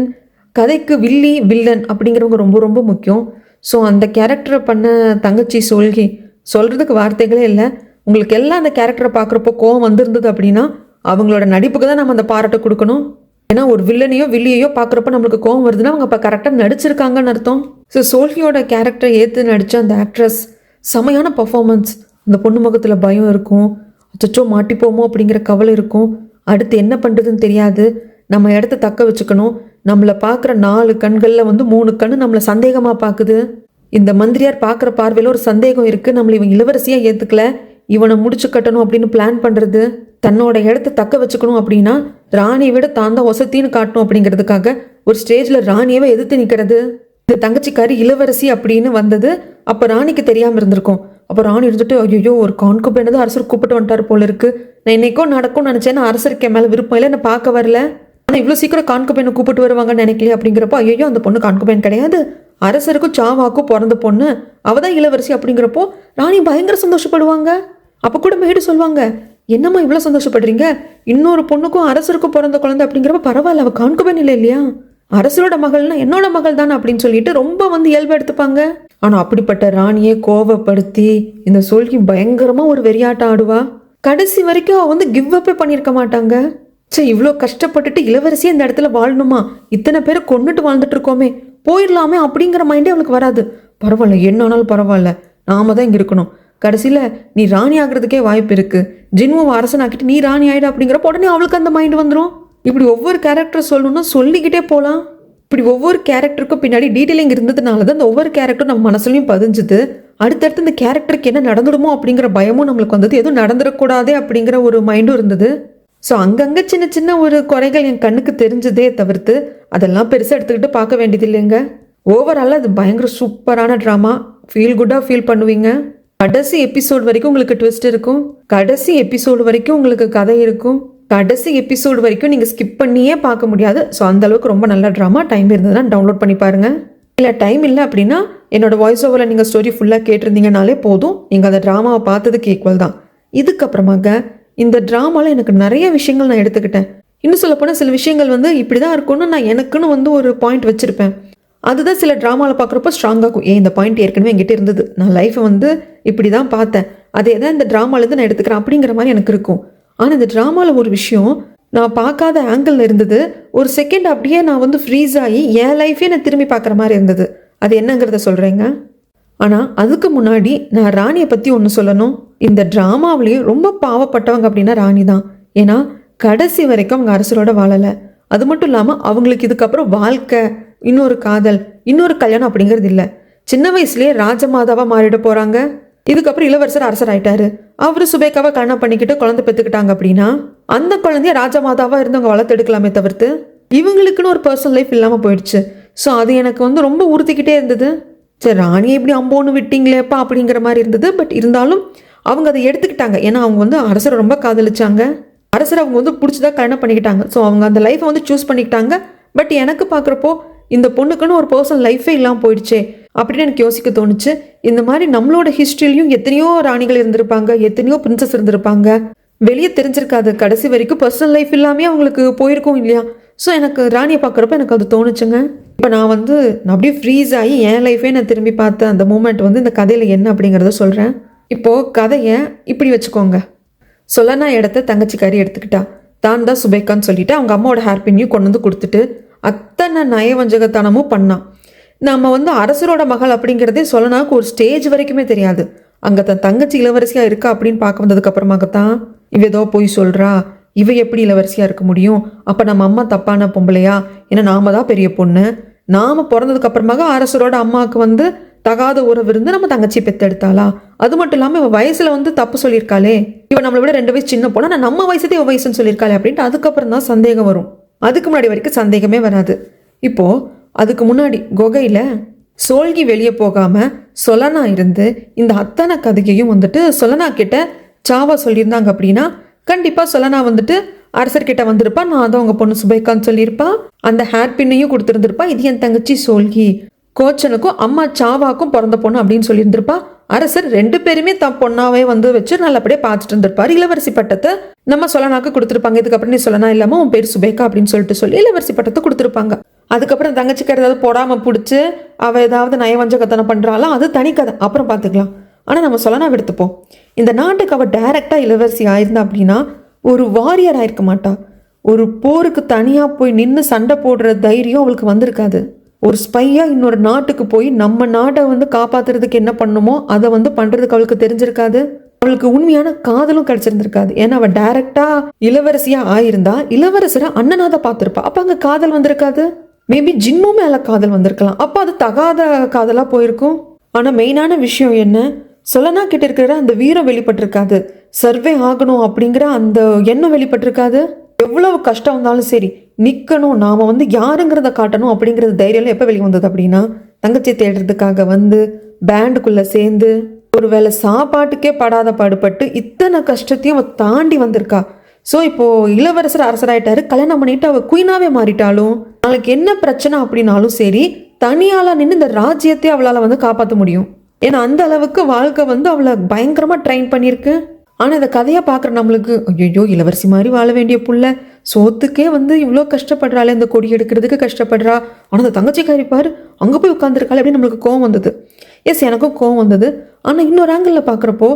Speaker 1: கதைக்கு வில்லி வில்லன் அப்படிங்கிறவங்க ரொம்ப ரொம்ப முக்கியம். ஸோ அந்த கேரக்டரை பண்ண தங்கச்சி சோல்கி சொல்கிறதுக்கு வார்த்தைகளே இல்லை. உங்களுக்கு எல்லாம் அந்த கேரக்டரை பார்க்குறப்போ கோவம் வந்திருந்தது அப்படின்னா அவங்களோட நடிப்புக்கு தான் நம்ம அந்த பாராட்டை கொடுக்கணும். ஏன்னா ஒரு வில்லனையோ வில்லியையோ பார்க்குறப்ப நம்மளுக்கு கோவம் வருதுன்னா அவங்க இப்போ கரெக்டாக நடிச்சிருக்காங்கன்னு அர்த்தம். ஸோ சோல்கியோட கேரக்டரை ஏற்று நடித்த அந்த ஆக்ட்ரஸ் செமையான பர்ஃபார்மன்ஸ். அந்த பொண்ணு முகத்தில் பயம் இருக்கும், அச்சோ மாட்டிப்போமோ அப்படிங்கிற கவலை இருக்கும், அடுத்து என்ன பண்ணுறதுன்னு தெரியாது, நம்ம இடத்த தக்க வச்சுக்கணும், நம்மளை பார்க்குற 4 கண்களில் வந்து 3 கண்ணு நம்மளை சந்தேகமாக பார்க்குது, இந்த மந்திரியார் பார்க்குற பார்வையில் ஒரு சந்தேகம் இருக்குது, நம்மளை இவன் இளவரசியாக ஏற்றுக்கல, இவனை முடிச்சு கட்டணும் அப்படின்னு பிளான் பண்ணுறது, தன்னோட இடத்த தக்க வச்சுக்கணும் அப்படின்னா ராணியை விட தான் தான் ஒசத்தின்னு காட்டணும் அப்படிங்கிறதுக்காக ஒரு ஸ்டேஜில் ராணியவே எதிர்த்து நிற்கிறது. இந்த தங்கச்சிக்காரி இளவரசி அப்படின்னு வந்தது அப்போ ராணிக்கு தெரியாமல் இருந்திருக்கும். அப்போ ராணி இருந்துட்டு ஐயோ ஒரு கான்குபெண்ட் தான் அரசர் கூப்பிட்டு வந்துட்டார் போல இருக்கு, நான் என்னைக்கோ நடக்கும்னு நினச்சேன்னா அரசருக்கு என் மேலே விருப்பம் இல்லை, என்னை பார்க்க வரல, ஆனால் இவ்வளோ சீக்கிரம் கான்குபெண்ணை கூப்பிட்டு வருவாங்கன்னு நினைக்கலையே அப்படிங்கிறப்போ ஐயோ அந்த பொண்ணு கான்குபெண்ட் கிடையாது, அரசருக்கும் சாவாக்கும் பிறந்த பொண்ணு, அவள் தான் இளவரசி அப்படிங்கிறப்போ ராணி பயங்கர சந்தோஷப்படுவாங்க. அப்போ கூட மேடு சொல்லுவாங்க, என்னம்மா இவ்வளோ சந்தோஷப்படுறீங்க, இன்னொரு பொண்ணுக்கும் அரசருக்கும் பிறந்த குழந்தை அப்படிங்கிறப்ப பரவாயில்ல, அவள் கான்குபெண்ட் இல்லை இல்லையா, அரசரோட மகள்னா என்னோட மகள் தானே அப்படின்னு சொல்லிட்டு ரொம்ப வந்து இயல்பு எடுத்துப்பாங்க. ஆனால் அப்படிப்பட்ட ராணியை கோவப்படுத்தி இந்த சோல்கி பயங்கரமாக ஒரு வெறியாட்டம் ஆடுவா. கடைசி வரைக்கும் அவள் வந்து கிவ் அப்பே பண்ணியிருக்க மாட்டாங்க. சரி இவ்வளோ கஷ்டப்பட்டுட்டு இளவரசியே இந்த இடத்துல வாழணுமா, இத்தனை பேரை கொண்டுட்டு வாழ்ந்துட்டு இருக்கோமே, போயிடலாமே அப்படிங்கிற மைண்டே அவளுக்கு வராது. பரவாயில்ல என்ன ஆனாலும் பரவாயில்ல, நாம தான் இங்கே இருக்கணும், கடைசியில் நீ ராணி ஆகிறதுக்கே வாய்ப்பு இருக்குது, ஜின்முவை அரசனாக்கிட்டு நீ ராணி ஆகிடு அப்படிங்கிறப்ப உடனே அவளுக்கு அந்த மைண்ட் வந்துடும். இப்படி ஒவ்வொரு கேரக்டர் சொல்லணும்னா சொல்லிக்கிட்டே போகலாம். இப்படி ஒவ்வொரு கேரக்டருக்கும் பின்னாடி டீட்டெயிலிங் இருந்ததுனால தான் இந்த ஒவ்வொரு கேரக்டரும் நம்ம மனசுலையும் பதிஞ்சுது. அடுத்தடுத்து இந்த கேரக்டருக்கு என்ன நடந்துடுமோ அப்படிங்கிற பயமும் நம்மளுக்கு வந்தது, எதுவும் நடந்துடக்கூடாதே அப்படிங்கிற ஒரு மைண்டும் இருந்தது. ஸோ அங்கங்கே சின்ன சின்ன ஒரு குறைகள் என் கண்ணுக்கு தெரிஞ்சதே தவிர்த்து அதெல்லாம் பெருசாக எடுத்துக்கிட்டு பார்க்க வேண்டியது இல்லைங்க. ஓவராலாக அது பயங்கர சூப்பரான ட்ராமா, ஃபீல் குட்டாக ஃபீல் பண்ணுவீங்க. கடைசி எபிசோடு வரைக்கும் உங்களுக்கு ட்விஸ்ட் இருக்கும், கடைசி எபிசோடு வரைக்கும் உங்களுக்கு கதை இருக்கும், கடைசி எபிசோடு வரைக்கும் நீங்கள் ஸ்கிப் பண்ணியே பார்க்க முடியாது. ஸோ அந்தளவுக்கு ரொம்ப நல்ல ட்ராமா. டைம் இருந்ததுன்னா டவுன்லோட் பண்ணி பாருங்கள். இல்லை டைம் இல்லை அப்படின்னா என்னோட வாய்ஸ் ஓவரில் நீங்கள் ஸ்டோரி ஃபுல்லாக கேட்டிருந்தீங்கனாலே போதும், நீங்கள் அந்த ட்ராமாவை பார்த்ததுக்கு ஈக்குவல் தான். இதுக்கப்புறமாக இந்த ட்ராமாவில் எனக்கு நிறைய விஷயங்கள் நான் எடுத்துக்கிட்டேன். இன்னும் சொல்லப்போனால் சில விஷயங்கள் வந்து இப்படி தான் இருக்கும்னு நான் எனக்குன்னு வந்து ஒரு பாயிண்ட் வச்சுருப்பேன். அதுதான் சில ட்ராமாவில் பார்க்குறப்போ ஸ்ட்ராங்காகும். இந்த பாயிண்ட் ஏற்கனவே என்கிட்ட இருந்தது, நான் லைஃப்பை வந்து இப்படி தான் பார்த்தேன், அதே தான் இந்த ட்ராமாலேருந்து நான் எடுத்துக்கிறேன் அப்படிங்கிற மாதிரி எனக்கு இருக்கும். ஆனால் இந்த ட்ராமாவில் ஒரு விஷயம் நான் பார்க்காத ஆங்கிளில் இருந்தது. ஒரு செகண்ட் அப்படியே நான் வந்து ஃப்ரீஸ் ஆகி என் லைஃபே நான் திரும்பி பார்க்குற மாதிரி இருந்தது. அது என்னங்கிறத சொல்கிறேங்க. ஆனால் அதுக்கு முன்னாடி நான் ராணியை பற்றி ஒன்று சொல்லணும். இந்த ட்ராமாவிலேயே ரொம்ப பாவப்பட்டவங்க அப்படின்னா ராணி தான். ஏன்னா கடைசி வரைக்கும் அவங்க அரசரோட வாழலை. அது மட்டும் இல்லாமல் அவங்களுக்கு இதுக்கப்புறம் வாழ்க்கை, இன்னொரு காதல், இன்னொரு கல்யாணம் அப்படிங்கிறது இல்லை. சின்ன வயசுலேயே ராஜமாதாவாக மாறிட போகிறாங்க. இதுக்கப்புறம் இளவரசர் அரசர் ஆயிட்டாரு, அவரு சுபேக்காவை கல்யாணம் பண்ணிக்கிட்டு குழந்தை பெற்றுக்கிட்டாங்க அப்படின்னா அந்த குழந்தைய ராஜமாதாவாக இருந்தவங்க வளர்த்தெடுக்கலாமே தவிர்த்து இவங்களுக்குன்னு ஒரு பர்சனல் லைஃப் இல்லாமல் போயிடுச்சு. ஸோ அது எனக்கு வந்து ரொம்ப உறுத்திக்கிட்டே இருந்தது. சரி ராணியை இப்படி அம்போன்னு விட்டீங்களேப்பா அப்படிங்கிற மாதிரி இருந்தது. பட் இருந்தாலும் அவங்க அதை எடுத்துக்கிட்டாங்க. ஏன்னா அவங்க வந்து அரசரை ரொம்ப காதலிச்சாங்க, அரசரை அவங்க வந்து பிடிச்சதா கல்யாணம் பண்ணிக்கிட்டாங்க. ஸோ அவங்க அந்த லைஃப்பை வந்து சூஸ் பண்ணிக்கிட்டாங்க. பட் எனக்கு பார்க்குறப்போ இந்த பொண்ணுக்குன்னு ஒரு பர்சனல் லைஃபே இல்லாமல் போயிடுச்சே அப்படின்னு எனக்கு யோசிக்க தோணுச்சு. இந்த மாதிரி நம்மளோட ஹிஸ்ட்ரியிலையும் எத்தனையோ ராணிகள் இருந்திருப்பாங்க, எத்தனையோ பிரின்சஸ் இருந்திருப்பாங்க, வெளியே தெரிஞ்சிருக்காது, கடைசி வரைக்கும் பர்சனல் லைஃப் இல்லாமே அவங்களுக்கு போயிருக்கும் இல்லையா. ஸோ எனக்கு ராணியை பார்க்குறப்ப எனக்கு அது தோணுச்சுங்க. இப்போ நான் வந்து அப்படியே ஃப்ரீஸ் ஆகி என் லைஃபே நான் திரும்பி பார்த்த அந்த மூமெண்ட் வந்து இந்த கதையில் என்ன அப்படிங்கிறத சொல்கிறேன். இப்போது கதையை இப்படி வச்சுக்கோங்க. சொல்லனா இடத்த தங்கச்சிக்காரி எடுத்துக்கிட்டா, தான் தான் சுபேக்கான்னு சொல்லிட்டு அவங்க அம்மாவோட ஹேர் பின்னையும் கொண்டு வந்து கொடுத்துட்டு அத்தனை நயவஞ்சகத்தனமும் பண்ணான். நம்ம வந்து அரசரோட மகள் அப்படிங்கிறதே சொல்லனாக்கு ஒரு ஸ்டேஜ் வரைக்குமே தெரியாது. அங்கே தன் தங்கச்சி இளவரசியாக இருக்கா அப்படின்னு பார்க்க வந்ததுக்கு அப்புறமாகத்தான் இவ ஏதோ போய் சொல்கிறா, இவ எப்படி இளவரசியாக இருக்க முடியும், அப்போ நம்ம அம்மா தப்பான பொம்பளையா, ஏன்னா நாம தான் பெரிய பொண்ணு, நாம் பிறந்ததுக்கு அப்புறமாக அரசரோட அம்மாவுக்கு வந்து தகாத உறவு இருந்து நம்ம தங்கச்சி பெற்றெடுத்தாளா, அது மட்டும் இல்லாமல் இவன் வயசில் வந்து தப்பு சொல்லியிருக்காளே, இவன் நம்மளை விட 2 வயசு சின்ன போனால் நான் நம்ம வயசுதே இவன் வயசுன்னு சொல்லியிருக்காளே அப்படின்ட்டு அதுக்கப்புறம் தான் சந்தேகம் வரும். அதுக்கு முன்னாடி வரைக்கும் சந்தேகமே வராது. இப்போது அதுக்கு முன்னாடி குகையில் சோல்கி வெளியே போகாம சொலனா இருந்து இந்த அத்தனை கதையையும் வந்துட்டு சொலனா கிட்ட சாவா சொல்லியிருந்தாங்க அப்படின்னா கண்டிப்பா சொலனா வந்துட்டு அரசர்கிட்ட வந்திருப்பா, நான் தான் உங்க பொண்ணு சுபைக்கான்னு சொல்லியிருப்பா, அந்த ஹேர் பின்னையும் கொடுத்துருந்துருப்பா, இது என் தங்கச்சி சோல்கி, கோச்சனுக்கும் அம்மா சாவாக்கும் பிறந்த பொண்ணு அப்படின்னு சொல்லியிருந்திருப்பா. அரசர் 2 பேருமே தன் பொண்ணாவே வந்து வச்சு நல்லபடியா பார்த்துட்டு இருந்திருப்பாரு. இளவரசி பட்டத்தை நம்ம சொலனாக்கு கொடுத்துருப்பாங்க. இதுக்கப்புறம் நீ சொலனா இல்லாம உன் பேர் சுபேக்கா அப்படின்னு சொல்லிட்டு சொல்லி இளவரசி பட்டத்தை கொடுத்துருப்பாங்க. அதுக்கப்புறம் தங்கச்சிக்கு ஏதாவது போடாம பிடிச்சி அவ ஏதாவது நயவஞ்சகத்தனை பண்றாலும் அது தனி கதை, அப்புறம் பார்த்துக்கலாம். ஆனா நம்ம சொலனா எடுத்துப்போம். இந்த நாட்டுக்கு அவ டைரக்டா இளவரசி ஆயிருந்தா அப்படின்னா ஒரு வாரியர் ஆயிருக்க மாட்டா. ஒரு போருக்கு தனியா போய் நின்று சண்டை போடுற தைரியம் அவளுக்கு வந்திருக்காது. ஒரு ஸ்பையா இன்னொரு நாட்டுக்கு போய் நம்ம நாட்டை வந்து காப்பாத்துறதுக்கு என்ன பண்ணுமோ அதை வந்து பண்றதுக்கு அவளுக்கு தெரிஞ்சிருக்காது. அவளுக்கு உண்மையான காதலும் கிடைச்சிருந்திருக்காது. ஏன்னா அவ டைரக்டா இளவரசியா ஆயிருந்தா இளவரசரை அண்ணனாதான் பார்த்திருப்பா. அப்ப அங்க காதல் வந்திருக்காது. மேபி ஜின்னு மேல காதல் வந்திருக்கலாம். அப்ப அது தகாத காதலா போயிருக்கும். ஆனா மெயினான விஷயம் என்ன, சொலனா கிட்ட இருக்கிற அந்த வீரம் வெளிப்பட்டிருக்காது. சர்வே ஆகணும் அப்படிங்கிற அந்த எண்ணம் வெளிப்பட்டிருக்காது. எவ்வளவு கஷ்டம் வந்தாலும் சரி நிக்கணும், நாம வந்து யாருங்கிறத காட்டணும் அப்படிங்கிறது தைரியம் எப்ப வெளியே வந்தது அப்படின்னா தங்கச்சி தேடுறதுக்காக வந்து பேண்டுக்குள்ள சேர்ந்து ஒருவேளை சாப்பாட்டுக்கே படாத பாடுபட்டு இத்தனை கஷ்டத்தையும் அவ தாண்டி வந்திருக்கா. ஸோ இப்போ இளவரசர் அரசராயிட்டாரு, கல்யாணம் பண்ணிட்டு அவ குயினாவே மாறிட்டாலும் நாளைக்கு என்ன பிரச்சனை அப்படின்னாலும் சரி தனியால நின்று இந்த ராஜ்யத்தை அவளால வந்து காப்பாற்ற முடியும். ஏன்னா அந்த அளவுக்கு வாழ்க்கை வந்து அவளை பயங்கரமா ட்ரெயின் பண்ணியிருக்கு. ஆனா இந்த கதையா பாக்குற நம்மளுக்கு ஐயோ இளவரசி மாதிரி வாழ வேண்டிய புள்ள சோத்துக்கே வந்து இவ்வளோ கஷ்டப்படுறாள், இந்த கொடி எடுக்கிறதுக்கு கஷ்டப்படுறா, ஆனா அந்த தங்கச்சிக்காரி பாரு அங்க போய் உட்காந்துருக்காள் அப்படின்னு நம்மளுக்கு கோவம் வந்தது. எஸ், எனக்கும் கோவம் வந்தது. ஆனா இன்னொரு ஆங்கிள் பாக்குறப்போ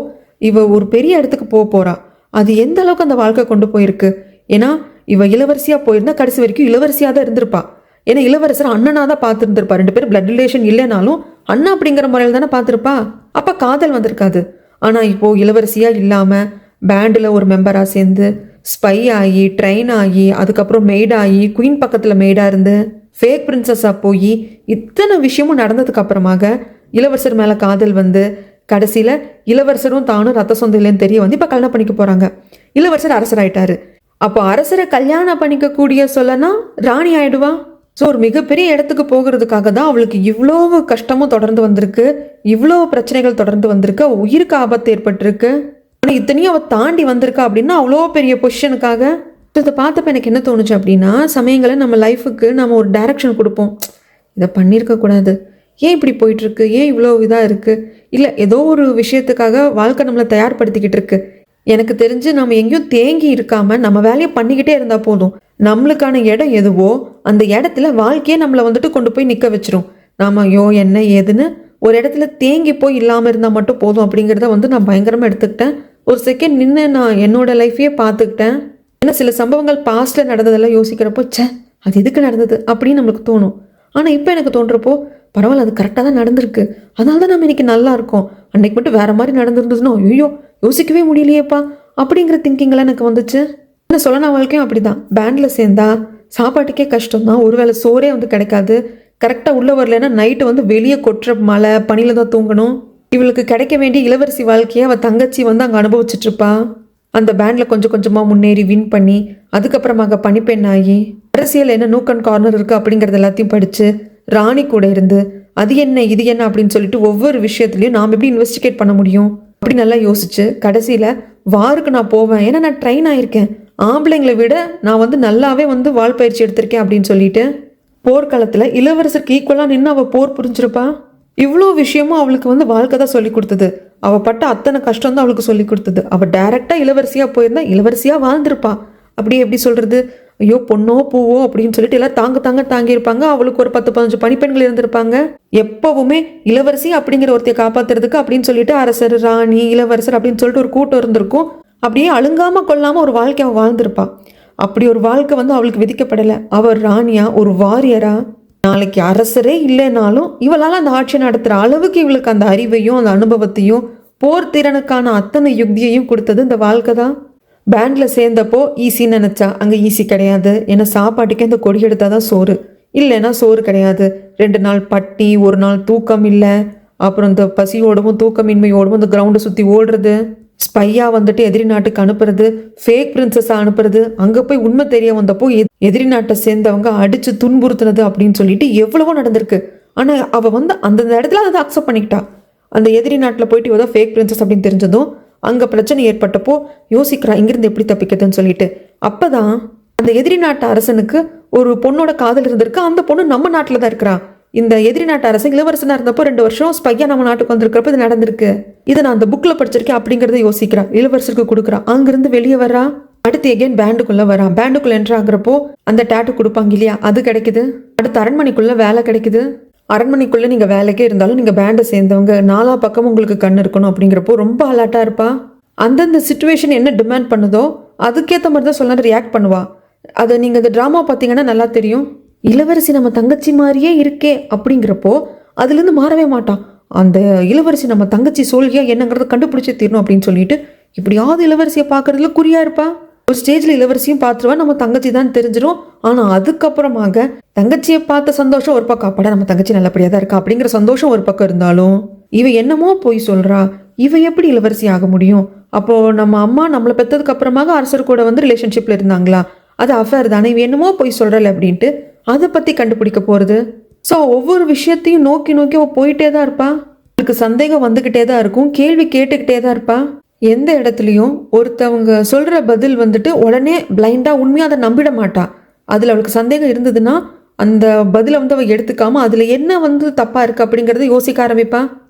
Speaker 1: இவ ஒரு பெரிய இடத்துக்கு போறா, அது எந்த அளவுக்கு அந்த வாழ்க்கை கொண்டு போயிருக்கு. ஏன்னா இவ இளவரசியா போயிருந்தா கடைசி வரைக்கும் இளவரசியா தான் இருந்திருப்பா. ஏன்னா இளவரசர் அண்ணனா தான் பார்த்துருந்துருப்பா. 2 பேரும் பிளட் ரிலேஷன் இல்லைனாலும் அண்ணா அப்படிங்கிற முறையில் தானே பார்த்துருப்பா. அப்ப காதல் வந்திருக்காது. ஆனா இப்போ இளவரசியா இல்லாம பேண்டில் ஒரு மெம்பரா சேர்ந்து ஸ்பை ஆகி ட்ரெயின் ஆகி அதுக்கப்புறம் மெய்ட் ஆகி குயின் பக்கத்துல மெய்டா இருந்து ஃபேக் பிரின்சஸா போய் இத்தனை விஷயமும் நடந்ததுக்கு அப்புறமாக இளவரசர் மேல காதல் வந்து கடைசியில இளவரசரும் தானும் ரத்த சொந்தம் இல்லைன்னு தெரிய வந்து இப்ப கல்யாணம் பண்ணிக்க போறாங்க. இளவரசர் அரசராயிட்டாரு. அப்போ அரசரை கல்யாணம் பண்ணிக்க கூடிய சொல்லனா ராணி ஆயிடுவா. ஸோ ஒரு மிகப்பெரிய இடத்துக்கு போகிறதுக்காக தான் அவளுக்கு இவ்வளோ கஷ்டமும் தொடர்ந்து வந்திருக்கு, இவ்வளோ பிரச்சனைகள் தொடர்ந்து வந்திருக்கு, உயிருக்கு ஆபத்து ஏற்பட்டிருக்கு. ஆனால் இத்தனையும் அவள் தாண்டி வந்திருக்கா அப்படின்னா அவ்வளோ பெரிய பொசிஷனுக்காக. இதை பார்த்தப்ப எனக்கு என்ன தோணுச்சு அப்படின்னா சமயங்களை நம்ம லைஃபுக்கு நம்ம ஒரு டைரக்ஷன் கொடுப்போம். இதை பண்ணியிருக்க கூடாது, ஏன் இப்படி போயிட்டு இருக்கு, ஏன் இவ்வளோ இதாக இருக்கு, இல்லை ஏதோ ஒரு விஷயத்துக்காக வாழ்க்கை நம்மளை தயார்படுத்திக்கிட்டு இருக்கு. எனக்கு தெரிஞ்சு நம்ம எங்கேயும் தேங்கி இருக்காம நம்ம வேலையை பண்ணிக்கிட்டே இருந்தா போதும். நம்மளுக்கான இடம் எதுவோ அந்த இடத்துல வாழ்க்கையே நம்மளை வந்துட்டு கொண்டு போய் நிற்க வச்சிரும். நாம ஐயோ என்ன ஏதுன்னு ஒரு இடத்துல தேங்கி போய் இல்லாமல் இருந்தால் மட்டும் போதும் அப்படிங்கிறத வந்து நான் பயங்கரமாக எடுத்துக்கிட்டேன். ஒரு செகண்ட் நின்று நான் என்னோட லைஃபையே பார்த்துக்கிட்டேன். ஏன்னா சில சம்பவங்கள் பாஸ்ட்ல நடந்ததெல்லாம் யோசிக்கிறப்போ ச்சே அது எதுக்கு நடந்தது அப்படின்னு நம்மளுக்கு தோணும். ஆனால் இப்போ எனக்கு தோன்றப்போ பரவாயில்ல, அது கரெக்டாக தான் நடந்திருக்கு, அதனால தான் நம்ம இன்னைக்கு நல்லா இருக்கோம். அன்னைக்கு மட்டும் வேற மாதிரி நடந்திருந்ததுன்னா ஐயோ யோசிக்கவே முடியலையேப்பா அப்படிங்கிற திங்கிங்லாம் எனக்கு வந்துச்சு. ஆனால் சொலனா வாழ்க்கையும் அப்படிதான். பேண்ட்ல சேர்ந்தா சாப்பாட்டுக்கே கஷ்டம் தான், ஒருவேளை சோறே வந்து கிடைக்காது, கரெக்டாக உள்ள வரலன்னா நைட்டு வந்து வெளியே கொட்டுற மழை பனியில தான் தூங்கணும். இவளுக்கு கிடைக்க வேண்டிய இளவரசி வாழ்க்கையை அவள் தங்கச்சி வந்து அங்கே அனுபவிச்சுட்டு இருப்பா. அந்த பேண்ட்ல கொஞ்சம் கொஞ்சமாக முன்னேறி வின் பண்ணி அதுக்கப்புறமாக பனிப்பெண் ஆகி அரசியல் என்ன நூக் அண்ட் கார்னர் இருக்கு அப்படிங்கிறது எல்லாத்தையும் படிச்சு ராணி கூட இருந்து அது என்ன இது என்ன அப்படின்னு சொல்லிட்டு ஒவ்வொரு விஷயத்துலையும் நாம் எப்படி இன்வெஸ்டிகேட் பண்ண முடியும் அப்படி நல்லா யோசிச்சு கடைசியில் வாருக்கு நான் போவேன், ஏன்னா நான் ட்ரெயின் ஆயிருக்கேன், ஆம்பளைங்களை விட நான் வந்து நல்லாவே வந்து வால் பயிற்சி எடுத்திருக்கேன் அப்படின்னு சொல்லிட்டு போர்க்களத்தில் இளவரசருக்கு ஈக்குவலாக நின்று அவள் போர் புரிஞ்சிருப்பா. இவ்வளோ விஷயமும் அவளுக்கு வந்து வாழ்க்கை தான் சொல்லி கொடுத்தது. அவள் பட்ட அத்தனை கஷ்டம் தான் அவளுக்கு சொல்லி கொடுத்தது. அவள் டைரக்டா இளவரசியா போயிருந்தா இளவரசியா வாழ்ந்திருப்பா. அப்படியே எப்படி சொல்றது, ஐயோ பொண்ணோ பூவோ அப்படின்னு சொல்லிட்டு எல்லாம் தாங்கியிருப்பாங்க. அவளுக்கு ஒரு 10-15 பணிப்பெண்கள் இருந்திருப்பாங்க. எப்பவுமே இளவரசி அப்படிங்கிற ஒருத்தையை காப்பாத்துறதுக்கு அப்படின்னு சொல்லிட்டு அரசர் ராணி இளவரசர் அப்படின்னு சொல்லிட்டு ஒரு கூட்டம் இருந்திருக்கும். அப்படியே அழுங்காம கொள்ளாம ஒரு வாழ்க்கை அவள் வாழ்ந்திருப்பா. அப்படி ஒரு வாழ்க்கை வந்து அவளுக்கு விதிக்கப்படலை. அவர் ராணியா ஒரு வாரியரா நாளைக்கு அரசரே இல்லைனாலும் இவளால் அந்த ஆட்சி நடத்துகிற அளவுக்கு இவளுக்கு அந்த அறிவையும் அந்த அனுபவத்தையும் போர் திறனுக்கான அத்தனை யுக்தியையும் கொடுத்தது இந்த வாழ்க்கை தான். பேண்ட்ல சேர்ந்தப்போ ஈஸின்னு நினச்சா அங்கே ஈஸி கிடையாது. ஏன்னா சாப்பாட்டுக்கே இந்த கொடி எடுத்தாதான் சோறு, இல்லைன்னா சோறு கிடையாது. 2 நாள் பட்டி, 1 நாள் தூக்கம் இல்லை, அப்புறம் இந்த பசியோடவும் தூக்கமின்மையோடவும் இந்த கிரவுண்டை சுற்றி ஓடுறது, ஸ்பையா வந்துட்டு எதிரி நாட்டுக்கு அனுப்புறது, ஃபேக் பிரின்சஸா அனுப்புறது, அங்கே போய் உண்மை தெரிய வந்தப்போ எதிரி நாட்டை சேர்ந்தவங்க அடிச்சு துன்புறுத்துனது அப்படின்னு சொல்லிட்டு எவ்வளவோ நடந்திருக்கு. ஆனால் அவள் வந்து அந்தந்த இடத்துல அதை அக்செப்ட் பண்ணிக்கிட்டா. அந்த எதிரி நாட்டில் போயிட்டு இவ தான் ஃபேக் பிரின்சஸ் அப்படின்னு தெரிஞ்சதும் அங்கே பிரச்சனை ஏற்பட்டப்போ யோசிக்கிறா இங்கிருந்து எப்படி தப்பிக்கிறதுன்னு சொல்லிட்டு. அப்போ தான் அந்த எதிரி நாட்டு அரசனுக்கு ஒரு பொண்ணோட காதல் இருந்திருக்கு. அந்த பொண்ணு நம்ம நாட்டில் தான் இருக்கிறா. இந்த எதிரி நாட்டு அரசன் இளவரசனாக இருந்தப்போ 2 வருஷம் ஸ்பையா நம்ம நாட்டுக்கு வந்திருக்கிறப்ப இது நடந்திருக்கு. இதை நான் அந்த புக்கில் படிச்சிருக்கேன் அப்படிங்கிறத யோசிக்கிறா. இளவரசருக்கு கொடுக்குறா. அங்கிருந்து வெளியே வரா. அடுத்து எகெயின் பேண்டுக்குள்ளே வரா. பேண்டுக்குள்ளே என்ட்ரு ஆகுறப்போ அந்த டேட்டு கொடுப்பாங்க இல்லையா, அது கிடைக்குது. அடுத்து அரண்மனைக்குள்ளே வேலை கிடைக்குது. அரண்மனைக்குள்ளே நீங்கள் வேலைக்கே இருந்தாலும் நீங்கள் பேண்டை சேர்ந்தவங்க 4 பக்கமும் உங்களுக்கு கண் இருக்கணும் அப்படிங்கிறப்போ ரொம்ப அலர்ட்டாக இருப்பா. அந்தந்த சுச்சுவேஷன் என்ன டிமாண்ட் பண்ணுதோ அதுக்கேற்ற மாதிரி தான் சொல்ல ரியாக்ட் பண்ணுவா. அதை நீங்கள் இந்த ட்ராமா பார்த்தீங்கன்னா நல்லா தெரியும். இளவரசி நம்ம தங்கச்சி மாதிரியே இருக்கே அப்படிங்கிறப்போ அதுலேருந்து மாறவே மாட்டான். அந்த இளவரசி நம்ம தங்கச்சி சோல்கியா என்னங்கிறத கண்டுபிடிச்சே தீரணும் அப்படின்னு சொல்லிட்டு இப்படியாவது இளவரசியை பார்க்கறதுல குறியா இருப்பா. ஒரு ஸ்டேஜில் இளவரசியும் பார்த்துருவா, நம்ம தங்கச்சி தான் தெரிஞ்சிடும். ஆனால் அதுக்கப்புறமாக தங்கச்சியை பார்த்த சந்தோஷம் ஒரு பக்கம், அப்பாடா நம்ம தங்கச்சி நல்லபடியாக தான் இருக்கா அப்படிங்கிற சந்தோஷம் ஒரு பக்கம் இருந்தாலும் இவ என்னமோ போய் சொல்கிறா, இவ எப்படி இளவரசி ஆக முடியும்? அப்போது நம்ம அம்மா நம்மளை பெற்றதுக்கு அப்புறமாக அரசர் கூட வந்து ரிலேஷன்ஷிப்பில் இருந்தாங்களா, அது அஃபேர் தானே, இவ என்னமோ போய் சொல்கிறல அப்படின்ட்டு அதை பற்றி கண்டுபிடிக்க போகிறது. ஸோ ஒவ்வொரு விஷயத்தையும் நோக்கி நோக்கி அவள் போயிட்டே தான் இருப்பா. அவளுக்கு சந்தேகம் வந்துக்கிட்டே தான் இருக்கும், கேள்வி கேட்டுக்கிட்டே தான் இருப்பா. எந்த இடத்துலையும் ஒருத்தவங்க சொல்கிற பதில் வந்துட்டு உடனே பிளைண்டாக உண்மையாக அதை நம்பிட மாட்டா. அதில் அவளுக்கு சந்தேகம் இருந்ததுன்னா அந்த பதிலை வந்து அவள் எடுத்துக்காமல் அதில் என்ன வந்து தப்பாக இருக்குது அப்படிங்கிறத யோசிக்க ஆரம்பிப்பா.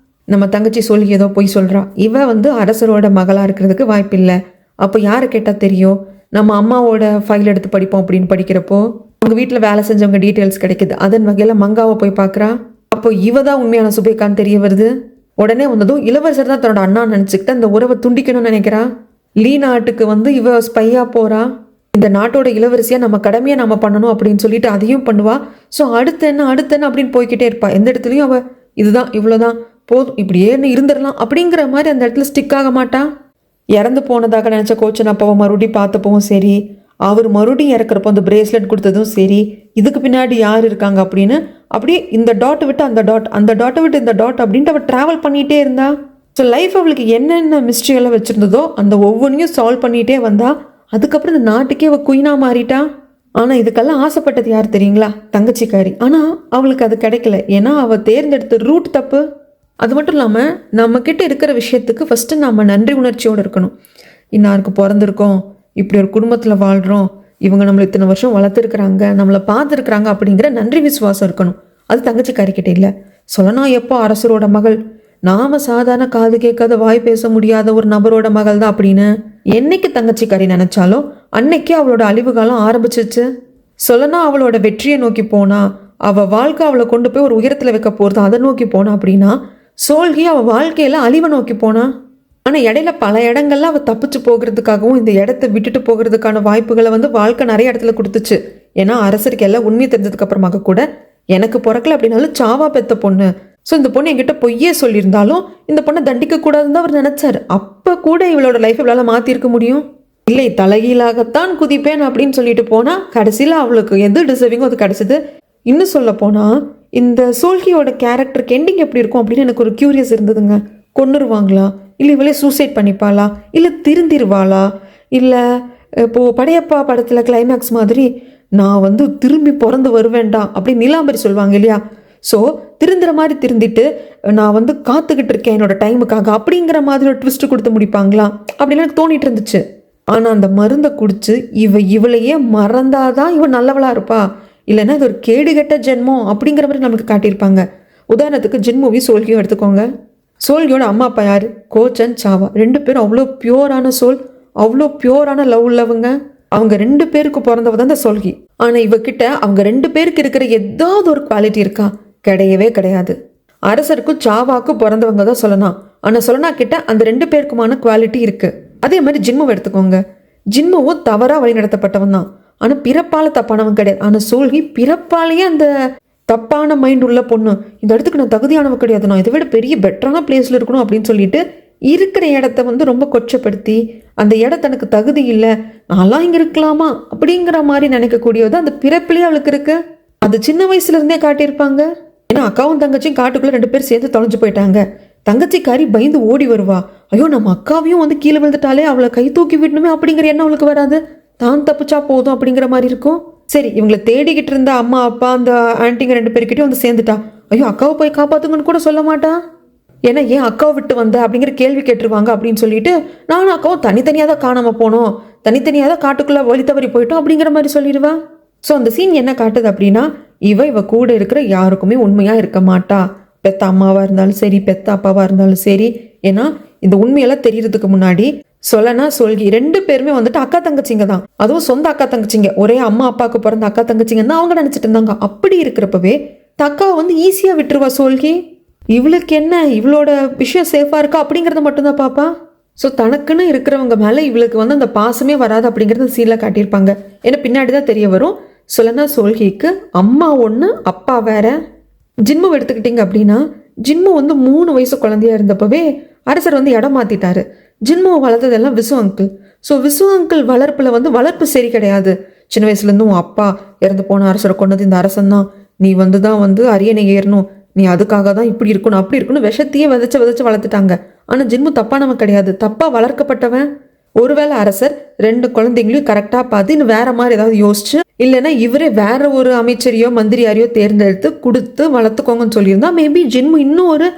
Speaker 1: நம்ம தங்கச்சி சொல்லி ஏதோ போய் சொல்கிறா, இவ வந்து அரசரோட மகளாக இருக்கிறதுக்கு வாய்ப்பு இல்லை. அப்போ யாரை கேட்டால் தெரியும்? நம்ம அம்மாவோட ஃபைல் எடுத்து படிப்போம் அப்படின்னு படிக்கிறப்போ அவங்க வீட்டில் வேலை செஞ்சவங்க டீட்டெயில்ஸ் கிடைக்குது. அதன் வகையில் மங்காவை போய் பார்க்குறா. அப்போ இவ தான் உண்மையான சுபேக்கான்னு தெரிய வருது. உடனே வந்ததும் இளவரசர் தான் தன்னோட அண்ணா நினச்சிக்கிட்டு அந்த உறவை துண்டிக்கணும்னு நினைக்கிறா. லீ நாட்டுக்கு வந்து இவ ஸ்பையாக போகிறா. இந்த நாட்டோட இளவரசியாக நம்ம கடமையை நம்ம பண்ணணும் அப்படின்னு சொல்லிட்டு அதையும் பண்ணுவா. ஸோ அடுத்து என்ன அப்படின்னு போய்கிட்டே இருப்பா. எந்த இடத்துலையும் அவள் இதுதான் இவ்வளோதான் போதும் இப்படியே இருந்துடலாம் அப்படிங்கிற மாதிரி அந்த இடத்துல ஸ்டிக் ஆக மாட்டா. இறந்து போனதாக நினச்ச கோச்சன் அப்பாவை மறுபடியும் பார்த்தப்பவும் சரி, அவர் மறுபடியும் இறக்குறப்போ அந்த பிரேஸ்லெட் கொடுத்ததும் சரி, இதுக்கு பின்னாடி யார் இருக்காங்க அப்படின்னு அப்படியே இந்த டாட்டை விட்டு அந்த டாட், அந்த டாட்டை விட்டு இந்த டாட் அப்படின்ட்டு அவள் ட்ராவல் பண்ணிகிட்டே இருந்தா. ஸோ லைஃப் அவளுக்கு என்னென்ன மிஸ்ட்ரி எல்லாம் வச்சுருந்ததோ அந்த ஒவ்வொன்றையும் சால்வ் பண்ணிகிட்டே வந்தா. அதுக்கப்புறம் இந்த நாட்டுக்கே அவள் குயினாக மாறிட்டா. ஆனால் இதுக்கெல்லாம் ஆசைப்பட்டது யார் தெரியுங்களா? தங்கச்சிக்காரி. ஆனால் அவளுக்கு அது கிடைக்கல. ஏன்னா அவள் தேர்ந்தெடுத்த ரூட் தப்பு. அது மட்டும் இல்லாமல் நம்மக்கிட்ட இருக்கிற விஷயத்துக்கு ஃபஸ்ட்டு நம்ம நன்றி உணர்ச்சியோடு இருக்கணும். இன்னாருக்கு பிறந்திருக்கோம், இப்படி ஒரு குடும்பத்தில் வாழ்கிறோம், இவங்க நம்மளை இத்தனை வருஷம் வளர்த்துருக்குறாங்க, நம்மளை பார்த்துருக்குறாங்க அப்படிங்கிற நன்றி விசுவாசம் இருக்கணும். அது தங்கச்சிக்காரிக்கிட்ட இல்லை. சொல்லனா எப்போ அரசரோட மகள், நாம சாதாரண காது கேட்காத வாய் பேச முடியாத ஒரு நபரோட மகள் தான் அப்படின்னு என்னைக்கு தங்கச்சிக்காரி நினைச்சாலும் அன்னைக்கு அவளோட அழிவு காலம் ஆரம்பிச்சிச்சு. சொல்லனா அவளோட வெற்றியை நோக்கி போனா, அவள் வாழ்க்கை அவளை கொண்டு போய் ஒரு உயரத்தில் வைக்க போகிறது, அதை நோக்கி போனா அப்படின்னா சோல்கி அவள் வாழ்க்கையில அழிவை நோக்கி போனா. ஆனால் இடையில பல இடங்கள்ல அவள் தப்பிச்சு போகிறதுக்காகவும் இந்த இடத்த விட்டுட்டு போகிறதுக்கான வாய்ப்புகளை வந்து வாழ்க்கை நிறைய இடத்துல கொடுத்துச்சு. ஏன்னா அரசருக்கு எல்லாம் உண்மை தெரிஞ்சதுக்கு அப்புறமாக கூட எனக்கு பிறக்கல அப்படின்னாலும் சாவா பெத்த பொண்ணு, ஸோ இந்த பொண்ணு என்கிட்ட பொய்யே சொல்லியிருந்தாலும் இந்த பொண்ணை தண்டிக்க கூடாதுன்னு தான் அவர் நினைச்சாரு. அப்போ கூட இவளோட லைஃப் இவளால் மாற்றிருக்க முடியும். இல்லை தலைகீழாகத்தான் குதிப்பேன் அப்படின்னு சொல்லிட்டு போனால் கடைசியில் அவளுக்கு எது டிசர்விங்கோ அது கிடச்சிது. இன்னும் சொல்ல போனால் இந்த சோல்கியோட கேரக்டருக்கு எண்டிங் எப்படி இருக்கும் அப்படின்னு எனக்கு ஒரு கியூரியஸ் இருந்ததுங்க. கொன்னுருவாங்களா, இல்லை இவளே சூசைட் பண்ணிப்பாளா, இல்லை திருந்திருவாளா, இல்லை இப்போது படையப்பா படத்தில் கிளைமேக்ஸ் மாதிரி நான் வந்து திரும்பி பிறந்து வருவேண்டா அப்படி நீலாம்பரி சொல்லுவாங்க இல்லையா, ஸோ திருந்துற மாதிரி திருந்திட்டு நான் வந்து காத்துக்கிட்டு இருக்கேன் என்னோட டைமுக்காக அப்படிங்கிற மாதிரி ஒரு ட்விஸ்ட்டு கொடுத்து முடிப்பாங்களா அப்படின்னு எனக்கு தோணிட்டு இருந்துச்சு. ஆனால் அந்த மருந்தை குடிச்சு இவளையே மறந்தாதான் இவன் நல்லவளாக இருப்பா, இல்லைன்னா இது ஒரு கேடுகெட்ட ஜென்மம் அப்படிங்கிற மாதிரி நமக்கு காட்டியிருப்பாங்க. உதாரணத்துக்கு ஜின் மூவி சோல்கியும் எடுத்துக்கோங்க. சோல்கியோட அம்மா அப்பா யார்? கோச்சன் சாவா. 2 பேரும் அவ்வளோ பியூரான சோல், அவ்வளோ பியூரான லவ் உள்ளவங்க. அவங்க 2 பேருக்கு பிறந்தவ தான் இந்த சோல்கி. ஆனால் இவகிட்ட அவங்க 2 பேருக்கு இருக்கிற ஏதாவது ஒரு குவாலிட்டி இருக்கா? கிடையவே கிடையாது. அரசருக்கும் சாவாக்கும் பிறந்தவங்க தான் சொல்லலாம். ஆனால் சொல்லனா கிட்ட அந்த 2 பேருக்குமான குவாலிட்டி இருக்கு. அதே மாதிரி ஜின்முவை எடுத்துக்கோங்க. ஜின்முவும் தவறாக வழி நடத்தப்பட்டவன் தான், ஆனால் பிறப்பால் தப்பானவன் கிடையாது. ஆனால் சோல்கி பிறப்பாலேயே அந்த தப்பான மைண்ட் உள்ள பொண்ணு, இந்த இடத்துக்கு நான் தகுதியானவன் கிடையாது, நான் இதை விட பெரிய பெட்டரான பிளேஸில் இருக்கணும் அப்படின்னு சொல்லிட்டு இருக்கிற இடத்த வந்து ரொம்ப கொச்சப்படுத்தி அந்த இடம் தனக்கு தகுதி இல்லை, நான்லாம் இங்கே இருக்கலாமா அப்படிங்கிற மாதிரி நினைக்கக்கூடியது அந்த பிறப்பிலேயே அவளுக்கு இருக்கு. அது சின்ன வயசுலேருந்தே காட்டியிருப்பாங்க. ஏன்னா அக்காவும் தங்கச்சியும் காட்டுக்குள்ளே 2 பேர் சேர்ந்து தொலைஞ்சு போயிட்டாங்க. தங்கச்சிக்காரி பயந்து ஓடி வருவா. ஐயோ நம்ம அக்காவையும் வந்து கீழே விழுந்துட்டாலே அவளை கை தூக்கி விடணுமே அப்படிங்கிற எண்ணம் அவளுக்கு வராது. தான் தப்பிச்சா போதும் அப்படிங்கிற மாதிரி இருக்கும். சரி, இவங்களை தேடிக்கிட்டு இருந்த அம்மா அப்பா அந்த ஆண்டிங்க 2 பேர்கிட்டையும் வந்து சேர்ந்துட்டா. ஐயோ அக்காவை போய் காப்பாத்துங்கன்னு கூட சொல்ல மாட்டான். ஏன்னா ஏன் அக்காவை விட்டு வந்த அப்படிங்கிற கேள்வி கேட்டுருவாங்க அப்படின்னு சொல்லிட்டு நானும் அக்காவும் தனித்தனியாக தான் காணாமல் போனோம், தனித்தனியாக தான் காட்டுக்குள்ளே வழி தவறி போயிட்டோம் அப்படிங்கிற மாதிரி சொல்லிடுவா. ஸோ அந்த சீன் என்ன காட்டுது அப்படின்னா, இவ கூட இருக்கிற யாருக்குமே உண்மையாக இருக்க மாட்டா. பெத்த அம்மாவாக இருந்தாலும் சரி, பெத்த அப்பாவாக இருந்தாலும் சரி. ஏன்னா இந்த உண்மையெல்லாம் தெரியறதுக்கு முன்னாடி சொல்லனா சொல்கி 2 பேருமே வந்துட்டு அக்கா தங்கச்சிங்க தான். அதுவும் சொந்த அக்கா தங்கச்சிங்க, ஒரே அம்மா அப்பாவுக்கு பிறந்த அக்கா தங்கச்சிங்க தான் அவங்க நினச்சிட்டு இருந்தாங்க. அப்படி இருக்கிறப்பவே தக்காவை வந்து ஈஸியாக விட்டுருவா சோல்கி. இவளுக்கு என்ன, இவளோட விஷயம் சேஃபாக இருக்கா அப்படிங்கிறத மட்டும்தான் பாப்பா. ஸோ தனக்குன்னு இருக்கிறவங்க மேலே இவளுக்கு வந்து அந்த பாசமே வராது அப்படிங்கிறத சீனில் காட்டியிருப்பாங்க. ஏன்னா பின்னாடி தான் தெரிய வரும், சொல்லனா சோல்கிக்கு அம்மா ஒன்று அப்பா வேற. ஜின்மு எடுத்துக்கிட்டிங்க அப்படின்னா, ஜின்மு வந்து 3 வயசு குழந்தையா இருந்தப்பவே அரசர் வந்து இடம் மாற்றிட்டாரு. ஜின்முவை வளர்த்ததெல்லாம் Visu uncle. So Visu uncle வளர்ப்பில் வந்து வளர்ப்பு சரி கிடையாது. சின்ன வயசுலேருந்து உன் அப்பா இறந்து போன அரசரை கொண்டது இந்த அரசன் தான், நீ வந்து தான் வந்து அரியணை ஏறணும், நீ அதுக்காக தான் இப்படி இருக்கணும் அப்படி இருக்கணும் விஷத்தையே விதைச்சு வளர்த்துட்டாங்க. ஆனால் ஜின்மு தப்பானவன் கிடையாது, தப்பாக வளர்க்கப்பட்டவன். ஒருவேளை அரசர் 2 குழந்தைங்களையும் கரெக்டாக பார்த்து இன்னும் வேற மாதிரி ஏதாவது யோசிச்சு, இல்லைன்னா இவரே வேற ஒரு அமைச்சரையோ மந்திரியாரையோ தேர்ந்தெடுத்து கொடுத்து வளர்த்துக்கோங்கன்னு சொல்லியிருந்தா மேபி ஜின்மு இன்னும் ஒரு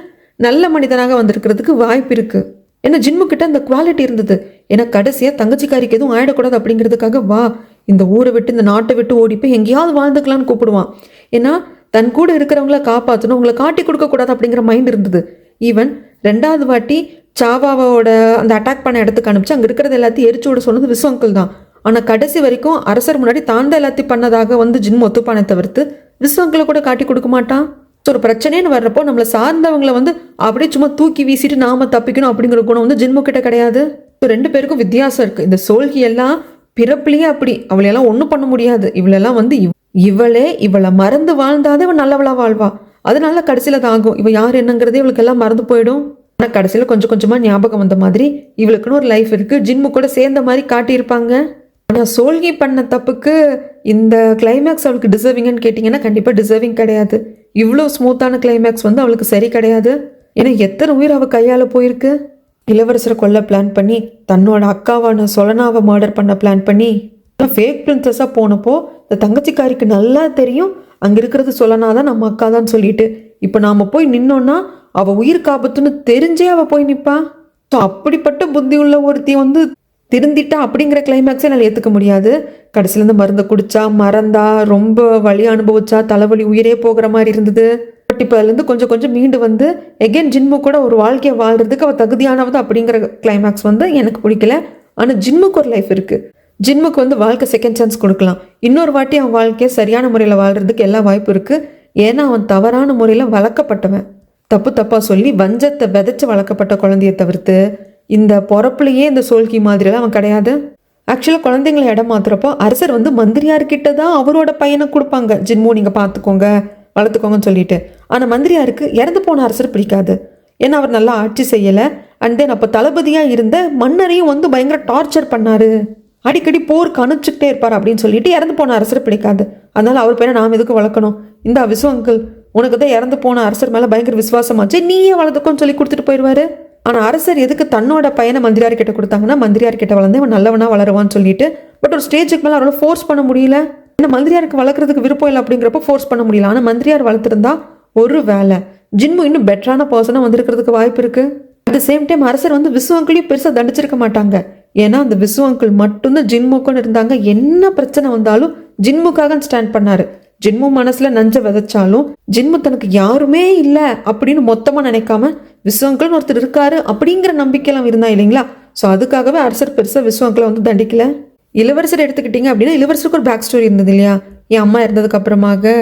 Speaker 1: நல்ல மனிதனாக வந்திருக்கிறதுக்கு வாய்ப்பு இருக்கு. ஏன்னா ஜின்மு கிட்ட அந்த குவாலிட்டி இருந்தது. ஏன்னா கடைசியாக தங்கச்சிக்காரிக்கு எதுவும் ஆயிடக்கூடாது அப்படிங்கிறதுக்காக வா இந்த ஊரை விட்டு இந்த நாட்டை விட்டு ஓடி போய் எங்கேயாவது வாழ்ந்துக்கலான்னு கூப்பிடுவான். ஏன்னா தன் கூட இருக்கிறவங்கள காப்பாற்றணும், அவங்கள காட்டி கொடுக்கக்கூடாது அப்படிங்கிற மைண்ட் இருந்தது. ஈவன் 2வது வாட்டி சாவாவோட அந்த அட்டாக் பண்ண இடத்துக்கு அனுப்பிச்சு அங்கே இருக்கிறது எல்லாத்தையும் எரிச்சு விட சொன்னது விசு அங்கிள் தான். ஆனால் கடைசி வரைக்கும் அரசர் முன்னாடி தான் எல்லாத்தையும் பண்ணதாக வந்து ஜின்மு ஒத்துப்பானே தவிர்த்து விசு அங்கிளை கூட காட்டி கொடுக்க மாட்டான். ஸோ ஒரு பிரச்சனைன்னு வர்றப்போ நம்மளை சார்ந்தவங்களை வந்து அப்படியே சும்மா தூக்கி வீசிட்டு நாம தப்பிக்கணும் அப்படிங்கிற குணம் வந்து ஜின்மு கிட்ட கிடையாது. ஸோ 2 பேருக்கும் வித்தியாசம் இருக்குது. இந்த சோல்கி எல்லாம் பிறப்புலேயே அப்படி, அவளையெல்லாம் ஒன்றும் பண்ண முடியாது. இவளெல்லாம் வந்து இவளை மறந்து வாழ்ந்தாதே இவன் நல்லவளா வாழ்வா. அதனால கடைசியில் தான் ஆகும் இவ யார் என்னங்கிறதே இவளுக்கு எல்லாம் மறந்து போயிடும். ஆனால் கடைசியில் கொஞ்சம் கொஞ்சமாக ஞாபகம் வந்த மாதிரி இவளுக்குன்னு ஒரு லைஃப் இருக்குது, ஜின்மு கூட சேர்ந்த மாதிரி காட்டியிருப்பாங்க. ஆனால் சோல்கி பண்ண தப்புக்கு இந்த கிளைமேக்ஸ் அவளுக்கு டிசர்விங்னு கேட்டிங்கன்னா கண்டிப்பாக டிசர்விங் கிடையாது. இவ்வளோ ஸ்மூத்தான கிளைமேக்ஸ் வந்து அவளுக்கு சரி கிடையாது. ஏன்னா எத்தனை உயிர் அவள் கையால் போயிருக்கு. இளவரசரை கொல்ல பிளான் பண்ணி, தன்னோட அக்காவான சொலனாவை மர்டர் பண்ண பிளான் பண்ணி, ஃபேக் பிரின்சஸாக போனப்போ இந்த தங்கச்சிக்காரிக்கு நல்லா தெரியும் அங்கே இருக்கிறது சொலனா தான் நம்ம அக்கா தான் சொல்லிட்டு, இப்போ நாம் போய் நின்னோன்னா அவள் உயிர் காப்பத்துன்னு தெரிஞ்சே அவள் போய் நிற்பா. ஸோ அப்படிப்பட்ட புத்தி உள்ள ஒருத்தி வந்து திருந்திட்டா அப்படிங்கிற கிளைமேக்ஸே என்னால் ஏற்றுக்க முடியாது. கடைசியிலேருந்து மருந்தை குடிச்சா, மறந்தா, ரொம்ப வலி அனுபவிச்சா, தலைவலி உயிரே போகிற மாதிரி இருந்தது. பட் இப்போ அதுலேருந்து கொஞ்சம் கொஞ்சம் மீண்டு வந்து எகெயின் ஜின்மு கூட ஒரு வாழ்க்கையை வாழ்கிறதுக்கு அவள் தகுதியானவது அப்படிங்கிற கிளைமேக்ஸ் வந்து எனக்கு பிடிக்கல. ஆனால் ஜின்முக்கு ஒரு லைஃப் இருக்குது. ஜின்முக்கு வந்து வாழ்க்கை செகண்ட் சான்ஸ் கொடுக்கலாம். இன்னொரு வாட்டி அவன் வாழ்க்கையை சரியான முறையில் வாழ்கிறதுக்கு எல்லா வாய்ப்பு இருக்குது. ஏன்னா அவன் தவறான முறையில் வளர்க்கப்பட்டவன். தப்பாக சொல்லி வஞ்சத்தை விதைச்சு வளர்க்கப்பட்ட குழந்தைய தவிர்த்து இந்த பொறப்புலையே இந்த சோல்கி மாதிரிலாம் அவன் கிடையாது. ஆக்சுவலாக குழந்தைங்களை இடம் மாத்துறப்போ அரசர் வந்து மந்திரியார்கிட்ட தான் அவரோட பையனை கொடுப்பாங்க, ஜின்மு நீங்கள் பார்த்துக்கோங்க வளர்த்துக்கோங்கன்னு சொல்லிட்டு. ஆனால் மந்திரியாருக்கு இறந்து போன அரசர் பிடிக்காது. ஏன்னா அவர் நல்லா ஆட்சி செய்யலை. அண்ட் தென் அப்போ தளபதியாக இருந்த மன்னரையும் வந்து பயங்கர டார்ச்சர் பண்ணார், அடிக்கடி போருக்கு அனுப்பிச்சுக்கிட்டே இருப்பார் அப்படின்னு சொல்லிட்டு இறந்து போன அரசர் பிடிக்காது. அதனால அவர் பையனை நாம் எதுக்கு வளர்க்கணும், இந்த விசு அங்கிள் உனக்கு தான் இறந்து போன அரசர் மேலே பயங்கர விசுவாசமாச்சு, நீயே வளர்த்துக்கோன்னு சொல்லி கொடுத்துட்டு போயிடுவாரு. ஆனால் அரசர் எதுக்கு தன்னோட பையனை மந்திரியார் கிட்ட கொடுத்தாங்கன்னா, மந்திரியார் கிட்ட வளர்ந்து அவன் நல்லவனா வளருவான்னு சொல்லிட்டு. பட் ஒரு ஸ்டேஜுக்கு மேலே அவரால் ஃபோர்ஸ் பண்ண முடியல. ஏன்னா மந்திரியாருக்கு வளர்க்குறதுக்கு விருப்பம் இல்லை அப்படிங்கிறப்ப ஃபோர்ஸ் பண்ண முடியல. ஆனால் மந்திரியார் வளர்த்துருந்தா ஒரு வேலை ஜின்மு இன்னும் பெட்டரான பர்சனாக வந்திருக்கிறதுக்கு வாய்ப்பு இருக்குது. அட் த சேம் டைம் அரசர் வந்து விசு அங்கிளையும் பெருசாக தண்டிச்சிருக்க மாட்டாங்க. ஏன்னா அந்த விசு அங்கிள் மட்டும்தான் ஜின்முக்குன்னு இருந்தாங்க. என்ன பிரச்சனை வந்தாலும் ஜின்முக்காக ஸ்டாண்ட் பண்ணாரு. ஜின்மு மனசுல நஞ்ச விதைச்சாலும் ஜின்மு தனக்கு யாருமே இல்லை அப்படின்னு மொத்தமாக நினைக்காம விசு அங்கிள்னு ஒருத்தர் இருக்காரு அப்படிங்கிற நம்பிக்கையெல்லாம் இருந்தா இல்லைங்களா. ஸோ அதுக்காகவே அரசர் பெருசாக விசு அங்கிளை வந்து தண்டிக்கல. இளவரசர் எடுத்துக்கிட்டீங்க அப்படின்னா இளவரசருக்கு ஒரு பேக் ஸ்டோரி இருந்தது இல்லையா. என் அம்மா இருந்ததுக்கு அப்புறமாக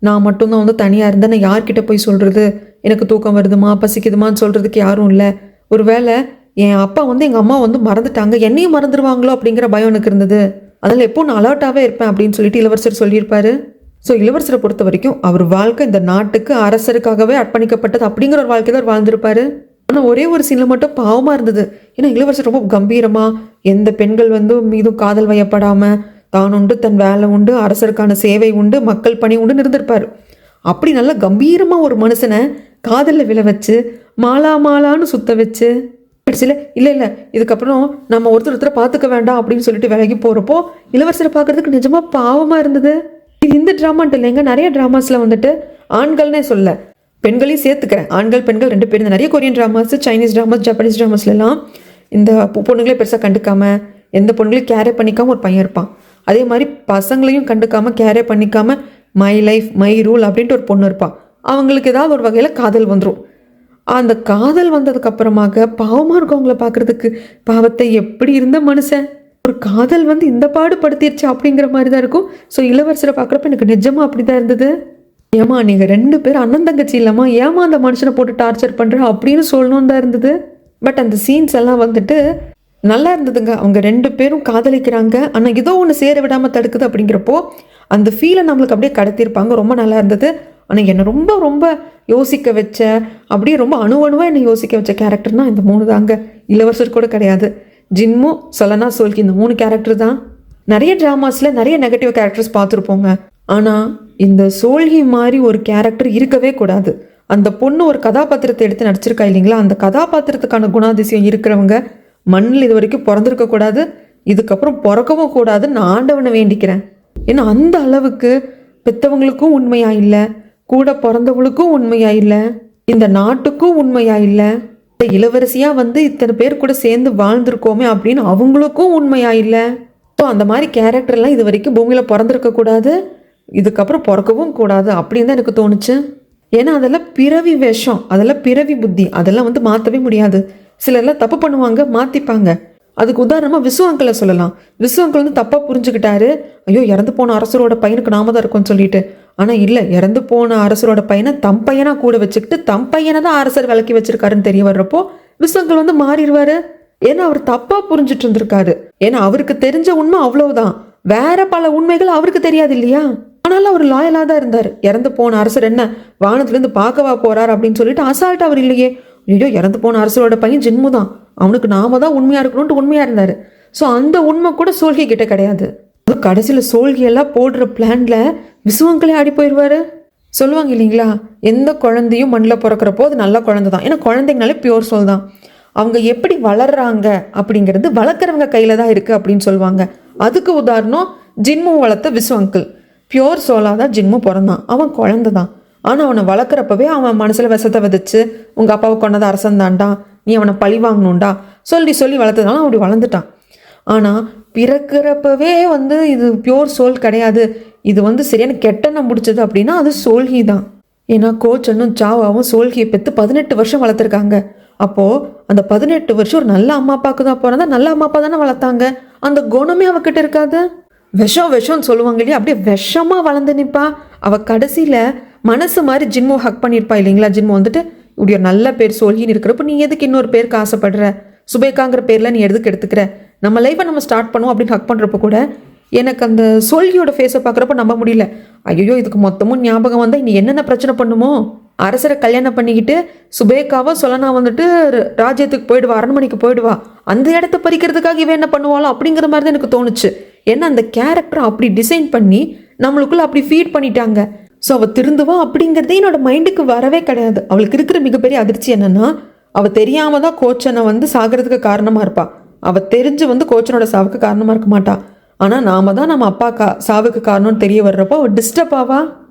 Speaker 1: நான் மட்டும்தான் வந்து தனியாக இருந்தேன், நான் யார்கிட்ட போய் சொல்கிறது, எனக்கு தூக்கம் வருதுமா பசிக்குதுமான்னு சொல்கிறதுக்கு யாரும் இல்லை. ஒரு வேளை என் அப்பா வந்து எங்கள் அம்மா வந்து மறந்துட்டாங்க, என்னையும் மறந்துடுவாங்களோ அப்படிங்கிற பயம் எனக்கு இருந்தது, அதனால் எப்போ நான் அலர்ட்டாகவே இருப்பேன் அப்படின்னு சொல்லிட்டு இளவரசர் சொல்லியிருப்பாரு. ஸோ இளவரசரை பொறுத்த வரைக்கும் அவர் வாழ்க்கை இந்த நாட்டுக்கு அரசருக்காகவே அர்ப்பணிக்கப்பட்டது அப்படிங்கிற ஒரு வாழ்க்கை தான் அவர் வாழ்ந்திருப்பாரு. ஆனால் ஒரே ஒரு சீனில் மட்டும் பாவமாக இருந்தது. ஏன்னா இளவரசர் ரொம்ப கம்பீரமாக எந்த பெண்கள் வந்து மீதும் காதல் வயப்படாமல் தான் உண்டு தன் வேலை உண்டு அரசருக்கான சேவை உண்டு மக்கள் பணி உண்டுன்னு இருந்திருப்பார். அப்படி நல்லா கம்பீரமாக ஒரு மனுஷனை காதலில் விழ வச்சு மாலான்னு சுத்த வச்சு கடைசியில் இல்லை இதுக்கப்புறம் நம்ம ஒருத்தரை பார்த்துக்க வேண்டாம் அப்படின்னு சொல்லிட்டு விலகி போகிறப்போ இளவரசரை பார்க்குறதுக்கு நிஜமாக பாவமாக இருந்தது. இது இந்த ட்ராமான்ட்டு இல்லைங்க, நிறைய ட்ராமாஸில் வந்துட்டு ஆண்கள்னே சொல்ல பெண்களையும் சேர்த்துக்கிறேன், ஆண்கள் பெண்கள் 2 பேரும். நிறைய Korean dramas, Chinese dramas, Japanese ட்ராமாஸ்லாம் இந்த பொண்ணுங்களே பெருசாக கண்டுக்காம, எந்த பொண்ணுங்களையும் கேரே பண்ணிக்காமல் ஒரு பையன் இருப்பான். அதே மாதிரி பசங்களையும் கண்டுக்காமல் கேரே பண்ணிக்காமல் மை லைஃப் மை ரூல் அப்படின்ட்டு ஒரு பொண்ணு இருப்பாள். அவங்களுக்கு ஏதாவது ஒரு வகையில் காதல் வந்துடும். அந்த காதல் வந்ததுக்கப்புறமாக பாவமாக இருக்கும் அவங்கள பார்க்குறதுக்கு. பாவத்தை எப்படி இருந்த மனுஷன், ஒரு காதல் வந்து இந்த பாடுபடுத்திடுச்சு அப்படிங்கிற மாதிரி தான் இருக்கும். ஸோ இளவரசரை பார்க்குறப்ப எனக்கு நிஜமாக அப்படி தான் இருந்தது. ஏமா நீங்கள் 2 பேரும் அண்ணன் தங்கச்சி இல்லாமா, ஏமா அந்த மனுஷனை போட்டு டார்ச்சர் பண்ணுற அப்படின்னு சொல்லணும் தான் இருந்தது. பட் அந்த சீன்ஸ் எல்லாம் வந்துட்டு நல்லா இருந்ததுங்க. அவங்க 2 பேரும் காதலிக்கிறாங்க, ஆனால் ஏதோ ஒன்று சேர விடாமல் தடுக்குது. அப்படிங்கிறப்போ அந்த ஃபீலை நம்மளுக்கு அப்படியே கடத்தியிருப்பாங்க. ரொம்ப நல்லா இருந்தது. ஆனால் என்னை ரொம்ப ரொம்ப யோசிக்க வச்ச, அப்படியே ரொம்ப அணுவணுவாக என்னை யோசிக்க வச்ச கேரக்டர்னால் இந்த 3 தாங்க. இளவரசர் கூட கிடையாது. ஜின்மு, சொலனா, சோல்கி, இந்த 3 கேரக்டர் தான். நிறைய ட்ராமாஸில் நிறைய நெகட்டிவ் கேரக்டர்ஸ் பார்த்துருப்போங்க. ஆனால் இந்த சோல்கி மாதிரி ஒரு கேரக்டர் இருக்கவே கூடாது. அந்த பொண்ணு ஒரு கதாபாத்திரத்தை எடுத்து நடிச்சிருக்கா இல்லைங்களா, அந்த கதாபாத்திரத்துக்கான குணாதிசயம் இருக்கிறவங்க மண்ணில் இது வரைக்கும் பிறந்திருக்கக்கூடாது, இதுக்கப்புறம் பிறக்கவும் கூடாதுன்னு நான் ஆண்டவனை வேண்டிக்கிறேன். ஏன்னா அந்த அளவுக்கு பெற்றவங்களுக்கும் உண்மையா இல்லை, கூட பிறந்தவங்களுக்கும் உண்மையா இல்லை, இந்த நாட்டுக்கும் உண்மையா இல்லை, இளவரசியாக வந்து இத்தனை பேர் கூட சேர்ந்து வாழ்ந்திருக்கோமே அப்படின்னு அவங்களுக்கும் உண்மையா இல்லை. ஸோ அந்த மாதிரி கேரக்டர்லாம் இது வரைக்கும் பூமியில் பிறந்திருக்கக்கூடாது, இதுக்கப்புறம் பிறக்கவும் கூடாது அப்படின்னு தான் எனக்கு தோணுச்சு. ஏன்னா அதெல்லாம் பிறவி விஷம், அதெல்லாம் பிறவி புத்தி, அதெல்லாம் வந்து மாற்றவே முடியாது. சிலர்லாம் தப்பு பண்ணுவாங்க, மாற்றிப்பாங்க. அதுக்கு உதாரணமாக விசு அங்கிளை சொல்லலாம். விசு அங்கிள் வந்து தப்பாக புரிஞ்சுக்கிட்டாரு, ஐயோ இறந்து போன அரசரோட பையனுக்கு நாம தான் இருக்கும்னு சொல்லிட்டு. ஆனால் இல்லை, இறந்து போன அரசரோட பையனை தம் பையனாக கூட வச்சுக்கிட்டு தம் பையனை தான் அரசர் விலக்கி வச்சிருக்காருன்னு தெரிய வர்றப்போ விசு அங்கிள் வந்து மாறிடுவார். ஏன்னா அவர் தப்பாக புரிஞ்சுட்டு இருந்திருக்காரு. ஏன்னா அவருக்கு தெரிஞ்ச உண்மை அவ்வளவுதான், வேற பல உண்மைகள் அவருக்கு தெரியாது இல்லையா. ஆனாலும் அவர் லாயலாக தான் இருந்தார். இறந்து போன அரசர் என்ன வானத்துலேருந்து பார்க்கவா போறார் அப்படின்னு சொல்லிட்டு அசால்ட் அவர் இல்லையே. ஐயோ இறந்து போன அரசரோட பையன் ஜின்மு தான், அவனுக்கு நாம தான் உண்மையாக இருக்கணும்ட்டு உண்மையாக இருந்தார். ஸோ அந்த உண்மை கூட சோல்கி கிட்ட கிடையாது. கடைசியில் சோல்கியெல்லாம் போடுற பிளான்ல விசுவங்களே ஆடி போயிடுவார். சொல்லுவாங்க இல்லைங்களா, எந்த குழந்தையும் மண்ணில் பிறக்கிறப்போ அது நல்ல குழந்தை தான். ஏன்னா குழந்தைங்கனாலே பியூர் சோல் தான். அவங்க எப்படி வளர்றாங்க அப்படிங்கிறது வளர்க்குறவங்க கையில் தான் இருக்குது அப்படின்னு சொல்லுவாங்க. அதுக்கு உதாரணம் ஜின்மு வளர்த்த விசு அங்கிள். பியோர் சோலாக தான் ஜின்மு பிறந்தான், அவன் குழந்தை தான். ஆனால் அவனை வளர்க்குறப்பவே அவன் மனசில் விஷத்தை விதைச்சு உங்கள் அப்பாவை கொண்டது அரசன் தான்டா, நீ அவனை பழி வாங்கணும்டா சொல்லி சொல்லி வளர்த்ததுனால அப்படி வளர்ந்துட்டான். ஆனால் பிறக்கிறப்பவே வந்து இது பியோர் சோல் கிடையாது, இது வந்து சரியான கெட்டெண்ணம் பிடிச்சது அப்படின்னா அது சோல்கி தான். ஏன்னா கோச்சனும் சாவாவும் சோல்கியை பெற்று 18 வருஷம் வளர்த்துருக்காங்க. அப்போது அந்த 18 வருஷம் ஒரு நல்ல அம்மா அப்பாவுக்கு தான் பிறந்தா, நல்ல அம்மா அப்பா தானே வளர்த்தாங்க. அந்த குணமே அவகிட்ட இருக்காது. விஷம்னு சொல்லுவாங்க இல்லையா, அப்படியே விஷமாக வளர்ந்து நிற்பா. அவள் கடைசியில் மனசு மாதிரி ஜின்மோ ஹக் பண்ணியிருப்பா இல்லைங்களா. ஜின்மோ வந்துட்டு இப்படி ஒரு நல்ல பேர் சோல்கின்னு இருக்கிறப்ப நீ எதுக்கு இன்னொரு பேருக்கு ஆசைப்படுற, சுபேகாங்கிற பேரில் நீ எதுக்கு எடுத்துக்கிற, நம்ம லைஃப்பை நம்ம ஸ்டார்ட் பண்ணுவோம் அப்படின்னு ஹக் பண்ணுறப்ப கூட எனக்கு அந்த சோல்கியோட ஃபேஸை பார்க்குறப்ப நம்ப முடியல. ஐயோ இதுக்கு மொத்தமும் ஞாபகம் வந்தால் இனி என்னென்ன பிரச்சனை பண்ணுமோ. அரசரை கல்யாணம் பண்ணிக்கிட்டு சுபேகாவோ சொல்லனா வந்துட்டு ராஜ்யத்துக்கு போயிடுவா, அரண்மனைக்கு போயிடுவா, அந்த இடத்த பறிக்கிறதுக்காக இவன் என்ன பண்ணுவாளோ அப்படிங்கிற மாதிரி தான் எனக்கு தோணுச்சு. ஏன்னா அந்த கேரக்டரை அப்படி டிசைன் பண்ணி நம்மளுக்குள்ள அப்படி ஃபீட் பண்ணிட்டாங்க. ஸோ அவள் திருந்துவா அப்படிங்கிறதே என்னோட மைண்டுக்கு வரவே கிடையாது. அவளுக்கு இருக்கிற மிகப்பெரிய அதிர்ச்சி என்னன்னா, அவள் தெரியாம தான் கோச்சனை வந்து சாகிறதுக்கு காரணமாக இருப்பாள். அவள் தெரிஞ்சு வந்து கோச்சனோட சாவுக்கு காரணமாக இருக்க மாட்டா. ஆனால் நாம தான் நம்ம அப்பா சாவுக்கு காரணம்னு தெரிய வர்றப்போ அவள் டிஸ்டர்ப் ஆவா,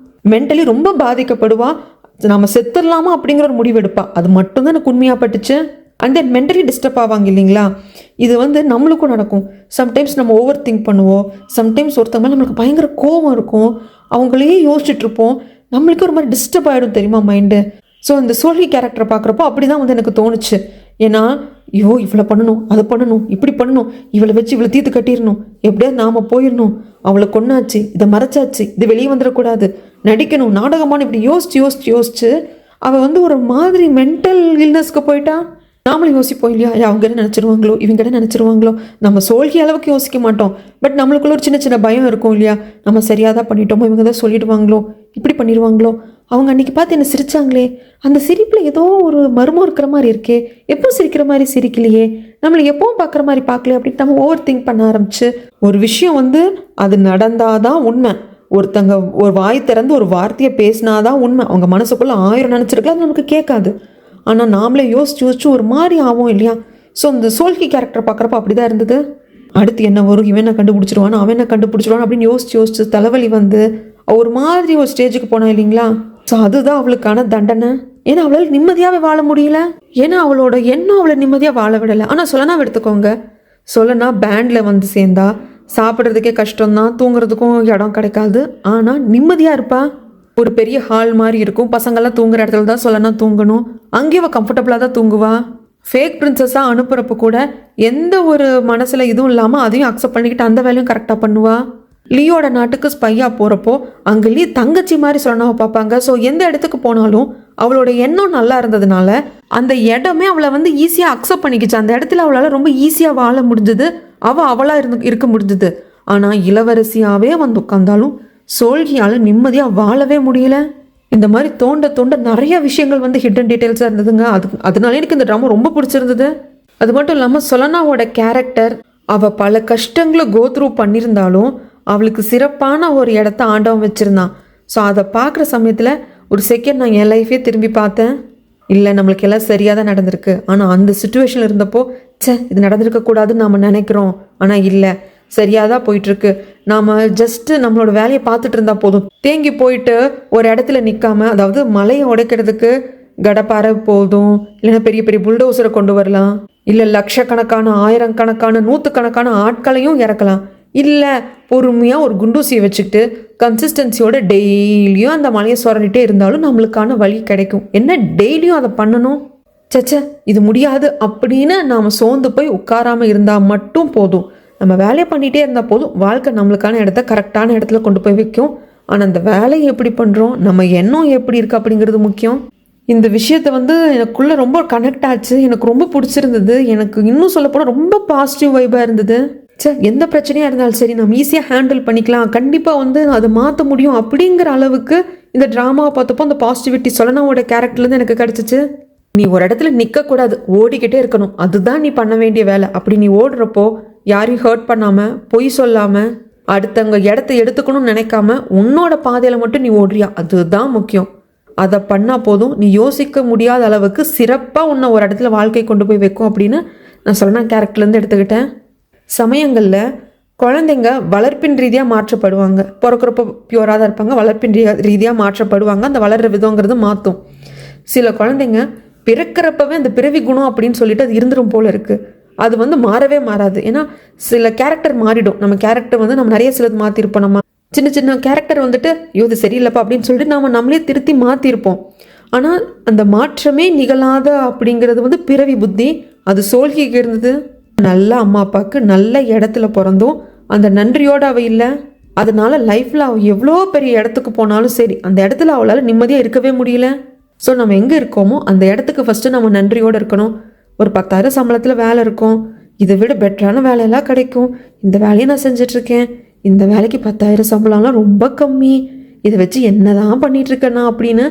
Speaker 1: மென்டலி ரொம்ப பாதிக்கப்படுவா, நம்ம செத்துடலாமா அப்படிங்கிற ஒரு முடிவு எடுப்பா. அது மட்டும்தான் எனக்கு உண்மையாக பட்டுச்சு. அண்ட் தென் மென்டலி டிஸ்டர்ப் ஆவாங்க இல்லைங்களா. இது வந்து நம்மளுக்கும் நடக்கும். சம்டைம்ஸ் நம்ம ஓவர் திங்க் பண்ணுவோம், சம்டைம்ஸ் ஒருத்தவங்க நம்மளுக்கு பயங்கர கோபம் இருக்கும், அவங்களையே யோசிச்சுட்ருப்போம், நம்மளுக்கு ஒரு மாதிரி டிஸ்டர்ப் ஆகிடும் தெரியுமா மைண்டு. ஸோ இந்த சோல்கி கேரக்டரை பார்க்குறப்போ அப்படி தான் வந்து எனக்கு தோணுச்சு. ஏன்னா ஐயோ இவ்வளோ பண்ணணும், அதை பண்ணணும், இப்படி பண்ணணும், இவளை வச்சு இவ்வளோ தீர்த்து கட்டிடணும், எப்படியாவது நாம் போயிடணும், அவளை கொன்னாச்சு, இதை மறைச்சாச்சு, இது வெளியே வந்துடக்கூடாது, நடிக்கணும், நாடகமான இப்படி யோசிச்சு அவள் வந்து ஒரு மாதிரி மென்டல் இல்னஸ்க்கு போயிட்டா. நாமளும் யோசிப்போம் இல்லையா, அவங்க என்ன நினச்சிருவாங்களோ, இவங்க என்ன நினச்சிருவாங்களோ. நம்ம சோல்கி அளவுக்கு யோசிக்க மாட்டோம், பட் நம்மளுக்குள்ள ஒரு சின்ன சின்ன பயம் இருக்கும் இல்லையா. நம்ம சரியாக தான் பண்ணிட்டோமோ, இவங்க தான் சொல்லிடுவாங்களோ, இப்படி பண்ணிடுவாங்களோ. அவங்க அன்றைக்கி பார்த்து என்ன சிரித்தாங்களே, அந்த சிரிப்பில் ஏதோ ஒரு மர்மம் இருக்கிற மாதிரி இருக்கே, எப்போ சிரிக்கிற மாதிரி சிரிக்கலையே, நம்மளை எப்பவும் பார்க்குற மாதிரி பார்க்கலையே அப்படின்னு நம்ம ஓவர் திங்க் பண்ண ஆரம்பிச்சு. ஒரு விஷயம் வந்து அது நடந்தாதான் உண்மை. ஒருத்தங்க ஒரு வாய் திறந்து ஒரு வார்த்தையை பேசினாதான் உண்மை. அவங்க மனசுக்குள்ளே 1000 நினச்சிருக்கலாம், அது நமக்கு கேட்காது. ஆனால் நாமளே யோசிச்சு ஒரு மாதிரி ஆகும் இல்லையா. ஸோ இந்த சோல்கி கேரக்டர் பார்க்குறப்ப அப்படி தான் இருந்தது. அடுத்து என்ன வரும், இவன் என்ன கண்டுபிடிச்சிருவான், அவன் என்ன கண்டுபிடிச்சிருவான் அப்படின்னு யோசிச்சு தலைவலி வந்து ஒரு மாதிரி ஒரு ஸ்டேஜுக்கு போனா இல்லைங்களா. ஸோ அதுதான் அவளுக்கான தண்டனை. ஏன்னா அவளால் நிம்மதியாகவே வாழ முடியல. ஏன்னா அவளோட எண்ணம் அவளை நிம்மதியாக வாழ விடலை. ஆனால் சொல்லனா எடுத்துக்கோங்க, சொல்லனா பேண்டில் வந்து சேர்ந்தா சாப்பிட்றதுக்கே கஷ்டம்தான், தூங்குறதுக்கும் இடம் கிடைக்காது. ஆனால் நிம்மதியாக இருப்பா. ஒரு பெரிய ஹால் மாதிரி இருக்கும், பசங்கள்லாம் தூங்குற இடத்துல தான் சொல்லனா தூங்கணும். அங்கேயும் அவள் கம்ஃபர்டபுளாக தான் தூங்குவா. ஃபேக் பிரின்சஸாக அனுப்புகிறப்ப கூட எந்த ஒரு மனசில் இதுவும் இல்லாமல் அதையும் அக்செப்ட் பண்ணிக்கிட்டு அந்த வேலையும் கரெக்டாக பண்ணுவா. லீயோட நாட்டுக்கு ஸ்பையாக போகிறப்போ அங்கே லீ தங்கச்சி மாதிரி சொல்லனாவை பார்ப்பாங்க. ஸோ எந்த இடத்துக்கு போனாலும் அவளோட எண்ணம் நல்லா இருந்ததுனால அந்த இடமே அவளை வந்து ஈஸியாக அக்செப்ட் பண்ணிக்கிச்சு. அந்த இடத்துல அவளால் ரொம்ப ஈஸியாக வாழ முடிஞ்சது, அவளாக இருக்க முடிஞ்சது. ஆனால் இளவரசியாகவே வந்து உட்காந்தாலும் சோல்கியால் நிம்மதியாக வாழவே முடியல. இந்த மாதிரி தோண்ட நிறைய விஷயங்கள் வந்து ஹிடன் டீட்டெயில்ஸாக இருந்ததுங்க. அதனால எனக்கு இந்த ட்ராமா ரொம்ப பிடிச்சிருந்தது. அது மட்டும் இல்லாமல் சொலனாவோட கேரக்டர், அவள் பல கஷ்டங்களை கோத்ரூ பண்ணியிருந்தாலும் அவளுக்கு சிறப்பான ஒரு இடத்த ஆண்டவன் வச்சுருந்தான். ஸோ அதை பார்க்குற சமயத்தில் ஒரு செகண்ட் நான் என் லைஃபே திரும்பி பார்த்தேன். இல்லை, நம்மளுக்கு எல்லாம் சரியாக தான் நடந்திருக்கு. ஆனால் அந்த சுச்சுவேஷனில் இருந்தப்போ இது நடந்திருக்கக்கூடாதுன்னு நாம் நினைக்கிறோம். ஆனால் இல்லை, சரியாக தான் போயிட்டுருக்கு. நாம் ஜஸ்ட்டு நம்மளோட வேலையை பார்த்துட்டு இருந்தால் போதும். தேங்கி போயிட்டு ஒரு இடத்துல நிற்காம, அதாவது மலையை உடைக்கிறதுக்கு கடப்பாறை போதும், இல்லைன்னா பெரிய பெரிய புல்டோசரை கொண்டு வரலாம், இல்லை லட்சக்கணக்கான ஆயிரக்கணக்கான நூற்றுக்கணக்கான ஆட்களையும் இறக்கலாம். இல்லை, பொறுமையாக ஒரு குண்டூசியை வச்சுக்கிட்டு கன்சிஸ்டன்சியோட டெய்லியும் அந்த மலையை சுரண்டிட்டே இருந்தாலும் நம்மளுக்கான வழி கிடைக்கும். என்ன டெய்லியும் அதை பண்ணணும்? இது முடியாது அப்படின்னு நாம் சோர்ந்து போய் உட்காராமல் இருந்தால் மட்டும் போதும். நம்ம வேலையை பண்ணிகிட்டே இருந்தால் போதும். வாழ்க்கை நம்மளுக்கான இடத்த கரெக்டான இடத்துல கொண்டு போய் வைக்கும். ஆனால் அந்த வேலையை எப்படி பண்ணுறோம், நம்ம எண்ணம் எப்படி இருக்குது அப்படிங்கிறது முக்கியம். இந்த விஷயத்தை வந்து எனக்குள்ளே ரொம்ப கனெக்ட் ஆச்சு. எனக்கு ரொம்ப பிடிச்சிருந்தது. எனக்கு இன்னும் சொல்லப்போனால் ரொம்ப பாசிட்டிவ் வைபாக இருந்தது. எந்த பிரச்சனையாக இருந்தாலும் சரி, நம்ம ஈஸியாக ஹேண்டில் பண்ணிக்கலாம், கண்டிப்பாக வந்து அதை மாற்ற முடியும் அப்படிங்கிற அளவுக்கு இந்த ட்ராமாவை பார்த்தப்போ அந்த பாசிட்டிவிட்டி சொலனாவோட கேரக்டர்லேருந்து எனக்கு கிடச்சிச்சு. நீ ஒரு இடத்துல நிற்கக்கூடாது, ஓடிக்கிட்டே இருக்கணும். அதுதான் நீ பண்ண வேண்டிய வேலை. அப்படி நீ ஓடுறப்போ யாரையும் ஹர்ட் பண்ணாமல், பொய் சொல்லாமல், அடுத்தவங்க இடத்த எடுத்துக்கணும்னு நினைக்காம உன்னோட பாதையில் மட்டும் நீ ஓடுறியா, அதுதான் முக்கியம். அதை பண்ணால் போதும். நீ யோசிக்க முடியாத அளவுக்கு சிறப்பாக உன்னை ஒரு இடத்துல வாழ்க்கை கொண்டு போய் வைக்கும் அப்படின்னு நான் சொன்ன கேரக்டர்லேருந்து எடுத்துக்கிட்டேன். சமயங்களில் குழந்தைங்க வளர்ப்பின் ரீதியாக மாற்றப்படுவாங்க. பிறக்கிறப்போ பியூராக தான் இருப்பாங்க, வளர்ப்பின் ரீதியாக மாற்றப்படுவாங்க. அந்த வளர்கிற விதங்கிறது மாற்றும். சில குழந்தைங்க பிறக்கிறப்பவே அந்த பிறவி குணம் அப்படின்னு சொல்லிட்டு அது இருந்துரும் போல இருக்குது. அது வந்து மாறவே மாறாது. ஏன்னா சில கேரக்டர் மாறிடும். நம்ம கேரக்டர் வந்து நம்ம நிறைய சிலது மாற்றிருப்போம். நம்ம சின்ன சின்ன கேரக்டர் வந்துட்டு இது சரியில்லைப்பா அப்படின்னு சொல்லிட்டு நம்ம நம்மளே திருத்தி மாற்றிருப்போம். ஆனால் அந்த மாற்றமே நிகழாத அப்படிங்கிறது வந்து பிறவி புத்தி. அது சோல்கிக்கு இருந்தது. நல்ல அம்மா அப்பாவுக்கு நல்ல இடத்துல பிறந்தோம், அந்த நன்றியோடு அவள் இல்லை. அதனால லைஃப்பில் அவள் எவ்வளோ பெரிய இடத்துக்கு போனாலும் சரி, அந்த இடத்துல அவளால் நிம்மதியாக இருக்கவே முடியல. ஸோ நம்ம எங்கே இருக்கோமோ அந்த இடத்துக்கு ஃபஸ்ட்டு நம்ம நன்றியோடு இருக்கணும். ஒரு 10,000 சம்பளத்தில் வேலை இருக்கும், இதை விட பெட்டரான வேலையெல்லாம் கிடைக்கும், இந்த வேலையை நான் செஞ்சிட்ருக்கேன், இந்த வேலைக்கு 10,000 சம்பளம்லாம் ரொம்ப கம்மி, இதை வச்சு என்ன தான் பண்ணிகிட்ருக்கேன்னா அப்படின்னு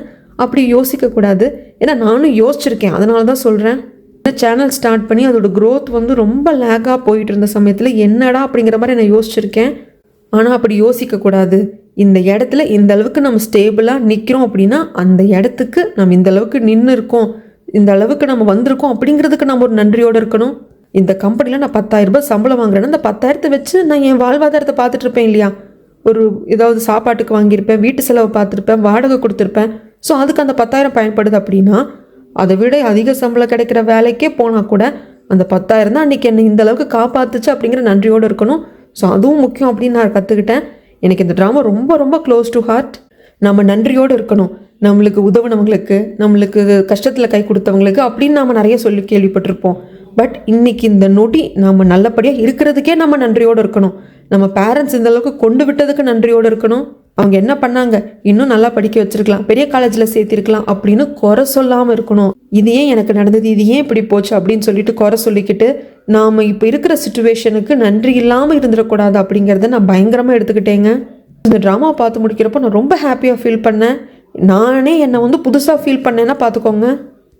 Speaker 1: அப்படி யோசிக்கக்கூடாது. ஏன்னா நானும் யோசிச்சிருக்கேன். அதனால தான் சொல்கிறேன். சேனல் ஸ்டார்ட் பண்ணி அதோட க்ரோத் வந்து ரொம்ப லேக்காக போயிட்டு இருந்த சமயத்தில் என்னடா அப்படிங்கிற மாதிரி நான் யோசிச்சிருக்கேன். ஆனால் அப்படி யோசிக்கக்கூடாது. இந்த இடத்துல இந்த அளவுக்கு நம்ம ஸ்டேபிளாக நிற்கிறோம் அப்படின்னா அந்த இடத்துக்கு நம்ம இந்த அளவுக்கு நின்று இருக்கோம், இந்த அளவுக்கு நம்ம வந்திருக்கோம் அப்படிங்கிறதுக்கு நம்ம ஒரு நன்றியோடு இருக்கணும். இந்த கம்பெனியில் நான் 10,000 ரூபாய் சம்பளம் வாங்குறேன்னா அந்த 10,000 வச்சு நான் என் வாழ்வாதாரத்தை பார்த்துட்ருப்பேன் இல்லையா. ஒரு ஏதாவது சாப்பாட்டுக்கு வாங்கியிருப்பேன், வீட்டு செலவை பார்த்துருப்பேன், வாடகை கொடுத்துருப்பேன். ஸோ அதுக்கு அந்த 10,000 பயன்படுது. அப்படின்னா அதை விட அதிக சம்பளம் கிடைக்கிற வேலைக்கே போனால் கூட அந்த 10,000 தான் அன்றைக்கி என்னை இந்த அளவுக்கு காப்பாற்றுச்சு அப்படிங்கிற நன்றியோடு இருக்கணும். ஸோ அதுவும் முக்கியம் அப்படின்னு நான் கற்றுக்கிட்டேன். எனக்கு இந்த ட்ராமா ரொம்ப ரொம்ப க்ளோஸ் டு ஹார்ட். நம்ம நன்றியோடு இருக்கணும். நம்மளுக்கு உதவுனவங்களுக்கு, நம்மளுக்கு கஷ்டத்தில் கை கொடுத்தவங்களுக்கு அப்படின்னு நாம் நிறைய சொல்லி கேள்விப்பட்டிருப்போம். பட் இன்றைக்கி இந்த நொடி நம்ம நல்லபடியாக இருக்கிறதுக்கே நம்ம நன்றியோடு இருக்கணும். நம்ம பேரண்ட்ஸ் இந்த அளவுக்கு கொண்டு விட்டதுக்கு நன்றியோடு இருக்கணும். அவங்க என்ன பண்ணாங்க, இன்னும் நல்லா படிக்க வச்சிருக்கலாம், பெரிய காலேஜில் சேர்த்திருக்கலாம் அப்படின்னு குறை சொல்லாமல் இருக்கணும். இது ஏன் எனக்கு நடந்தது, இது ஏன் இப்படி போச்சு அப்படின்னு சொல்லிட்டு குறை சொல்லிக்கிட்டு நாம் இப்போ இருக்கிற சுச்சுவேஷனுக்கு நன்றி இல்லாமல் இருந்துடக்கூடாது அப்படிங்கிறத நான் பயங்கரமாக எடுத்துக்கிட்டேங்க. இந்த ட்ராமாவை பார்த்து முடிக்கிறப்போ நான் ரொம்ப ஹாப்பியாக ஃபீல் பண்ணேன். நானே என்னை வந்து புதுசாக ஃபீல் பண்ணேன்னா பார்த்துக்கோங்க.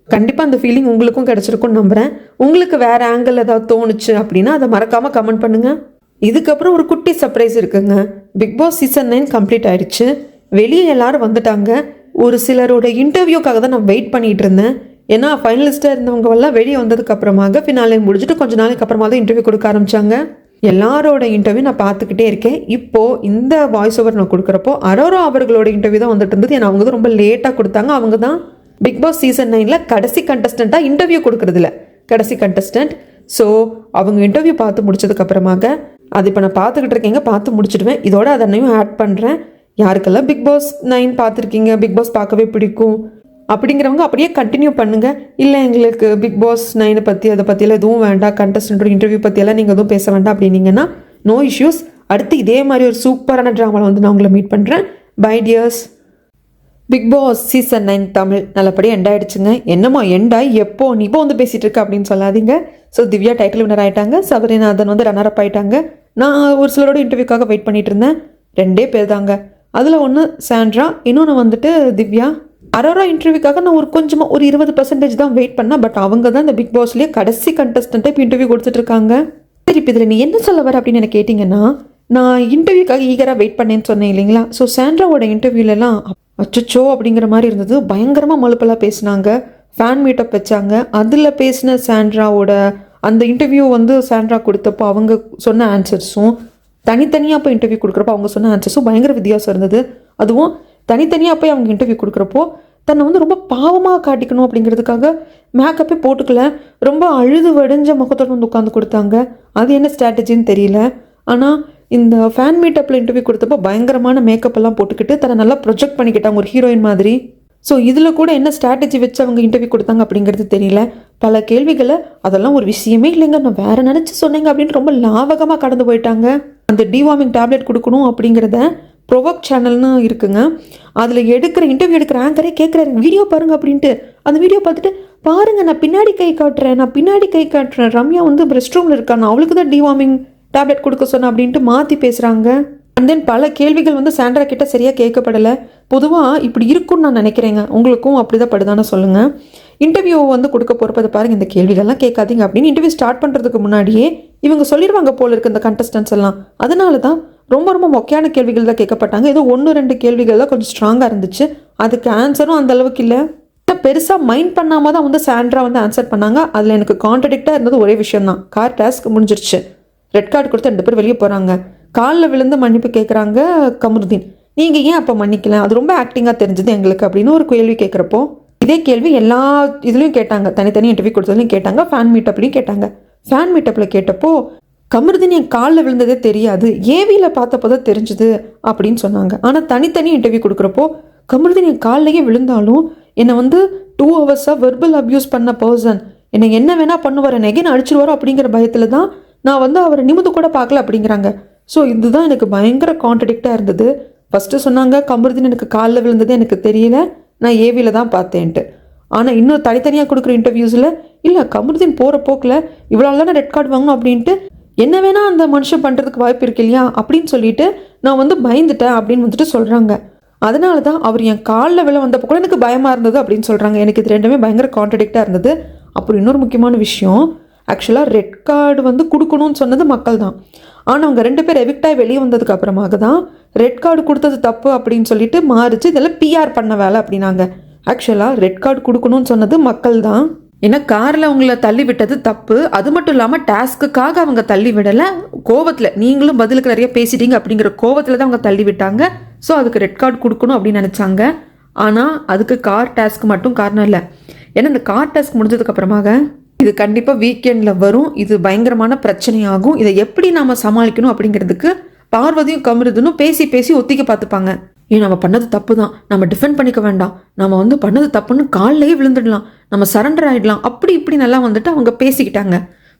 Speaker 1: கண்டிப்பாக அந்த ஃபீலிங் உங்களுக்கும் கிடச்சிருக்குன்னு நம்புகிறேன். உங்களுக்கு வேறு ஆங்கிள் ஏதாவது தோணுச்சு அப்படின்னா அதை மறக்காமல் கமெண்ட் பண்ணுங்கள். இதுக்கப்புறம் ஒரு குட்டி சர்ப்ரைஸ் இருக்குங்க. பிக் பாஸ் சீசன் 9 கம்ப்ளீட் ஆயிடுச்சு. வெளியே எல்லாரும் வந்துட்டாங்க. ஒரு சிலரோட இன்டர்வியூக்காக தான் நான் வெயிட் பண்ணிகிட்டு இருந்தேன். ஏன்னா ஃபைனலிஸ்ட்டாக இருந்தவங்கெல்லாம் வெளியே வந்ததுக்கு அப்புறமாக ஃபினாலே முடிஞ்சுட்டு கொஞ்ச நாளைக்கு அப்புறமா தான் இன்டர்வியூ கொடுக்க ஆரம்பித்தாங்க. எல்லாரோட இன்டர்வியூ நான் பார்த்துக்கிட்டே இருக்கேன். இப்போது இந்த வாய்ஸ் ஓவர் நான் கொடுக்குறப்போ அரோரா அவர்களோட இன்டர்வியூ தான் வந்துட்டு இருந்தது. ஏன்னா அவங்க தான் ரொம்ப லேட்டாக கொடுத்தாங்க. அவங்க தான் பிக் பாஸ் சீசன் 9 கடைசி கண்டஸ்டண்ட்டாக இன்டர்வியூ கொடுக்குறதில்ல, கடைசி கண்டஸ்டன்ட். ஸோ அவங்க இன்டர்வியூ பார்த்து முடிச்சதுக்கப்புறமாக அது இப்போ நான் பார்த்துக்கிட்டு இருக்கேங்க, பார்த்து முடிச்சிடுவேன். இதோட அதனையும் ஆட் பண்ணுறேன். யாருக்கெல்லாம் பிக் பாஸ் 9 பார்த்துருக்கீங்க, பிக் பாஸ் பார்க்கவே பிடிக்கும் அப்படிங்கிறவங்க அப்படியே கண்டினியூ பண்ணுங்கள். இல்லை எங்களுக்கு பிக் பாஸ் 9 பற்றி அதை பற்றியெல்லாம் எதுவும் வேண்டாம், கண்டஸ்டன்ட்டோட இன்டர்வியூ பற்றியெல்லாம் நீங்கள் எதுவும் பேச வேண்டாம் அப்படின்னீங்கன்னா நோ இஷ்யூஸ். அடுத்து இதே மாதிரி ஒரு சூப்பரான ட்ராமாவில் வந்து நான் உங்களை மீட் பண்ணுறேன். Bye dears. Bigg Boss season 9 Tamil நல்லபடியாக எண்ட் ஆகிடுச்சுங்க. என்னமோ எண்டாகி எப்போ நீ இப்போ வந்து பேசிகிட்டு இருக்க அப்படின்னு சொல்லாதீங்க. ஸோ திவ்யா டைட்டில் வினர் ஆகிட்டாங்க, சபரிநாதன் வந்து ரன்னர் அப் ஆகிட்டாங்க. நான் ஒரு சிலரோட இன்டர்வியூக்காக வெயிட் பண்ணிகிட்டு இருந்தேன். 2 பேர் தாங்க. அதில் ஒன்று சாண்ட்ரா, இன்னொன்று வந்துட்டு திவ்யா. அரோரா இன்டர்வியூக்காக நான் கொஞ்சமாக ஒரு 20% தான் வெயிட் பண்ணேன். பட் அவங்க தான் இந்த பிக் பாஸ்லேயே கடைசி கண்டஸ்டண்ட்டை இப்போ இன்டர்வியூ கொடுத்துட்டு இருக்காங்க. சரி, இப்போ இதில் நீ என்ன சொல்ல வர அப்படின்னு எனக்கு கேட்டிங்கன்னா, நான் இன்டர்வியூக்காக ஈகராக வெயிட் பண்ணேன்னு சொன்னேன் இல்லைங்களா. ஸோ சாண்ட்ராவோட இன்டர்வியூலலாம் அச்சோ அப்படிங்கிற மாதிரி இருந்தது. பயங்கரமாக மலுப்பெல்லாம் பேசினாங்க, ஃபேன் மீட்டப் வச்சாங்க. அதில் பேசின சாண்ட்ராவோட அந்த இன்டர்வியூ வந்து சாண்ட்ரா கொடுத்தப்போ அவங்க சொன்ன ஆன்சர்ஸும், தனித்தனியாக போய் இன்டர்வியூ கொடுக்குறப்போ அவங்க சொன்ன ஆன்சர்ஸும் பயங்கர வித்தியாசம் இருந்தது. அதுவும் தனித்தனியாக போய் அவங்க இன்டர்வியூ கொடுக்குறப்போ தன்னை வந்து ரொம்ப பாவமாக காட்டிக்கணும் அப்படிங்கிறதுக்காக மேக்கப்பே போட்டுக்கல, ரொம்ப அழுது வடிஞ்ச முகத்தோடு வந்து உட்காந்து கொடுத்தாங்க. அது என்ன ஸ்ட்ராட்டஜின்னு தெரியல. ஆனால் இந்த ஃபேன் மீட்டப்பில் இன்டர்வியூ கொடுத்தப்போ பயங்கரமான மேக்கப் எல்லாம் போட்டுக்கிட்டு தன்னை நல்லா ப்ரொஜெக்ட் பண்ணிக்கிட்டாங்க ஒரு ஹீரோயின் மாதிரி. ஸோ இதில் கூட என்ன ஸ்ட்ராட்டஜி வச்சு அவங்க இன்டர்வியூ கொடுத்தாங்க அப்படிங்கிறது தெரியல. பல கேள்விகளை அதெல்லாம் ஒரு விஷயமே இல்லைங்க, நான் வேறு நினச்சி சொன்னேங்க அப்படின்னு ரொம்ப லாவகமாக கடந்து போயிட்டாங்க. அந்த டிவார்மிங் டேப்லெட் கொடுக்கணும் அப்படிங்கிறத ப்ரொவோக் சேனல்னு இருக்குங்க, அதில் இன்டர்வியூ எடுக்கிற ஆங்கரே கேட்குறாரு வீடியோ பாருங்க அப்படின்ட்டு. அந்த வீடியோ பார்த்துட்டு பாருங்க நான் பின்னாடி கை காட்டுறேன், ரம்யா வந்து ரெஸ்ட் ரூமில் இருக்கா, நான் அவளுக்கு தான் டிவார்மிங் டேப்லெட் கொடுக்க சொன்னேன் அப்படின்ட்டு மாற்றி பேசுகிறாங்க. அண்ட் தென் பல கேள்விகள் வந்து சாண்ட்ரா கிட்ட சரியாக கேட்கப்படலை. பொதுவாக இப்படி இருக்குன்னு நான் நினைக்கிறேங்க, உங்களுக்கும் அப்படி தான் படுதானே சொல்லுங்கள். இன்டர்வியூ வந்து கொடுக்க போகிறப்ப அதை பாருங்கள், இந்த கேள்விகள்லாம் கேட்காதீங்க அப்படின்னு இன்டர்வியூ ஸ்டார்ட் பண்ணுறதுக்கு முன்னாடியே இவங்க சொல்லிடுவாங்க போல இருக்கு இந்த கண்டஸ்டன்ஸ் எல்லாம். அதனால தான் ரொம்ப ரொம்ப மொக்கையான கேள்விகள் தான் கேட்கப்பட்டாங்க. ஏதோ 1-2 கேள்விகள் தான் கொஞ்சம் ஸ்ட்ராங்காக இருந்துச்சு. அதுக்கு ஆன்சரும் அந்த அளவுக்கு இல்லை. பெருசாக மைண்ட் பண்ணாமல் தான் வந்து சாண்ட்ரா வந்து ஆன்சர் பண்ணாங்க. அதில் எனக்கு கான்ட்ரடிக்டாக இருந்தது ஒரே விஷயம் தான். கார் டாஸ்க் முடிஞ்சிருச்சு, ரெட் கார்டு கொடுத்து 2 பேர் வெளியே போகிறாங்க, காலில் விழுந்து மன்னிப்பு கேட்குறாங்க கமருதீன். நீங்கள் ஏன் அப்போ மன்னிக்கலாம், அது ரொம்ப ஆக்டிங்காக தெரிஞ்சது எங்களுக்கு அப்படின்னு ஒரு கேள்வி கேட்குறப்போ இதே கேள்வி எல்லா இதுலேயும் கேட்டாங்க, தனித்தனி இன்டர்வியூ கொடுத்ததுலையும் கேட்டாங்க, ஃபேன் மீட்டப்லையும் கேட்டாங்க. ஃபேன் மீட்டப்பில் கேட்டப்போ கமருதீன் என் காலில் விழுந்ததே தெரியாது, ஏவியில் பார்த்தப்போ தான் தெரிஞ்சுது அப்படின்னு சொன்னாங்க. ஆனால் தனித்தனி இன்டர்வியூ கொடுக்குறப்போ கமருதீன் என் காலிலேயே விழுந்தாலும் என்னை வந்து 2 ஹவர்ஸாக வெர்பல் அப்யூஸ் பண்ண பர்சன், என்னை என்ன வேணால் பண்ணுவார், என்னை எகைன் அடிச்சிடுவாரோ அப்படிங்கிற பயத்தில் தான் நான் வந்து அவரை நிமிந்து கூட பார்க்கல அப்படிங்கிறாங்க. ஸோ இதுதான் எனக்கு பயங்கர கான்ட்ரடிக்டாக இருந்தது. ஃபஸ்ட்டு சொன்னாங்க கமருதீன் எனக்கு காலில் விழுந்தது எனக்கு தெரியல, நான் ஏவியில் தான் பார்த்தேன்ட்டு. ஆனால் இன்னும் தனித்தனியாக கொடுக்குற இன்டர்வியூஸில் இல்லை கமருதீன் போகிற போக்கில் இவ்வளோ தானே ரெட் கார்டு வாங்கணும் அப்படின்ட்டு என்ன வேணால் அந்த மனுஷன் பண்ணுறதுக்கு வாய்ப்பு இருக்கு இல்லையா அப்படின்னு சொல்லிட்டு நான் வந்து பயந்துட்டேன் அப்படின்னு வந்துட்டு சொல்கிறாங்க. அதனால தான் அவர் என் காலில் விழ வந்தப்போ கூட எனக்கு பயமாக இருந்தது அப்படின்னு சொல்கிறாங்க. எனக்கு இது ரெண்டுமே பயங்கர கான்ட்ரடிக்டாக இருந்தது. அப்புறம் இன்னொரு முக்கியமான விஷயம், ஆக்சுவலாக ரெட் கார்டு வந்து கொடுக்கணும்னு சொன்னது மக்கள் தான். ஆனால் அவங்க 2 பேர் எவிக்டாகி வெளியே வந்ததுக்கு அப்புறமாக தான் ரெட் கார்டு கொடுத்தது தப்பு அப்படின்னு சொல்லிட்டு மாறிச்சு, இதெல்லாம் பிஆர் பண்ண வேலை அப்படின்னாங்க. ஆக்சுவலாக ரெட் கார்டு கொடுக்கணும்னு சொன்னது மக்கள் தான். ஏன்னா காரில் அவங்கள தள்ளி விட்டது தப்பு. அது மட்டும் இல்லாமல் டாஸ்க்குக்காக அவங்க தள்ளி விடலை, கோவத்தில் நீங்களும் பதிலுக்கு நிறைய பேசிட்டீங்க அப்படிங்கிற கோவத்தில் தான் அவங்க தள்ளி விட்டாங்க. ஸோ அதுக்கு ரெட் கார்டு கொடுக்கணும் அப்படின்னு நினச்சாங்க. ஆனால் அதுக்கு கார் டாஸ்க் மட்டும் காரணம் இல்லை. ஏன்னா இந்த கார் டாஸ்க் முடிஞ்சதுக்கு அப்புறமாக இது கண்டிப்பாக வீக்கெண்டில் வரும், இது பயங்கரமான பிரச்சனையாகும், இதை எப்படி நாம் சமாளிக்கணும் அப்படிங்கிறதுக்கு பார்வதியும் கமருதனும் பேசி ஒத்திக்க பார்த்துப்பாங்க. ஏன் நம்ம பண்ணது தப்பு தான், நம்ம டிஃபெண்ட் பண்ணிக்க வேண்டாம், நம்ம வந்து பண்ணது தப்புன்னு காலிலேயே விழுந்துடலாம், நம்ம சரண்டர் ஆகிடலாம், அப்படி இப்படி நல்லா வந்துட்டு அவங்க பேசிக்கிட்டாங்க.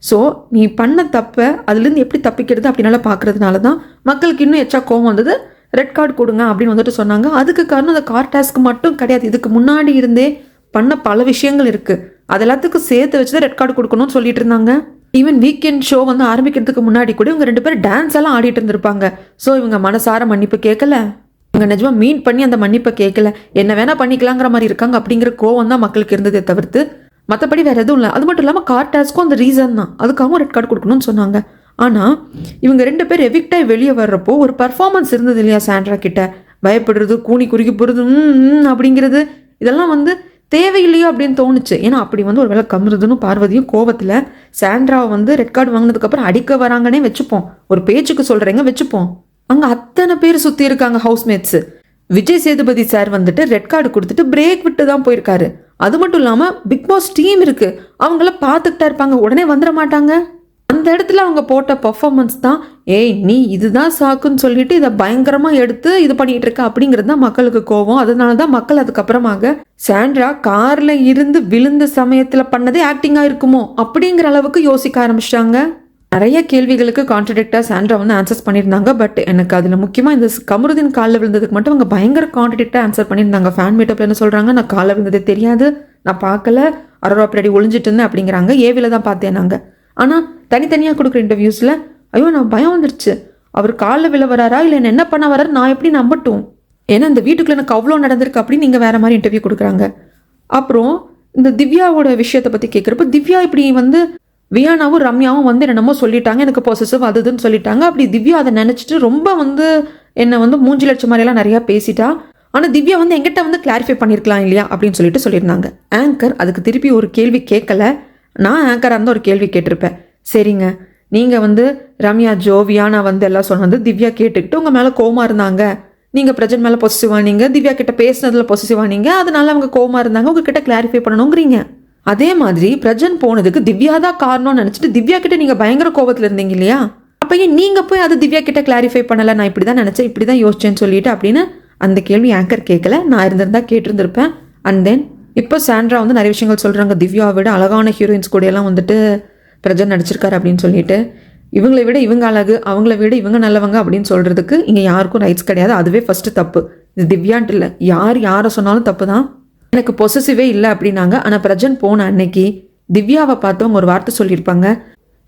Speaker 1: ஸோ நீ பண்ண தப்பை அதுலேருந்து எப்படி தப்பிக்கிறது அப்படின்னால பார்க்கறதுனால தான் மக்களுக்கு இன்னும் எச்சா கோவம் வந்தது, ரெட் கார்டு கொடுங்க அப்படின்னு வந்துட்டு சொன்னாங்க. அதுக்கு காரணம் அந்த கார் டாஸ்க்கு மட்டும் கிடையாது, இதுக்கு முன்னாடி இருந்தே பண்ண பல விஷயங்கள் இருக்குது, அது எல்லாத்துக்கும் சேர்த்து வச்சு தான் ரெட் கார்டு கொடுக்கணும்னு சொல்லிட்டு இருந்தாங்க. ஈவன் வீக்கெண்ட் ஷோ வந்து ஆரம்பிக்கிறதுக்கு முன்னாடி கூட இவங்க 2 பேரும் டான்ஸ் எல்லாம் ஆடிட்டு இருந்திருப்பாங்க. ஸோ இவங்க மனசார மன்னிப்பு கேட்கல, இவங்க நிஜமா மீன் பண்ணி அந்த மன்னிப்பை கேட்கல, என்ன வேணா பண்ணிக்கலாங்கிற மாதிரி இருக்காங்க அப்படிங்கிற கோவம் தான் மக்களுக்கு இருந்ததே தவிர்த்து மற்றபடி வேறு எதுவும் இல்லை. அது மட்டும் இல்லாமல் கார் டாஸ்க்கும் அந்த ரீசன் தான், அதுக்காகவும் ரெட் கார்டு கொடுக்கணும்னு சொன்னாங்க. ஆனால் இவங்க 2 பேர் எவிக்டாகி வெளியே வர்றப்போ ஒரு பர்ஃபார்மன்ஸ் இருந்தது இல்லையா சாண்ட்ரா கிட்ட, பயப்படுறது, கூனி குறுக்கி போகிறது அப்படிங்கிறது, இதெல்லாம் வந்து தேவையில்லையோ அப்படின்னு தோணுச்சு. ஏன்னா அப்படி வந்து ஒரு வேளை கமருதனும் பார்வதியும் கோவத்தில் சாண்ட்ராவை வந்து ரெட் கார்டு வாங்கினதுக்கப்புறம் அடிக்க வராங்கன்னே வச்சுப்போம். ஒரு பேச்சுக்கு சொல்கிறேங்க வச்சுப்போம். அங்கே அத்தனை பேர் சுற்றி இருக்காங்க ஹவுஸ்மேட்ஸு. விஜய் சேதுபதி சார் வந்துட்டு ரெட் கார்டு கொடுத்துட்டு பிரேக் விட்டு தான் போயிருக்காரு. அது மட்டும் இல்லாமல் பிக் பாஸ் டீம் இருக்குது, அவங்கள பார்த்துக்கிட்டா இருப்பாங்க, உடனே வந்துட மாட்டாங்க. அந்த இடத்துல அவங்க போட்ட பர்ஃபார்மன்ஸ் தான் ஏய் நீ இதுதான் சாக்குன்னு சொல்லிட்டு இதை பயங்கரமாக எடுத்து இது பண்ணிட்டு இருக்க அப்படிங்கிறது தான் மக்களுக்கு கோவம். அதனால தான் மக்கள் அதுக்கப்புறமாக சாண்ட்ரா காரில் இருந்து விழுந்த சமயத்தில் பண்ணதே ஆக்டிங்காக இருக்குமோ அப்படிங்கிற அளவுக்கு யோசிக்க ஆரம்பிச்சிட்டாங்க. நிறைய கேள்விகளுக்கு கான்ட்ரடிக்டாக சாண்ட்ரா வந்து ஆன்சர்ஸ் பண்ணியிருந்தாங்க. பட் எனக்கு அதில் முக்கியமாக இந்த கமருதீன் காலில் விழுந்ததுக்கு மட்டும் அவங்க பயங்கர கான்ட்ரடிக்டாக ஆன்சர் பண்ணியிருந்தாங்க. ஃபேன் மீட்டப்பில் என்ன சொல்கிறாங்க, நான் காலில் விழுந்ததே தெரியாது, நான் பார்க்கல, அரோரா பின்னாடி ஒளிஞ்சிட்டு இருந்தேன் அப்படிங்கிறாங்க. ஏவில தான் பார்த்தேன் நாங்கள். ஆனால் தனித்தனியாக கொடுக்குற இன்டர்வியூஸில் ஐயோ நான் பயம் வந்துடுச்சு, அவர் காலில் விழ வராரா இல்லை என்ன பண்ண வராரு நான் எப்படி நம்பட்டும், ஏன்னா இந்த வீட்டுக்குள்ளே எனக்கு அவ்வளோ நடந்திருக்கு அப்படின்னு நீங்கள் வேறு மாதிரி இன்டர்வியூ கொடுக்குறாங்க. அப்புறம் இந்த திவ்யாவோட விஷயத்தை பற்றி கேட்குறப்ப திவ்யா இப்படி வந்து வியானாவும் ரம்யாவும் வந்து என்னமோ சொல்லிட்டாங்க, எனக்கு பொசசிவ் அதுன்னு சொல்லிட்டாங்க. அப்படி திவ்யா அதை நினச்சிட்டு ரொம்ப வந்து என்னை வந்து மூஞ்சி லட்சம் மாதிரியெல்லாம் நிறையா பேசிட்டா. ஆனால் திவ்யா வந்து எங்கிட்ட வந்து கிளாரிஃபை பண்ணியிருக்கலாம் இல்லையா அப்படின்னு சொல்லியிருந்தாங்க. ஆங்கர் அதுக்கு திருப்பி ஒரு கேள்வி கேட்கல. நான் ஆங்கராக இருந்தால் ஒரு கேள்வி கேட்டிருப்பேன். சரிங்க, நீங்கள் வந்து ரம்யா ஜோ வியானா வந்து எல்லாம் சொன்னது திவ்யா கேட்டுக்கிட்டு உங்கள் மேலே கோவமாக இருந்தாங்க, நீங்கள் பிரஜன் மேலே பொசிசிவானீங்க, திவ்யா கிட்ட பேசினதில் பொசிசிவானீங்க, அதனால அவங்க கோவமாக இருந்தாங்க, உங்ககிட்ட கிளாரிஃபை பண்ணணுங்கிறீங்க. அதே மாதிரி பிரஜன் போனதுக்கு திவ்யா தான் காரணம்னு நினச்சிட்டு திவ்யா கிட்ட நீங்கள் பயங்கர கோபத்தில் இருந்தீங்க இல்லையா, அப்போ ஏன் நீங்கள் போய் அது திவ்யா கிட்ட கிளாரிஃபை பண்ணலை, நான் இப்படி தான் நினச்சேன், இப்படி தான் யோசிச்சேன்னு சொல்லிட்டு அப்படின்னு அந்த கேள்வி ஆங்கர் கேட்கல. நான் இருந்திருந்தா கேட்டிருந்திருப்பேன். அண்ட் தென் இப்போ சாண்ட்ரா வந்து நிறைய விஷயங்கள் சொல்கிறாங்க. திவ்யாவை விட அழகான ஹீரோயின்ஸ் கூடயெல்லாம் வந்துட்டு பிரஜன் நடிச்சிருக்காரு அப்படின்னு சொல்லிட்டு, இவங்களை விட இவங்க அழகு, அவங்கள விட இவங்க நல்லவங்க அப்படின்னு சொல்கிறதுக்கு இங்கே யாருக்கும் ரைட்ஸ் கிடையாது. அதுவே ஃபஸ்ட்டு தப்பு. இது திவ்யான்ட்டு இல்லை, யாரை சொன்னாலும் தப்பு தான். எனக்கு பொசசிவே இல்லை அப்படின்னாங்க. ஆனால் பிரஜன் போன அன்னைக்கு திவ்யாவை பார்த்து அவங்க ஒரு வார்த்தை சொல்லியிருப்பாங்க,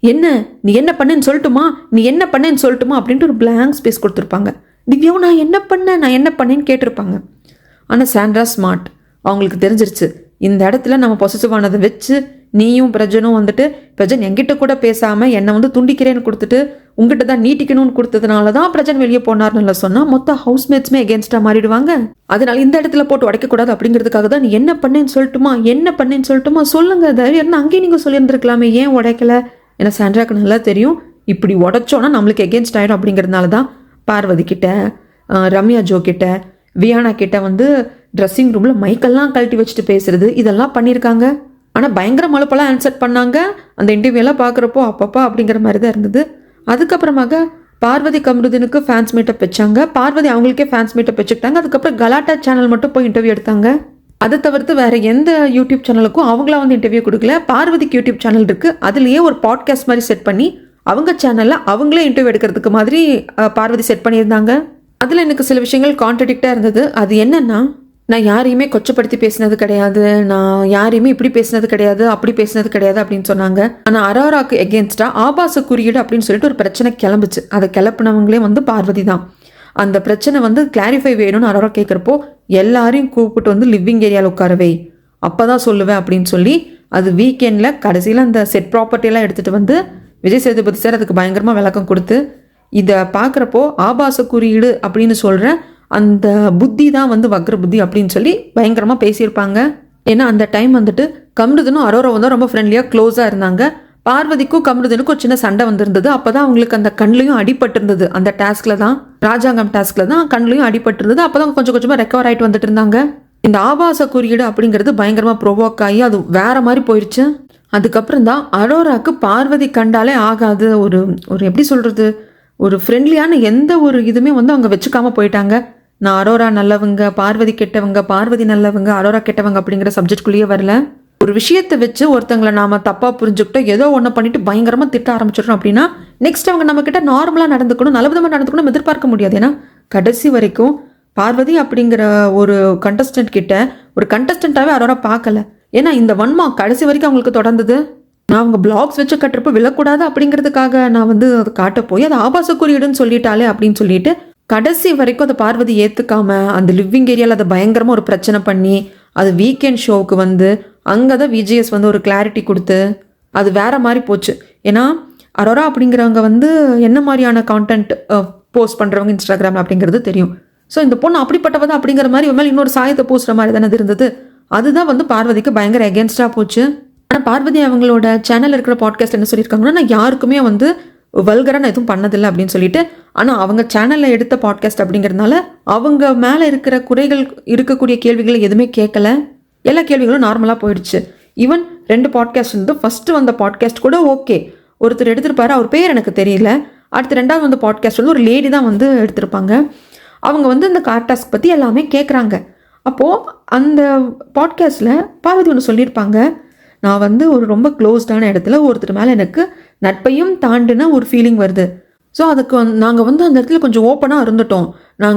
Speaker 1: என்ன நீ என்ன பண்ணேன்னு சொல்லட்டுமா, நீ என்ன பண்ணேன்னு சொல்லட்டுமா அப்படின்ட்டு ஒரு பிளாங்க் ஸ்பேஸ் கொடுத்துருப்பாங்க. திவ்யாவும் நான் என்ன பண்ணேன்னு கேட்டிருப்பாங்க. ஆனால் சாண்ட்ரா ஸ்மார்ட், அவங்களுக்கு தெரிஞ்சிருச்சு இந்த இடத்துல நம்ம பொசசிவானதை வச்சு நீயும் பிரஜனும் வந்துட்டு பிரஜன் என்கிட்ட கூட பேசாமல் என்னை வந்து துண்டிக்கிறேன்னு கொடுத்துட்டு உங்ககிட்ட தான் நீட்டிக்கணும்னு கொடுத்ததுனால தான் பிரஜன் வெளியே போனார்னு சொன்னால் மொத்த ஹவுஸ்மேட்ஸுமே எகேன்ஸ்டாக மாறிடுவாங்க. அதனால இந்த இடத்துல போட்டு உடைக்கக்கூடாது அப்படிங்கிறதுக்காக தான் நீ என்ன பண்ணேன்னு சொல்லட்டுமா சொல்லுங்க, தைரியம் அங்கேயும் நீங்கள் சொல்லியிருந்துருக்கலாமே, ஏன் உடைக்கல. ஏன்னா சாண்ட்ராக்கு நல்லா தெரியும் இப்படி உடைச்சோன்னா நம்மளுக்கு எகேன்ஸ்ட் ஆகிடும் அப்படிங்கிறதுனால தான் பார்வதி கிட்ட, ரம்யா ஜோ கிட்ட, வியானா கிட்ட வந்து ட்ரெஸ்ஸிங் ரூமில் மைக்கெல்லாம் கழட்டி வச்சுட்டு பேசுறது இதெல்லாம் பண்ணியிருக்காங்க. ஆனால் பயங்கர மழுப்பெல்லாம் ஆன்சர் பண்ணாங்க. அந்த இன்டர்வியூலாம் பார்க்குறப்போ அப்பப்பா அப்படிங்கிற மாதிரி தான் இருந்தது. அதுக்கப்புறமாக பார்வதி கமருதீனுக்கு ஃபேன்ஸ் மீட்டப் வச்சாங்க. பார்வதி அவங்களுக்கே ஃபேன்ஸ் மீட்டப் வச்சுக்கிட்டாங்க. அதுக்கப்புறம் கலாட்டா சேனல் மட்டும் போய் இன்டர்வியூ எடுத்தாங்க. அதை தவிர்த்து வேறு எந்த யூடியூப் சேனலுக்கும் அவங்களா வந்து இன்டர்வியூ கொடுக்கல. பார்வதிக்கு யூடியூப் சேனல் இருக்குது, அதுலேயே ஒரு பாட்காஸ்ட் மாதிரி செட் பண்ணி அவங்க சேனலில் அவங்களே இன்டர்வியூ எடுக்கிறதுக்கு மாதிரி பார்வதி செட் பண்ணியிருந்தாங்க. அதில் எனக்கு சில விஷயங்கள் கான்ட்ரடிக்டாக இருந்தது. அது என்னென்னா, நான் யாரையுமே கொச்சப்படுத்தி பேசினது கிடையாது, நான் யாரையுமே இப்படி பேசினது கிடையாது, அப்படி பேசினது கிடையாது அப்படின்னு சொன்னாங்க. ஆனால் அரோராக்கு எகேன்ஸ்டாக ஆபாச குறியீடு அப்படின்னு சொல்லிட்டு ஒரு பிரச்சனை கிளம்புச்சு. அதை கிளப்பினவங்களே வந்து பார்வதி தான். அந்த பிரச்சனை வந்து கிளாரிஃபை வேணும்னு அரோரா கேட்குறப்போ எல்லாரையும் கூப்பிட்டு வந்து லிவிங் ஏரியாவில் உட்காரவை, அப்போ தான் சொல்லுவேன் அப்படின்னு சொல்லி அது வீக்கெண்டில் கடைசியில் அந்த செட் ப்ராப்பர்ட்டியெல்லாம் எடுத்துகிட்டு வந்து விஜய் சேதுபதி சார் அதுக்கு பயங்கரமாக விளக்கம் கொடுத்து, இதை பார்க்குறப்போ ஆபாச குறியீடு அப்படின்னு சொல்கிற அந்த புத்தி தான் வந்து வக்ர புத்தி அப்படின்னு சொல்லி பயங்கரமாக பேசியிருப்பாங்க. ஏன்னா அந்த டைம் வந்துட்டு கமருதனும் அரோரா வந்து ரொம்ப ஃப்ரெண்ட்லியாக க்ளோஸாக இருந்தாங்க. பார்வதிக்கும் கமருதனுக்கும் ஒரு சின்ன சண்டை வந்திருந்தது. அப்போ தான் அவங்களுக்கு அந்த கண்ணிலையும் அடிபட்டிருந்தது. அந்த டாஸ்கில் தான், ராஜாங்கம் டாஸ்கில் தான் கண்ணிலையும் அடிபட்டிருந்தது. அப்போ தான் கொஞ்சம் கொஞ்சமாக ரெக்கவர் ஆகிட்டு வந்துட்டு இருந்தாங்க. இந்த ஆபாச குறியீடு அப்படிங்கிறது பயங்கரமாக ப்ரொவோக் ஆகி அது வேற மாதிரி போயிடுச்சு. அதுக்கப்புறம் தான் அரோராக்கு பார்வதி கண்டாலே ஆகாது, ஒரு எப்படி சொல்கிறது, ஒரு ஃப்ரெண்ட்லியான எந்த ஒரு இதுவுமே வந்து அவங்க வச்சுக்காம போயிட்டாங்க. நான் அரோரா நல்லவங்க, பார்வதி கெட்டவங்க, பார்வதி நல்லவங்க, அரோரா கெட்டவங்க அப்படிங்கிற சப்ஜெக்ட்குள்ளேயே வரல. ஒரு விஷயத்தை வச்சு ஒருத்தங்களை நாம் தப்பாக புரிஞ்சுக்கிட்டோம், ஏதோ ஒன்று பண்ணிட்டு பயங்கரமாக திட்ட ஆரம்பிச்சிடறோம் அப்படின்னா நெக்ஸ்ட் அவங்க நம்மக்கிட்ட நார்மலாக நடந்துக்கணும், நல்ல விதமாக நடந்துக்கணும் எதிர்பார்க்க முடியாது. ஏன்னா கடைசி வரைக்கும் பார்வதி அப்படிங்கிற ஒரு கண்டஸ்டன்ட் கிட்ட ஒரு கண்டஸ்டண்ட்டாகவே அரோரா பார்க்கல. ஏன்னா இந்த வன்மா கடைசி வரைக்கும் அவங்களுக்கு தொடர்ந்தது. நான் அவங்க பிளாக்ஸ் வச்சு கட்டுறப்போ விழக்கூடாது அப்படிங்கிறதுக்காக நான் வந்து அதை காட்ட போய் அது ஆபாச குறியீடுன்னு சொல்லிட்டாலே அப்படின்னு சொல்லிட்டு கடைசி வரைக்கும் அதை பார்வதி ஏற்றுக்காம அந்த லிவிங் ஏரியாவில் அதை பயங்கரமாக ஒரு பிரச்சனை பண்ணி அது வீக்கெண்ட் ஷோவுக்கு வந்து அங்கே தான் விஜிஎஸ் வந்து ஒரு கிளாரிட்டி கொடுத்து அது வேற மாதிரி போச்சு. ஏன்னா அரோரா அப்படிங்கிறவங்க வந்து என்ன மாதிரியான கான்டென்ட் போஸ்ட் பண்ணுறவங்க இன்ஸ்டாகிராமில் அப்படிங்கிறது தெரியும். ஸோ இந்த பொண்ணு அப்படிப்பட்டவ தான் அப்படிங்கிற மாதிரி மேலே இன்னொரு சாயத்தை பூசுகிற மாதிரி தானே இருந்தது. அதுதான் வந்து பார்வதிக்கு பயங்கர எகென்ஸ்டாக போச்சு. ஆனால் பார்வதி அவங்களோட சேனல் இருக்கிற பாட்காஸ்ட் என்ன சொல்லியிருக்காங்கன்னா, நான் யாருக்குமே வந்து வல்கராக நான் எதுவும் பண்ணதில்லை அப்படின்னு சொல்லிட்டு. ஆனால் அவங்க சேனலில் எடுத்த பாட்காஸ்ட் அப்படிங்கிறதுனால அவங்க மேலே இருக்கிற குறைகள் இருக்கக்கூடிய கேள்விகள் எதுவுமே கேட்கல. எல்லா கேள்விகளும் நார்மலாக போயிடுச்சு. ஈவன் 2 பாட்காஸ்ட் வந்து ஃபஸ்ட்டு வந்த பாட்காஸ்ட் கூட ஓகே, ஒருத்தர் எடுத்திருப்பாரு, அவர் பேர் எனக்கு தெரியல. அடுத்து 2வது வந்து பாட்காஸ்ட் வந்து ஒரு லேடி தான் வந்து எடுத்திருப்பாங்க. அவங்க வந்து இந்த கார் டாஸ்க் பற்றி எல்லாமே கேட்குறாங்க. அப்போது அந்த பாட்காஸ்ட்டில் பார்வதி ஒன்று சொல்லியிருப்பாங்க, நான் வந்து ஒரு ரொம்ப க்ளோஸ்டான இடத்துல ஒருத்தர் மேலே எனக்கு நட்பையும் தாண்டின ஒரு ஃபீலிங் வருது. ஸோ அதுக்கு நாங்கள் வந்து அந்த இடத்துல கொஞ்சம் ஓப்பனாக இருந்துட்டோம்.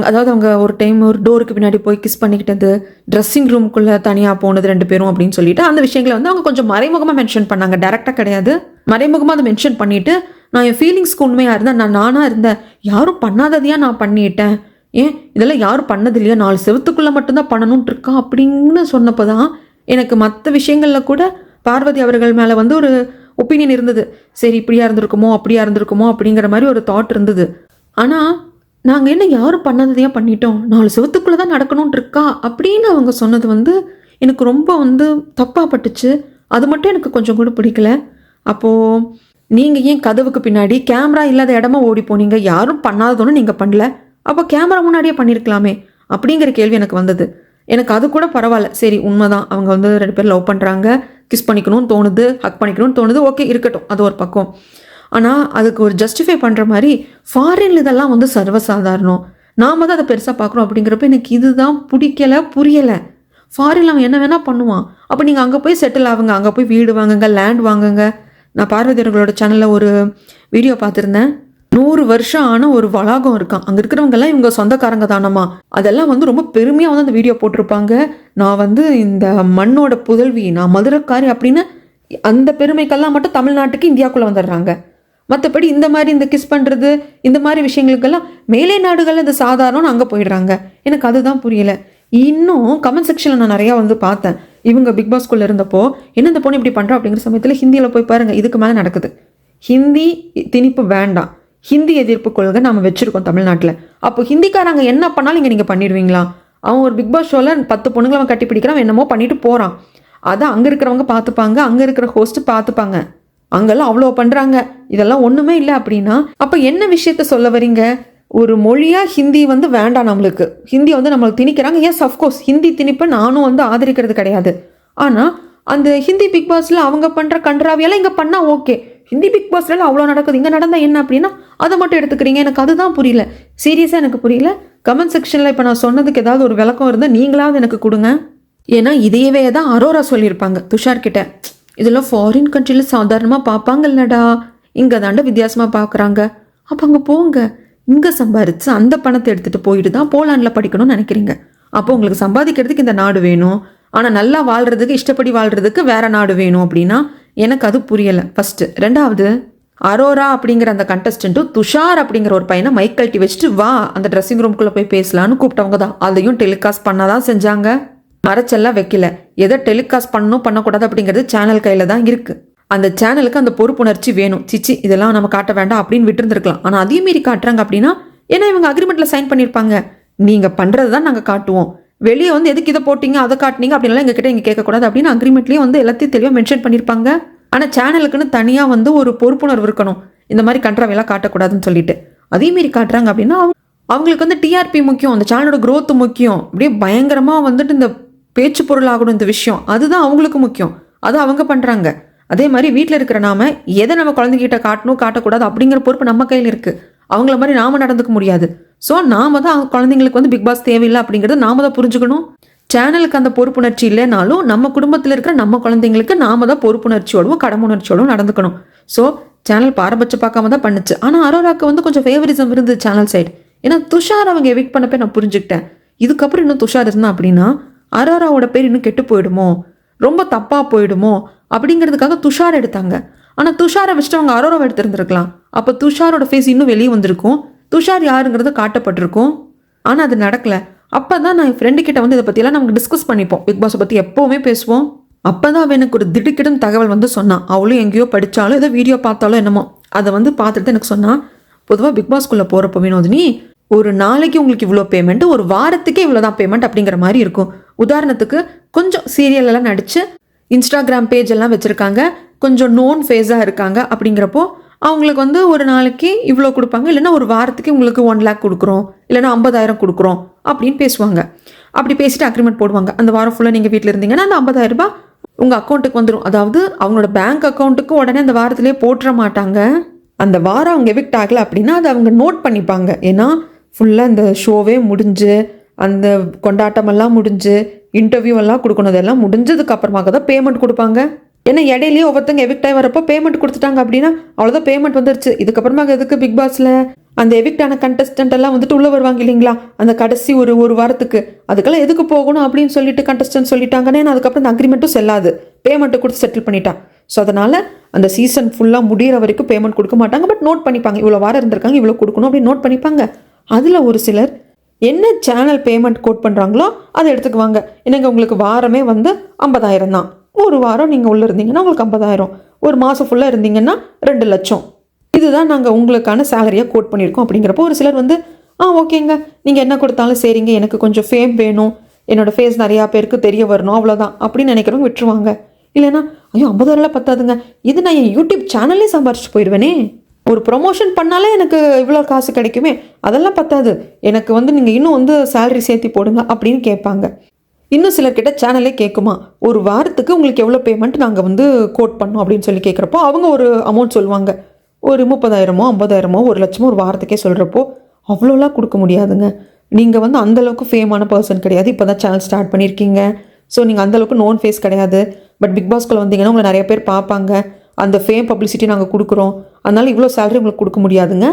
Speaker 1: அதாவது அவங்க ஒரு டைம் ஒரு டோருக்கு பின்னாடி போய் கிஸ் பண்ணிக்கிட்டது, ட்ரெஸ்ஸிங் ரூமுக்குள்ளே தனியாக போனது 2 பேரும் அப்படின்னு சொல்லிட்டு அந்த விஷயங்களை வந்து அவங்க கொஞ்சம் மறைமுகமாக மென்ஷன் பண்ணாங்க. டேரெக்டாக கிடையாது, மறைமுகமாக அதை மென்ஷன் பண்ணிவிட்டு, நான் என் ஃபீலிங்ஸ்க்கு உண்மையாக இருந்தேன், நான் நானாக இருந்தேன், யாரும் பண்ணாததையாக நான் பண்ணிட்டேன், ஏன் இதெல்லாம் யாரும் பண்ணது இல்லையா, 4 செவத்துக்குள்ளே மட்டும்தான் பண்ணணுன்ட்டு இருக்கா அப்படின்னு சொன்னப்போ தான் எனக்கு மற்ற விஷயங்களில் கூட பார்வதி அவர்கள் மேலே வந்து ஒரு ஒப்பீனியன் இருந்தது. சரி, இப்படியா இருந்திருக்குமோ அப்படியா இருந்திருக்குமோ அப்படிங்கிற மாதிரி ஒரு தாட் இருந்தது. ஆனால் நாங்கள் என்ன யாரும் பண்ணாததையாக பண்ணிட்டோம், 4 செவத்துக்குள்ளே தான் நடக்கணுன்ட்டு இருக்கா அப்படின்னு அவங்க சொன்னது வந்து எனக்கு ரொம்ப வந்து தப்பாக பட்டுச்சு. அது மட்டும் எனக்கு கொஞ்சம் கூட பிடிக்கல. அப்போது நீங்கள் ஏன் கதவுக்கு பின்னாடி கேமரா இல்லாத இடமா ஓடி போனீங்க, யாரும் பண்ணாததுன்னு நீங்கள் பண்ணல, அப்போ கேமரா முன்னாடியே பண்ணியிருக்கலாமே அப்படிங்கிற கேள்வி எனக்கு வந்தது. எனக்கு அது கூட பரவாயில்ல, சரி உண்மைதான், அவங்க வந்து 2 பேர் லவ் பண்ணுறாங்க, கிஸ் பண்ணிக்கணும்னு தோணுது, ஹக் பண்ணிக்கணும்னு தோணுது, ஓகே இருக்கட்டும், அது ஒரு பக்கம். ஆனால் அதுக்கு ஒரு ஜஸ்டிஃபை பண்ணுற மாதிரி ஃபாரின்ல இதெல்லாம் வந்து சர்வசாதாரணம், நாம் தான் அதை பெருசாக பார்க்குறோம் அப்படிங்கிறப்ப எனக்கு இதுதான் பிடிக்கலை, புரியலை. ஃபாரின்ல அவன் என்ன வேணால் பண்ணுவான், அப்போ நீங்கள் அங்கே போய் செட்டில் ஆகுங்க, அங்கே போய் வீடு வாங்குங்க, லேண்ட் வாங்குங்க. நான் பார்வதி அவர்களோட சேனலில் ஒரு வீடியோ பார்த்துருந்தேன். 100 வருஷம் ஆன ஒரு வளாகம் இருக்கான், அங்கே இருக்கிறவங்கெல்லாம் இவங்க சொந்தக்காரங்க தானம்மா, அதெல்லாம் வந்து ரொம்ப பெருமையாக வந்து அந்த வீடியோ போட்டிருப்பாங்க. நான் வந்து இந்த மண்ணோட புதல்வி, நான் மதுரைக்காரி அப்படின்னு அந்த பெருமைக்கெல்லாம் மட்டும் தமிழ்நாட்டுக்கு இந்தியாவுக்குள்ளே வந்துடுறாங்க. மற்றபடி இந்த மாதிரி இந்த கிஸ் பண்ணுறது இந்த மாதிரி விஷயங்களுக்கெல்லாம் மேலை நாடுகளில் இந்த சாதாரணம்னு அங்கே போயிடுறாங்க. எனக்கு அதுதான் புரியலை. இன்னும் கமெண்ட் செக்ஷனில் நான் நிறையா வந்து பார்த்தேன், இவங்க பிக் பாஸ்குள்ளே இருந்தப்போ என்ன இந்த பொண்ணு இப்படி பண்ணுறோம் அப்படிங்கிற சமயத்தில் ஹிந்தியில் போய் பாருங்கள், இதுக்கு மேலே நடக்குது. ஹிந்தி திணிப்பு வேண்டாம், ஹிந்தி எதிர்ப்பு கொள்கை நம்ம வச்சுருக்கோம் தமிழ்நாட்டில். அப்போ ஹிந்திக்காரங்க என்ன பண்ணாலும் இங்கே நீங்கள் பண்ணிடுவீங்களா? அவன் ஒரு பிக் பாஸ் ஷோவில் 10 பொண்ணுங்களை அவன் கட்டி பிடிக்கிறான், என்னமோ பண்ணிட்டு போகிறான், அதை அங்கே இருக்கிறவங்க பார்த்துப்பாங்க, அங்கே இருக்கிற ஹோஸ்ட்டு பார்த்துப்பாங்க. அங்கெல்லாம் அவ்வளோ பண்ணுறாங்க, இதெல்லாம் ஒன்றுமே இல்லை அப்படின்னா அப்போ என்ன விஷயத்த சொல்ல வரீங்க? ஒரு மொழியாக ஹிந்தி வந்து வேண்டாம் நம்மளுக்கு, ஹிந்தியை வந்து நம்மளுக்கு திணிக்கிறாங்க. எஸ் அஃப்கோர்ஸ் ஹிந்தி திணிப்பை நானும் வந்து ஆதரிக்கிறது கிடையாது. ஆனால் அந்த ஹிந்தி பிக் பாஸில் அவங்க பண்ணுற கன்றாவியெல்லாம் இங்கே பண்ணால் ஓகே, ஹிந்தி பிக் பாஸ்லாம் அவ்வளோ நடக்குது, இங்கே நடந்தால் என்ன அப்படின்னா அதை மட்டும் எடுத்துக்கிறீங்க. எனக்கு அதுதான் புரியல, சீரியஸாக எனக்கு புரியல. கமெண்ட் செக்ஷனில் இப்போ நான் சொன்னதுக்கு ஏதாவது ஒரு விளக்கம் இருந்தால் நீங்களாவது எனக்கு கொடுங்க. ஏன்னா இதையவே தான் அரோரா சொல்லியிருப்பாங்க துஷார்கிட்ட, இதெல்லாம் ஃபாரின் கண்ட்ரியில் சாதாரணமாக பார்ப்பாங்க இல்லடா, இங்கே தாண்ட வித்தியாசமாக பார்க்குறாங்க, அப்போ அங்கே போங்க, இங்கே சம்பாரித்து அந்த பணத்தை எடுத்துகிட்டு போயிட்டு தான் போலாண்டில் படிக்கணும்னு நினைக்கிறீங்க. அப்போ உங்களுக்கு சம்பாதிக்கிறதுக்கு இந்த நாடு வேணும், ஆனால் நல்லா வாழ்கிறதுக்கு இஷ்டப்படி வாழ்கிறதுக்கு வேறு நாடு வேணும் அப்படின்னா எனக்கு அது புரியலை ஃபஸ்ட்டு. 2வது, அரோரா அப்படிங்கிற அந்த கண்டஸ்டண்ட்டும் துஷார் அப்படிங்கிற ஒரு பையனை மைக் கழட்டி வச்சுட்டு வா அந்த ட்ரெஸ்ஸிங் ரூம்குள்ளே போய் பேசலான்னு கூப்பிட்டவங்க தான். அதையும் டெலிகாஸ்ட் பண்ணாதான் செஞ்சாங்க, மறைச்செல்லாம் வைக்கல. எதை டெலிகாஸ்ட் பண்ணணும் பண்ணக்கூடாது அப்படிங்கிறது சேனல் கையில் தான் இருக்குது. அந்த சேனலுக்கு அந்த பொறுப்புணர்ச்சி வேணும். சிச்சி இதெல்லாம் நம்ம காட்ட வேண்டாம் அப்படின்னு விட்டுருந்துருக்கலாம். ஆனால் அதையும் மீறி காட்டுறாங்க அப்படின்னா ஏன்னா இவங்க அக்ரிமெண்ட்டில் சைன் பண்ணியிருப்பாங்க, நீங்கள் பண்ணுறது தான் நாங்கள் காட்டுவோம், வெளியே வந்து எதுக்கு இதை போட்டிங்க அதை காட்டினீங்க அப்படின்லாம் எங்ககிட்ட இங்கே கேட்கக்கூடாது அப்படின்னு அக்ரிமெண்ட்லேயே வந்து எல்லாத்தையும் தெளிவாக மென்ஷன் பண்ணியிருப்பாங்க. ஆனால் சேனலுக்குன்னு தனியாக வந்து ஒரு பொறுப்புணர்வு இருக்கணும், இந்த மாதிரி கண்ட்ராவெல்லாம் காட்டக்கூடாதுன்னு சொல்லிட்டு. அதே மாரி காட்டுறாங்க அப்படின்னா அவங்களுக்கு வந்து டிஆர்பி முக்கியம், அந்த சேனலோட க்ரோத் முக்கியம், அப்படியே பயங்கரமாக வந்துட்டு இந்த பேச்சு பொருள் ஆகணும் இந்த விஷயம், அதுதான் அவங்களுக்கு முக்கியம், அது அவங்க பண்ணுறாங்க. அதே மாதிரி வீட்டில் இருக்கிற நாம எதை நம்ம குழந்தைகிட்ட காட்டணும் காட்டக்கூடாது அப்படிங்கிற பொறுப்பு நம்ம கையில் இருக்குது. அவங்கள மாதிரி நாம நடந்துக்க முடியாது. ஸோ நாம தான் குழந்தைங்களுக்கு வந்து பிக் பாஸ் தேவையில்லை அப்படிங்கிறத நாம தான் புரிஞ்சுக்கணும். சேனலுக்கு அந்த பொறுப்புணர்ச்சி இல்லைனாலும் நம்ம குடும்பத்தில் இருக்கிற நம்ம குழந்தைங்களுக்கு நாம தான் பொறுப்புணர்ச்சியோடவும் கடமுணர்ச்சியோடவும் நடந்துக்கணும். ஸோ சேனல் பாரபட்சம் பார்க்காம தான் பண்ணுச்சு. ஆனால் அரோராக்கு வந்து கொஞ்சம் ஃபேவரிசம் இருந்தது சேனல் சைடு. ஏன்னா துஷார் அவங்க எவிக்ட் பண்ணப்பே நான் புரிஞ்சுக்கிட்டேன், இதுக்கப்புறம் இன்னும் துஷார் இருந்தா அப்படின்னா அரோராவோட பேர் இன்னும் கெட்டு போயிடுமோ, ரொம்ப தப்பாக போயிடுமோ அப்படிங்கிறதுக்காக துஷார் எடுத்தாங்க. ஆனால் துஷாரை வச்சுட்டு அவங்க அரோராவை எடுத்திருந்துருக்கலாம். அப்போ துஷாரோட ஃபேஸ் இன்னும் வெளியே வந்திருக்கும், துஷார் யாருங்கிறது காட்டப்பட்டிருக்கும். ஆனால் அது நடக்கலை. அப்போ தான் நான் என் ஃப்ரெண்டு கிட்ட வந்து இதை பற்றியெல்லாம் நாங்கள் டிஸ்கஸ் பண்ணிப்போம், பிக் பாஸை பற்றி எப்போவுமே பேசுவோம். அப்போ தான் அவன் எனக்கு ஒரு திடுக்கிடும் தகவல் வந்து சொன்னான். அவளும் எங்கேயோ படித்தாலும் ஏதோ வீடியோ பார்த்தாலும் என்னமோ அதை வந்து பார்த்துட்டு எனக்கு சொன்னான், பொதுவாக பிக் பாஸ்குள்ளே போகிறப்ப வினோதினி ஒரு நாளைக்கு உங்களுக்கு இவ்வளோ பேமெண்ட், ஒரு வாரத்துக்கே இவ்வளோ தான் பேமெண்ட் அப்படிங்கிற மாதிரி இருக்கும். உதாரணத்துக்கு கொஞ்சம் சீரியல் எல்லாம் நடித்து இன்ஸ்டாகிராம் பேஜ் எல்லாம் வச்சுருக்காங்க, கொஞ்சம் நோன் ஃபேஸாக இருக்காங்க. அப்படிங்கிறப்போ அவங்களுக்கு வந்து ஒரு நாளைக்கு இவ்வளோ கொடுப்பாங்க, இல்லைன்னா ஒரு வாரத்துக்கு உங்களுக்கு 1 lakh கொடுக்குறோம், இல்லைன்னா 50,000 கொடுக்குறோம் அப்படின்னு பேசுவாங்க. அப்படி பேசிட்டு அக்ரிமெண்ட் போடுவாங்க. அந்த வாரம் ஃபுல்லாக நீங்கள் வீட்டில் இருந்தீங்கன்னா அந்த 50,000 ரூபாய் உங்கள் அக்கௌண்ட்டுக்கு வந்துடும். அதாவது அவங்களோட பேங்க் அக்கௌண்ட்டுக்கு உடனே அந்த வாரத்திலே போட்டுற மாட்டாங்க. அந்த வாரம் அவங்க எவிக்ட் ஆகலை அப்படின்னா அதை அவங்க நோட் பண்ணிப்பாங்க. ஏன்னா ஃபுல்லாக இந்த ஷோவே முடிஞ்சு, அந்த கொண்டாட்டமெல்லாம் முடிஞ்சு, இன்டர்வியூ எல்லாம் கொடுக்கணும், அதெல்லாம் முடிஞ்சதுக்கு அப்புறமாக தான் பேமெண்ட் கொடுப்பாங்க. ஏன்னா இடையிலேயே ஒவ்வொருத்தங்க எவிக்ட் ஆகி வரப்போ பேமெண்ட் கொடுத்துட்டாங்க அப்படின்னா அவ்வளோதான், பேமெண்ட் வந்துருச்சு. இதுக்கப்புறமாக எதுக்கு பிக் பாஸில் அந்த எவிக்ட் ஆன கண்டஸ்டன்ட் எல்லாம் வந்துட்டு உள்ளே வருவாங்க இல்லைங்களா, அந்த கடைசி ஒரு வாரத்துக்கு அதுக்கெல்லாம் எதுக்கு போகணும் அப்படின்னு சொல்லிட்டு கண்டஸ்டன்ட் சொல்லிட்டாங்கன்னா அதுக்கப்புறம் அந்த அக்ரிமெண்ட்டும் செல்லாது, பேமெண்ட்டை கொடுத்து செட்டில் பண்ணிட்டான். ஸோ அதனால் அந்த சீசன் ஃபுல்லாக முடிகிற வரைக்கும் பேமெண்ட் கொடுக்க மாட்டாங்க. பட் நோட் பண்ணிப்பாங்க, இவ்வளோ வாரம் இருந்திருக்காங்க, இவ்வளோ கொடுக்கணும் அப்படின்னு நோட் பண்ணிப்பாங்க. அதில் ஒரு சிலர் என்ன சேனல் பேமெண்ட் கோட் பண்ணுறாங்களோ அதை எடுத்துக்குவாங்க. என்னங்க உங்களுக்கு வாரமே வந்து 50,000 தான், ஒரு வாரம் நீங்கள் உள்ளே இருந்தீங்கன்னா உங்களுக்கு 50,000, ஒரு மாதம் ஃபுல்லாக இருந்தீங்கன்னா 2 லட்சம், இதுதான் நாங்கள் உங்களுக்கான சேலரியாக கோட் பண்ணியிருக்கோம். அப்படிங்கிறப்போ ஒரு சிலர் வந்து ஓகேங்க, நீங்கள் என்ன கொடுத்தாலும் சரிங்க, எனக்கு கொஞ்சம் ஃபேம் வேணும், என்னோடய ஃபேஸ் நிறையா பேருக்கு தெரிய வரணும், அவ்வளோதான் அப்படின்னு நினைக்கிறவங்க விட்டுருவாங்க. இல்லைன்னா ஐயோ 50,000 பத்தாதுங்க, இது நான் என் யூடியூப் சேனல்லே சம்பாரிச்சு போயிடுவேனே, ஒரு ப்ரொமோஷன் பண்ணாலே எனக்கு இவ்வளோ காசு கிடைக்குமே, அதெல்லாம் பத்தாது, எனக்கு வந்து நீங்கள் இன்னும் வந்து சேலரி சேர்த்து போடுங்க அப்படின்னு கேட்பாங்க. இன்னும் சிலர்கிட்ட சேனலே கேட்குமா, ஒரு வாரத்துக்கு உங்களுக்கு எவ்வளோ பேமெண்ட் நாங்கள் வந்து கோட் பண்ணோம் அப்படின்னு சொல்லி கேட்குறப்போ அவங்க ஒரு அமௌண்ட் சொல்லுவாங்க. ஒரு 30,000 50,000 1 லட்சமோ ஒரு வாரத்துக்கே சொல்கிறப்போ அவ்வளோலாம் கொடுக்க முடியாதுங்க. நீங்கள் வந்து அந்தளவுக்கு ஃபேமான பர்சன் கிடையாது, இப்போ தான் சேனல் ஸ்டார்ட் பண்ணியிருக்கீங்க. ஸோ நீங்கள் அந்தளவுக்கு நோன் ஃபேஸ் கிடையாது. பட் பிக் பாஸ்குள்ளே வந்தீங்கன்னா உங்களை நிறைய பேர் பார்ப்பாங்க, அந்த ஃபேம் பப்ளிசிட்டி நாங்கள் கொடுக்குறோம், அதனால் இவ்வளோ சேலரி உங்களுக்கு கொடுக்க முடியாதுங்க.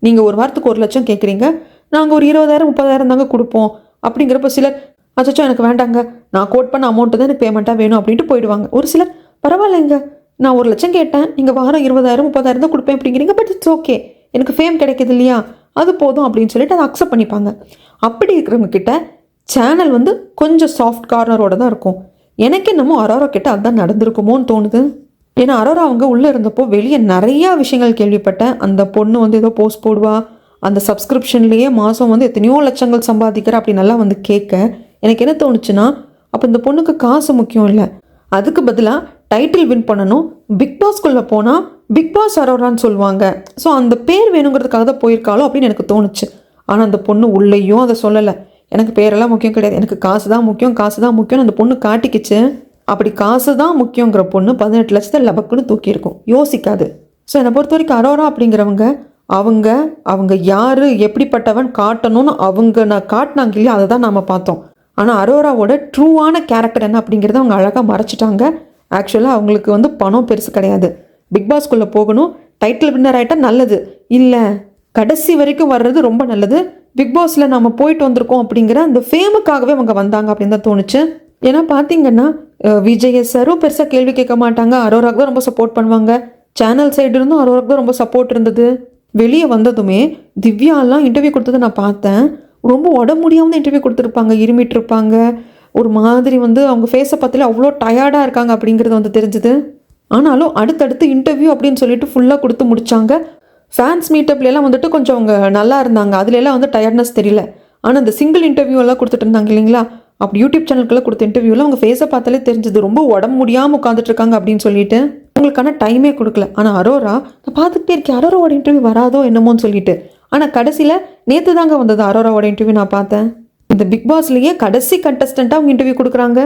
Speaker 1: நீங்கள் ஒரு வாரத்துக்கு 1 லட்சம் கேட்குறீங்க, நாங்கள் ஒரு 20,000 30,000 தாங்க கொடுப்போம். அப்படிங்கிறப்ப சிலர் அச்சோ எனக்கு வேண்டாங்க, நான் கோட் பண்ண அமௌண்ட்டு தான் எனக்கு பேமெண்ட்டாக வேணும் அப்படின்ட்டு போயிடுவாங்க. ஒரு சிலர் பரவாயில்லைங்க, நான் 1 லட்சம் கேட்டேன், நீங்கள் வாரம் 20,000 30,000 தான் கொடுப்பேன் அப்படிங்கிறீங்க, பட் இட்ஸ் ஓகே, எனக்கு ஃபேம் கிடைக்கிது இல்லையா, அது போதும் அப்படின்னு சொல்லிட்டு அதை அக்செப்ட் பண்ணிப்பாங்க. அப்படி இருக்கிறவங்க கிட்ட சேனல் வந்து கொஞ்சம் சாஃப்ட் கார்னரோட தான் இருக்கும். எனக்கு என்னமோ அரோரா கிட்ட அதுதான் நடந்திருக்குமோன்னு தோணுது. ஏன்னா அரோரா அவங்க உள்ளே இருந்தப்போ வெளியே நிறையா விஷயங்கள் கேள்விப்பட்டேன். அந்த பொண்ணு வந்து ஏதோ போஸ்ட் போடுவா, அந்த சப்ஸ்கிரிப்ஷன்லேயே மாதம் வந்து எத்தனையோ லட்சங்கள் சம்பாதிக்கிற அப்படி நல்லா வந்து கேட்க எனக்கு என்ன தோணுச்சுன்னா, அப்போ இந்த பொண்ணுக்கு காசு முக்கியம் இல்லை, அதுக்கு பதிலாக டைட்டில் வின் பண்ணணும், பிக் பாஸ்குள்ளே போனால் பிக் பாஸ் அரோரான்னு சொல்லுவாங்க, ஸோ அந்த பேர் வேணுங்கிறதுக்காக தான் போயிருக்காளோ அப்படின்னு எனக்கு தோணுச்சு. ஆனால் அந்த பொண்ணு உள்ளேயும் அதை சொல்லலை, எனக்கு பேரெல்லாம் முக்கியம் கிடையாது, எனக்கு காசு தான் முக்கியம், காசு தான் முக்கியம்னு அந்த பொண்ணு காட்டிக்கிச்சு. அப்படி காசு தான் முக்கியங்கிற பொண்ணு 18 லட்சத்தை லபக்குன்னு தூக்கியிருக்கும், யோசிக்காது. ஸோ என்னை பொறுத்த வரைக்கும் அரோரா அப்படிங்கிறவங்க அவங்க யார் எப்படிப்பட்டவன் காட்டணும்னு அவங்க நான் காட்டினாங்க இல்லையா, அதை தான் நாம் பார்த்தோம். ஆனால் அரோராவோட ட்ரூவான கேரக்டர் என்ன அப்படிங்கிறத அவங்க அழகாக மறைச்சிட்டாங்க. ஆக்சுவலாக அவங்களுக்கு வந்து பணம் பெருசு கிடையாது, பிக் பாஸ்குள்ளே போகணும், டைட்டில் வின்னர் ஆகிட்டால் நல்லது இல்லை, கடைசி வரைக்கும் வர்றது ரொம்ப நல்லது, பிக் பாஸில் நம்ம போயிட்டு வந்திருக்கோம் அப்படிங்கிற அந்த ஃபேமுக்காகவே அவங்க வந்தாங்க அப்படின்னு தான் தோணுச்சு. ஏன்னா பார்த்தீங்கன்னா விஜய் சாரும் பெருசாக கேள்வி கேட்க மாட்டாங்க, அரோராக்கு தான் ரொம்ப சப்போர்ட் பண்ணுவாங்க, சேனல் சைடு இருந்தும் அரோராக்கு தான் ரொம்ப சப்போர்ட் இருந்தது. வெளியே வந்ததுமே திவ்யாலாம் இன்டர்வியூ கொடுத்ததை நான் பார்த்தேன், ரொம்ப உடம்பு முடியாமல் இன்டர்வியூ கொடுத்துருப்பாங்க, இருமிட்டு இருப்பாங்க, ஒரு மாதிரி வந்து அவங்க ஃபேஸை பார்த்தாலே அவ்வளோ டயர்டாக இருக்காங்க அப்படிங்கிறது வந்து தெரிஞ்சுது. ஆனாலும் அடுத்தடுத்து இன்டர்வியூ அப்படின்னு சொல்லிட்டு ஃபுல்லாக கொடுத்து முடித்தாங்க. ஃபேன்ஸ் மீட்டப்லாம் வந்துட்டு கொஞ்சம் அவங்க நல்லா இருந்தாங்க, அதுலலாம் வந்து டயர்ட்னஸ் தெரியல. ஆனால் இந்த சிங்கிள் இன்டர்வியூ எல்லாம் கொடுத்துட்டு இருந்தாங்க இல்லைங்களா, அப்படி யூடியூப் சேனலுக்குள்ளே கொடுத்த இன்டர்வியூவில் அவங்க ஃபேஸை பார்த்தாலே தெரிஞ்சது ரொம்ப உடம்பு முடியாமல் உட்காந்துட்டு இருக்காங்க அப்படின்னு சொல்லிட்டு அவங்களுக்கான டைமே கொடுக்கல. ஆனால் அரோரா நான் பார்த்துக்கிட்டே இருக்கேன், அரோராவோட இன்டர்வியூ வராதோ என்னமோன்னு சொல்லிட்டு. ஆனால் கடைசியில் நேற்று தாங்க வந்தது அரோராவோட இன்டர்வியூ நான் பார்த்தேன். இந்த பிக் பாஸ்லேயே கடைசி கண்டஸ்டண்ட்டாக அவங்க இன்டர்வியூ கொடுக்குறாங்க.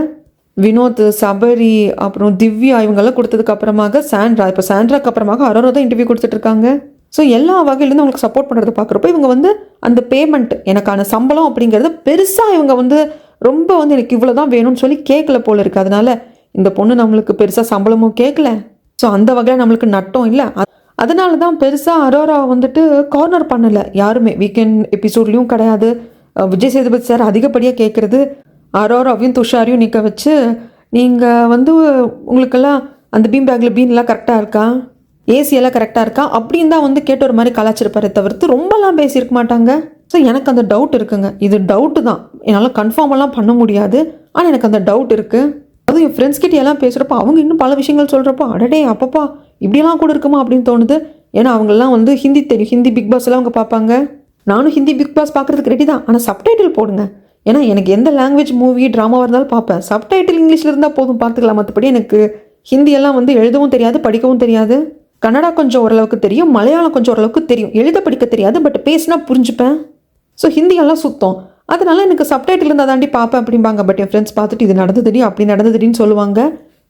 Speaker 1: வினோத், சபரி, அப்புறம் திவ்யா இவங்கெல்லாம் கொடுத்ததுக்கு அப்புறமாக சாண்ட்ரா, இப்போ சாண்ட்ராக்கு அப்புறமாக அரோரா தான் இன்டர்வியூ கொடுத்துட்டு இருக்காங்க. ஸோ எல்லா வகையிலேருந்து அவங்களுக்கு சப்போர்ட் பண்ணுறத பார்க்குறப்போ இவங்க வந்து அந்த பேமெண்ட் எனக்கான சம்பளம் அப்படிங்கிறத பெருசாக இவங்க வந்து ரொம்ப வந்து எனக்கு இவ்வளோ தான் வேணும்னு சொல்லி கேட்கல போல இருக்குது. அதனால இந்த பொண்ணு நம்மளுக்கு பெருசாக சம்பளமும் கேட்கல, ஸோ அந்த வகையில் நம்மளுக்கு நட்டம் இல்லை. அதனால தான் பெருசாக அரோரா வந்துட்டு கார்னர் பண்ணலை யாருமே, வீக்கெண்ட் எபிசோட்லேயும் கிடையாது. விஜய் சேதுபதி சார் அதிகப்படியாக கேட்குறது அரோராவையும் துஷாரையும் நிற்க வச்சு, நீங்கள் வந்து உங்களுக்கெல்லாம் அந்த பீம் பேக்கில் பீன்லாம் கரெக்டாக இருக்கா, ஏசியெல்லாம் கரெக்டாக இருக்கா அப்படின்னு தான் வந்து கேட்டு ஒரு மாதிரி கலாச்சிருப்பாரே தவிர்த்து ரொம்பலாம் பேசியிருக்க மாட்டாங்க. ஸோ எனக்கு அந்த டவுட் இருக்குங்க, இது டவுட்டு தான், என்னால் கன்ஃபார்மெல்லாம் பண்ண முடியாது, ஆனால் எனக்கு அந்த டவுட் இருக்குது. அதுவும் என் ஃப்ரெண்ட்ஸ் கிட்ட எல்லாம் பேசுகிறப்போ அவங்க இன்னும் பல விஷயங்கள் சொல்கிறப்போ அடடே அப்பப்பா இப்படியெல்லாம் கூட இருக்குமா அப்படின்னு தோணுது. ஏன்னா அவங்கெல்லாம் வந்து ஹிந்தி தெரியும், ஹிந்தி பிக் பாஸ் எல்லாம் அவங்க பார்ப்பாங்க. நானும் ஹிந்தி பிக் பாஸ் பார்க்குறதுக்கு ரெடி தான், ஆனால் சப்டைட்டில் போடுங்க, ஏன்னா எனக்கு எந்த லாங்குவேஜ் மூவி ட்ராமாவாக இருந்தாலும் பார்ப்பேன். சப்டைட்டில் இங்கிலீஷில் இருந்தால் போதும், பார்த்துக்கலாம். மற்றபடி எனக்கு ஹிந்தியெல்லாம் வந்து எழுதவும் தெரியாது, படிக்கவும் தெரியாது. கன்னடா கொஞ்சம் ஓரளவுக்கு தெரியும், மலையாளம் கொஞ்சம் ஓரளவுக்கு தெரியும். எழுத படிக்க தெரியாது, பட் பேசினா புரிஞ்சுப்பேன். ஸோ ஹிந்தியெல்லாம் சுத்தம். அதனால எனக்கு சப்டைட்டில் இருந்தால் தாண்டி பார்ப்பேன் அப்படிம்பாங்க. பட் என் ஃப்ரெண்ட்ஸ் பார்த்துட்டு இது நடந்ததுடி அப்படி நடந்ததுடின்னு சொல்லுவாங்க.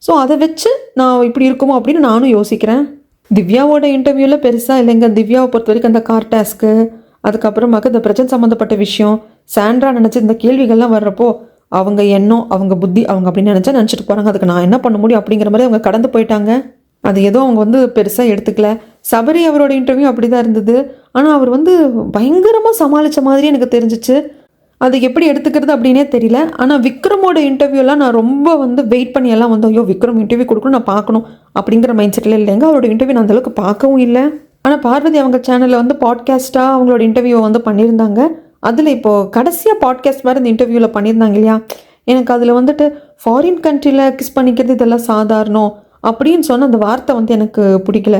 Speaker 1: ஸோ அதை வச்சு நான் இப்படி இருக்குமோ அப்படின்னு நானும் யோசிக்கிறேன். திவ்யாவோட இன்டர்வியூவில் பெருசாக இல்லைங்க. திவ்யாவை பொறுத்த வரைக்கும் அந்த கார் டாஸ்க்கு, அதுக்கப்புறமாக்க இந்த பிரச்சனை சம்மந்தப்பட்ட விஷயம், சாண்ட்ரா நினச்சி இந்த கேள்விகள்லாம் வர்றப்போ அவங்க எண்ணம், அவங்க புத்தி, அவங்க அப்படின்னு நினச்சிட்டு போகிறாங்க. அதுக்கு நான் என்ன பண்ண முடியும் அப்படிங்கிற மாதிரி அவங்க கடந்து போயிட்டாங்க. அது ஏதோ அவங்க வந்து பெருசாக எடுத்துக்கல. சபரி அவரோட இன்டர்வியூ அப்படி தான் இருந்தது. ஆனால் அவர் வந்து பயங்கரமாக சமாளித்த மாதிரி எனக்கு தெரிஞ்சிச்சு. அது எப்படி எடுத்துக்கிறது அப்படின்னே தெரியல. ஆனால் விக்ரமோட இன்டர்வியூலாம் நான் ரொம்ப வந்து வெயிட் பண்ணி எல்லாம் வந்து ஐயோ விக்ரம் இன்டர்வியூ கொடுக்கணும், நான் பார்க்கணும் அப்படிங்கிற மைண்ட் செட்டில் இல்லைங்க. அவரோட இன்டர்வியூ நான் அந்தளவுக்கு பார்க்கவும் இல்லை. ஆனால் பார்வதி அவங்க சேனலில் வந்து பாட்காஸ்ட்டாக அவங்களோட இன்டர்வியூவை வந்து பண்ணியிருந்தாங்க. அதில் இப்போது கடைசியாக பாட்காஸ்ட் மாதிரி இந்த இன்டர்வியூவில் பண்ணியிருந்தாங்க இல்லையா, எனக்கு அதில் வந்துட்டு ஃபாரின் கண்ட்ரியில் கிஸ் பண்ணிக்கிறது இதெல்லாம் சாதாரணம் அப்படின்னு சொன்ன அந்த வார்த்தை வந்து எனக்கு பிடிக்கல.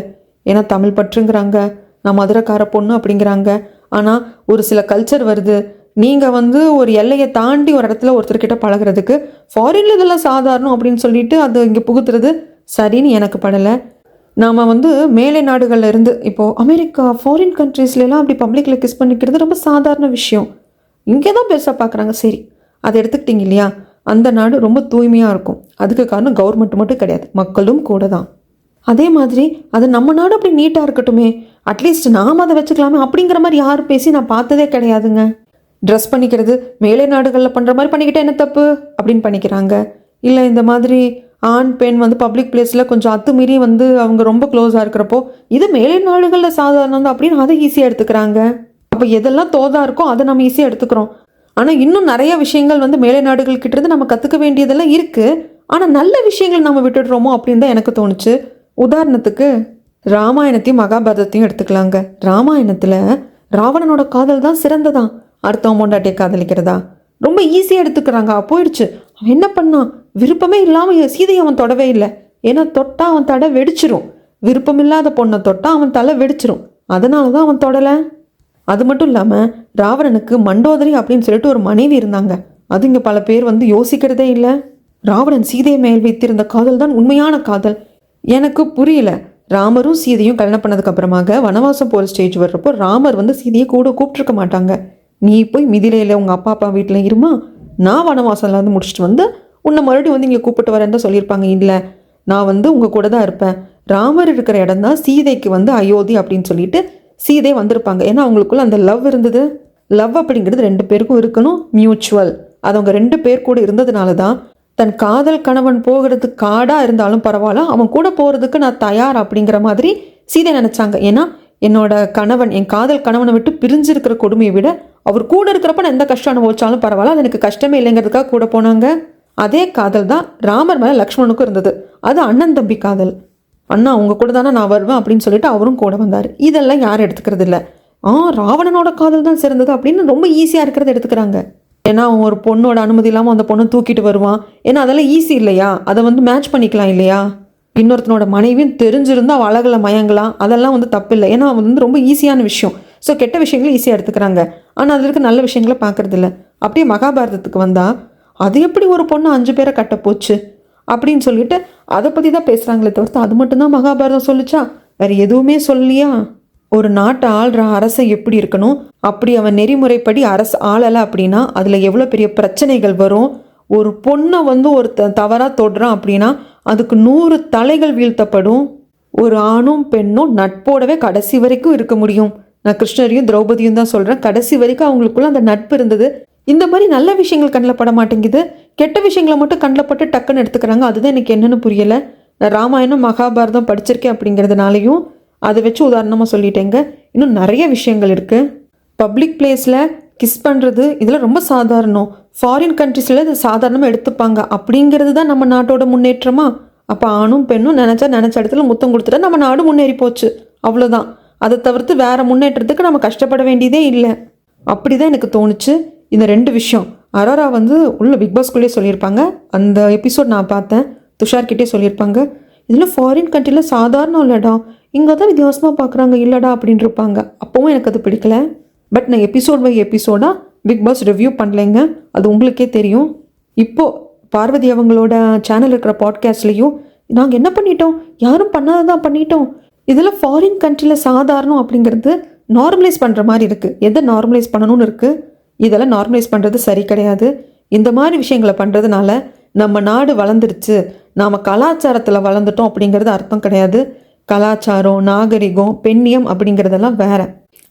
Speaker 1: ஏன்னா தமிழ் பற்றுங்கிறாங்க, நான் மதுரைக்கார பொண்ணு அப்படிங்கிறாங்க. ஆனால் ஒரு சில கல்ச்சர் வருது, நீங்கள் வந்து ஒரு எல்லையை தாண்டி ஒரு இடத்துல ஒருத்தர்கிட்ட பழகிறதுக்கு ஃபாரினில் இதெல்லாம் சாதாரணம் அப்படின்னு சொல்லிட்டு அது இங்கே புகுத்துறது சரின்னு எனக்கு படலை. நாம் வந்து மேலை நாடுகளில் இருந்து இப்போது அமெரிக்கா, ஃபாரின் கண்ட்ரீஸ்லாம் அப்படி பப்ளிக்கில் கிஸ் பண்ணிக்கிறது ரொம்ப சாதாரண விஷயம். இங்கே தான் பெருசாக பார்க்குறாங்க. சரி, அதை எடுத்துக்கிட்டிங்க இல்லையா, அந்த நாடு ரொம்ப தூய்மையாக இருக்கும். அதுக்கு காரணம் கவர்மெண்ட் மட்டும் கிடையாது, மக்களும் கூட தான். அதே மாதிரி அது நம்ம நாடு அப்படி நீட்டாக இருக்கட்டுமே, அட்லீஸ்ட் நாம் அதை வச்சுக்கலாமே அப்படிங்கிற மாதிரி யாரும் பேசி நான் பார்த்ததே கிடையாதுங்க. ட்ரெஸ் பண்ணிக்கிறது மேலை நாடுகளில் பண்ணுற மாதிரி பண்ணிக்கிட்டே என்ன தப்பு அப்படின்னு பண்ணிக்கிறாங்க. இல்லை இந்த மாதிரி ஆண் பெண் வந்து பப்ளிக் பிளேஸில் கொஞ்சம் அத்துமீறி வந்து அவங்க ரொம்ப க்ளோஸாக இருக்கிறப்போ இது மேலை நாடுகளில் சாதாரணம் தான் அப்படின்னு அதை ஈஸியாக எடுத்துக்கிறாங்க. அப்போ எதெல்லாம் தோதாக இருக்கோ அதை நம்ம ஈஸியாக எடுத்துக்கிறோம். ஆனால் இன்னும் நிறைய விஷயங்கள் வந்து மேலை நாடுகள்கிட்ட இருந்து நம்ம கற்றுக்க வேண்டியதெல்லாம் இருக்குது. ஆனால் நல்ல விஷயங்கள் நம்ம விட்டுடுறோமோ அப்படின்னு தான் எனக்கு தோணுச்சு. உதாரணத்துக்கு ராமாயணத்தையும் மகாபாரதத்தையும் எடுத்துக்கலாங்க. ராமாயணத்தில் ராவணனோட காதல் தான் சிறந்ததான், அடுத்தவன் பொண்டாட்டியை காதலிக்கிறதா ரொம்ப ஈஸியாக எடுத்துக்கிறாங்க. போயிடுச்சு. அவன் என்ன பண்ணான், விருப்பமே இல்லாமல் சீதையை அவன் தொடவே இல்லை. ஏன்னா தொட்டா அவன் தடை வெடிச்சிரும், விருப்பம் இல்லாத பொண்ணை தொட்டா அவன் தலை வெடிச்சிரும், அதனால தான் அவன் தொடலை. அது மட்டும் இல்லாமல் ராவணனுக்கு மண்டோதரி அப்படின்னு சொல்லிட்டு ஒரு மனைவி இருந்தாங்க. அது இங்கே பல பேர் வந்து யோசிக்கிறதே இல்லை. ராவணன் சீதையை மேல் வைத்திருந்த காதல் தான் உண்மையான காதல். எனக்கு புரியல. ராமரும் சீதையும் கல்யாணம் பண்ணதுக்கு அப்புறமாக வனவாசம் போகிற ஸ்டேஜ் வர்றப்போ ராமர் வந்து சீதையை கூட கூப்பிட்டுருக்க மாட்டாங்க. நீ போய் மிதிலையில் உங்கள் அப்பா வீட்டில் இருமா, நான் வனவாசம்ல வந்து முடிச்சுட்டு வந்து உன்னை மறுபடியும் வந்து இங்கே கூப்பிட்டு வரேன்னு தான் சொல்லியிருப்பாங்க. இல்லை, நான் வந்து உங்கள் கூட தான் இருப்பேன். ராமர் இருக்கிற இடம் தான் சீதைக்கு வந்து அயோத்தி அப்படின்னு சொல்லிட்டு சீதை வந்திருப்பாங்க. ஏன்னா அவங்களுக்குள்ள அந்த லவ் இருந்தது. லவ் அப்படிங்கிறது ரெண்டு பேருக்கும் இருக்கணும், மியூச்சுவல். அது அவங்க ரெண்டு பேர் கூட இருந்ததுனால தான் தன் காதல் கணவன் போகிறதுக்கு காடாக இருந்தாலும் பரவாயில்ல, அவன் கூட போகிறதுக்கு நான் தயார் அப்படிங்கிற மாதிரி சீதை நினச்சாங்க. ஏன்னா என்னோட கணவன், என் காதல் கணவனை விட்டு பிரிஞ்சிருக்கிற கொடுமையை விட அவர் கூட இருக்கிறப்ப நான் எந்த கஷ்டம் அனுபவிச்சாலும் பரவாயில்ல, அது எனக்கு கஷ்டமே இல்லைங்கிறதுக்காக கூட போனாங்க. அதே காதல் தான் ராமர் மேலே லக்ஷ்மணுக்கும் இருந்தது. அது அண்ணன் தம்பி காதல். அண்ணா அவங்க கூட தானே நான் வருவேன் அப்படின்னு சொல்லிட்டு அவரும் கூட வந்தார். இதெல்லாம் யாரும் எடுத்துக்கிறது இல்லை. ராவணனோட காதல் தான் சிறந்தது அப்படின்னு ரொம்ப ஈஸியாக இருக்கிறத எடுத்துக்கிறாங்க. ஏன்னா அவன் ஒரு பொண்ணோட அனுமதி இல்லாமல் அந்த பொண்ணை தூக்கிட்டு வருவான். ஏன்னா அதெல்லாம் ஈஸி இல்லையா, அதை வந்து மேட்ச் பண்ணிக்கலாம் இல்லையா. இன்னொருத்தனோட மனைவியும் தெரிஞ்சிருந்தா அவள் அழகில் மயங்கலாம், அதெல்லாம் வந்து தப்பு இல்லை. ஏன்னா அவன் வந்து ரொம்ப ஈஸியான விஷயம். ஸோ கெட்ட விஷயங்களை ஈஸியாக எடுத்துக்கிறாங்க. ஆனால் அதில் இருக்க நல்ல விஷயங்களை பார்க்கறது இல்லை. அப்படியே மகாபாரதத்துக்கு வந்தால் அது எப்படி ஒரு பொண்ணு 5 பேரை கட்ட போச்சு அப்படின்னு சொல்லிட்டு அதை பற்றி தான் பேசுகிறாங்களே தவிர்த்து அது மட்டும்தான் மகாபாரதம் சொல்லிச்சா, வேறு எதுவுமே சொல்லியா. ஒரு நாட்டை ஆள்ற அரசன் எப்படி இருக்கணும், அப்படி அவன் நெறிமுறைப்படி அரசு ஆளலை அப்படின்னா அதில் எவ்வளோ பெரிய பிரச்சனைகள் வரும். ஒரு பொண்ணை வந்து ஒரு தவறாக தொடுறான் அப்படின்னா அதுக்கு 100 தலைகள் வீழ்த்தப்படும். ஒரு ஆணும் பெண்ணும் நட்போடவே கடைசி வரைக்கும் இருக்க முடியும். நான் கிருஷ்ணரையும் திரௌபதியும் தான் சொல்கிறேன். கடைசி வரைக்கும் அவங்களுக்குள்ள அந்த நட்பு இருந்தது. இந்த மாதிரி நல்ல விஷயங்கள் கண்ணில் பட மாட்டேங்குது, கெட்ட விஷயங்களை மட்டும் கண்ணில் பட்டு டக்குன்னு எடுத்துக்கிறாங்க. அதுதான் எனக்கு என்னென்னு புரியலை. நான் ராமாயணம் மகாபாரதம் படிச்சிருக்கேன் அப்படிங்கிறதுனாலையும் அதை வச்சு உதாரணமாக சொல்லிட்டேங்க. இன்னும் நிறைய விஷயங்கள் இருக்குது. பப்ளிக் பிளேஸில் கிஸ் பண்ணுறது இதெல்லாம் ரொம்ப சாதாரணம். ஃபாரின் கண்ட்ரீஸில் இது சாதாரணமாக எடுத்துப்பாங்க அப்படிங்கிறது தான் நம்ம நாட்டோட முன்னேற்றமா. அப்போ ஆணும் பெண்ணும் நினச்ச இடத்துல முத்தம் கொடுத்துட்டா நம்ம நாடு முன்னேறி போச்சு, அவ்வளோதான். அதை தவிர்த்து வேறு முன்னேற்றத்துக்கு நம்ம கஷ்டப்பட வேண்டியதே இல்லை. அப்படி தான் எனக்கு தோணுச்சு. இந்த 2 விஷயம் அரோரா வந்து உள்ள பிக்பாஸ்குள்ளேயே சொல்லியிருப்பாங்க. அந்த எபிசோட் நான் பார்த்தேன், துஷார்கிட்டே சொல்லியிருப்பாங்க. இதில் ஃபாரின் கண்ட்ரியில் சாதாரணம் இல்லைடா, இங்கே தான் வித்தியாசமாக பார்க்குறாங்க இல்லைடா அப்படின்னு இருப்பாங்க. அப்போவும் எனக்கு அது பிடிக்கல. பட் நான் எபிசோட் பை எபிசோடாக பிக் பாஸ் ரிவ்யூ பண்ணலைங்க, அது உங்களுக்கே தெரியும். இப்போது பார்வதி அவங்களோட சேனல் இருக்கிற பாட்காஸ்ட்லேயும் நாங்கள் என்ன பண்ணிட்டோம், யாரும் பண்ணாதான் பண்ணிட்டோம், இதில் ஃபாரின் கண்ட்ரியில் சாதாரணம் அப்படிங்கிறது நார்மலைஸ் பண்ணுற மாதிரி இருக்குது. எதை நார்மலைஸ் பண்ணணும்னு இருக்குது, இதெல்லாம் நார்மலைஸ் பண்ணுறது சரி கிடையாது. இந்த மாதிரி விஷயங்களை பண்ணுறதுனால நம்ம நாடு வளர்ந்துருச்சு, நாம் கலாச்சாரத்தில் வளர்ந்துட்டோம் அப்படிங்கிறது அர்த்தம் கிடையாது. கலாச்சாரம், நாகரிகம், பெண்ணியம் அப்படிங்கிறதெல்லாம் வேறு.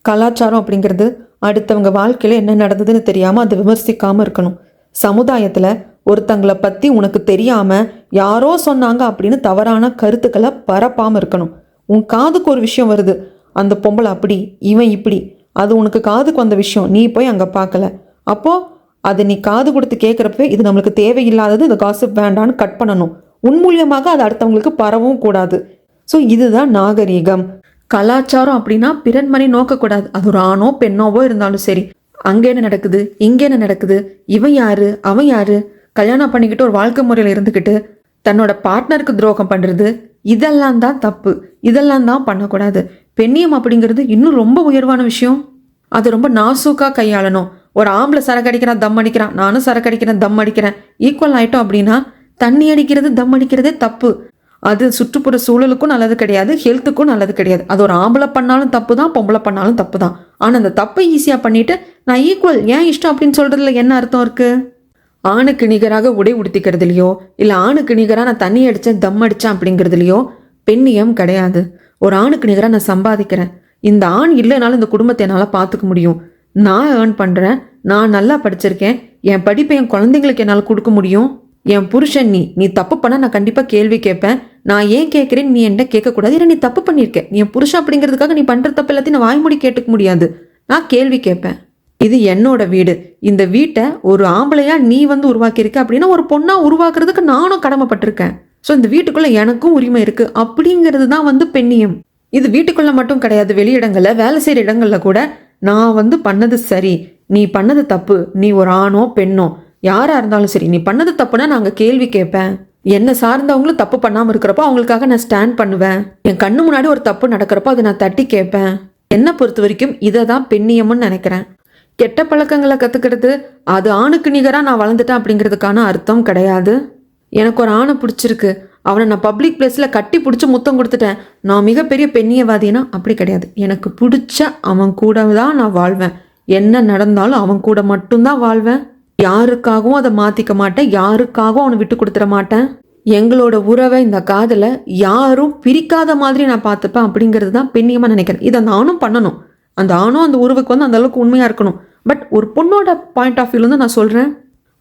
Speaker 1: கலாச்சாரம் அப்படிங்கிறது அடுத்தவங்க வாழ்க்கையில் என்ன நடந்ததுன்னு தெரியாமல் அதை விமர்சிக்காமல் இருக்கணும். சமுதாயத்தில் ஒருத்தங்களை பற்றி உனக்கு தெரியாமல் யாரோ சொன்னாங்க அப்படின்னு தவறான கருத்துக்களை பரப்பாமல் இருக்கணும். உன் காதுக்கு ஒரு விஷயம் வருது, அந்த பொம்பளை அப்படி, இவன் இப்படி, அது உனக்கு காதுக்கு வந்த விஷயம், நீ போய் அங்கே பார்க்கல, அப்போது அதை நீ காது கொடுத்து கேட்குறப்ப இது நம்மளுக்கு தேவையில்லாதது, இந்த காசிப் வேண்டான்னு கட் பண்ணணும். உன் மூலியமாக அது அடுத்தவங்களுக்கு பரவும் கூடாது. ஸோ இதுதான் நாகரீகம். கலாச்சாரம் அப்படின்னா பிறன்மனை நோக்கக்கூடாது. அது ஒரு ஆணோ பெண்ணோவோ இருந்தாலும் சரி. அங்கே என்ன நடக்குது, இங்கே என்ன நடக்குது, இவன் யாரு அவன் யாரு, கல்யாணம் பண்ணிக்கிட்டு ஒரு வாழ்க்கை முறையில் இருந்துக்கிட்டு தன்னோட பார்ட்னருக்கு துரோகம் பண்ணுறது, இதெல்லாம் தான் தப்பு, இதெல்லாம் தான் பண்ணக்கூடாது. பெண்ணியம் அப்படிங்கிறது இன்னும் ரொம்ப உயர்வான விஷயம். அது ரொம்ப நாசூக்காக கையாளணும். ஒரு ஆம்பளை சரக்கு அடிக்கிறான், தம் அடிக்கிறான், நானும் சரக்கு அடிக்கிறேன், தம் அடிக்கிறேன், ஈக்குவல் ஆகிட்டோம் அப்படின்னா தண்ணி அடிக்கிறது, தம் அடிக்கிறதே தப்பு. அது சுற்றுப்புற சூழலுக்கும் நல்லது கிடையாது, ஹெல்த்துக்கும் நல்லது கிடையாது. அது ஒரு ஆம்பளை பண்ணாலும் தப்பு தான், பொம்பளை பண்ணாலும் தப்பு தான். ஆனால் அந்த தப்பை ஈஸியாக பண்ணிவிட்டு நான் ஈக்குவல், ஏன் இஷ்டம் அப்படின்னு சொல்கிறதுல என்ன அர்த்தம் இருக்குது? ஆணுக்கு நிகராக உடை உடுத்திக்கிறதுலையோ இல்லை ஆணுக்கு நிகராக நான் தண்ணி அடித்தேன், தம் அடித்தேன் அப்படிங்கிறதுலையோ பெண்ணியம் கிடையாது. ஒரு ஆணுக்கு நிகராக நான் சம்பாதிக்கிறேன், இந்த ஆண் இல்லைனாலும் இந்த குடும்பத்தை என்னால் பார்த்துக்க முடியும், நான் ஏர்ன் பண்ணுறேன், நான் நல்லா படிச்சிருக்கேன், என் படிப்பை என் குழந்தைங்களுக்கு என்னால் கொடுக்க முடியும். என் புருஷன் நீ தப்பு பண்ணால் நான் கண்டிப்பாக கேள்வி கேட்பேன், நான் ஏன் கேட்குறேன்னு நீ என்ன கேட்கக்கூடாது. இல்லை நீ தப்பு பண்ணியிருக்கேன், நீ என் புருஷன் அப்படிங்கிறதுக்காக நீ பண்ணுற தப்பு எல்லாத்தையும் நான் வாய்மொழி கேட்டுக்க முடியாது, நான் கேள்வி கேட்பேன். இது என்னோட வீடு, இந்த வீட்டை ஒரு ஆம்பளையா நீ வந்து உருவாக்கியிருக்க அப்படின்னா ஒரு பொண்ணா உருவாக்குறதுக்கு நானும் கடமைப்பட்டிருக்கேன். ஸோ இந்த வீட்டுக்குள்ளே எனக்கும் உரிமை இருக்குது அப்படிங்கிறது தான் வந்து பெண்ணியம். இது வீட்டுக்குள்ளே மட்டும் கிடையாது, வெளியிடங்களில், வேலை செய்கிற இடங்களில் கூட நான் வந்து பண்ணது சரி, நீ பண்ணது தப்பு, நீ ஒரு ஆணோ பெண்ணோ யாராக இருந்தாலும் சரி, நீ பண்ணது தப்புனா நாங்கள் கேள்வி கேட்பேன். என்னை சார்ந்தவங்களும் தப்பு பண்ணாமல் இருக்கிறப்போ அவங்களுக்காக நான் ஸ்டாண்ட் பண்ணுவேன். என் கண்ணு முன்னாடி ஒரு தப்பு நடக்கிறப்போ அதை நான் தட்டி கேட்பேன். என்னை பொறுத்த வரைக்கும் இதை தான் பெண்ணியம்னு நினைக்கிறேன். கெட்ட பழக்கங்களை கற்றுக்கிறது அது ஆணுக்கு நிகராக நான் வளர்ந்துட்டேன் அப்படிங்கிறதுக்கான அர்த்தம் கிடையாது. எனக்கு ஒரு ஆணை பிடிச்சிருக்கு, அவனை நான் பப்ளிக் பிளேஸில் கட்டி பிடிச்சி முத்தம் கொடுத்துட்டேன், நான் மிகப்பெரிய பெண்ணியவாதினா அப்படி கிடையாது. எனக்கு பிடிச்ச அவன் கூட தான் நான் வாழ்வேன், என்ன நடந்தாலும் அவன் கூட மட்டும்தான் வாழ்வேன். யாருக்காகவும் அதை மாற்றிக்க மாட்டேன், யாருக்காகவும் அவனை விட்டு கொடுத்துட மாட்டேன். எங்களோட உறவை, இந்த காதலை யாரும் பிரிக்காத மாதிரி நான் பார்த்துப்பேன் அப்படிங்கிறது தான் பெண்ணியமாக நினைக்கிறேன். இதை நானும் பண்ணணும், அந்த ஆணும் அந்த உறவுக்கு வந்து அந்த அளவுக்கு உண்மையாக இருக்கணும். பட் ஒரு பொண்ணோட பாயிண்ட் ஆஃப் வியூலேருந்து நான் சொல்கிறேன்.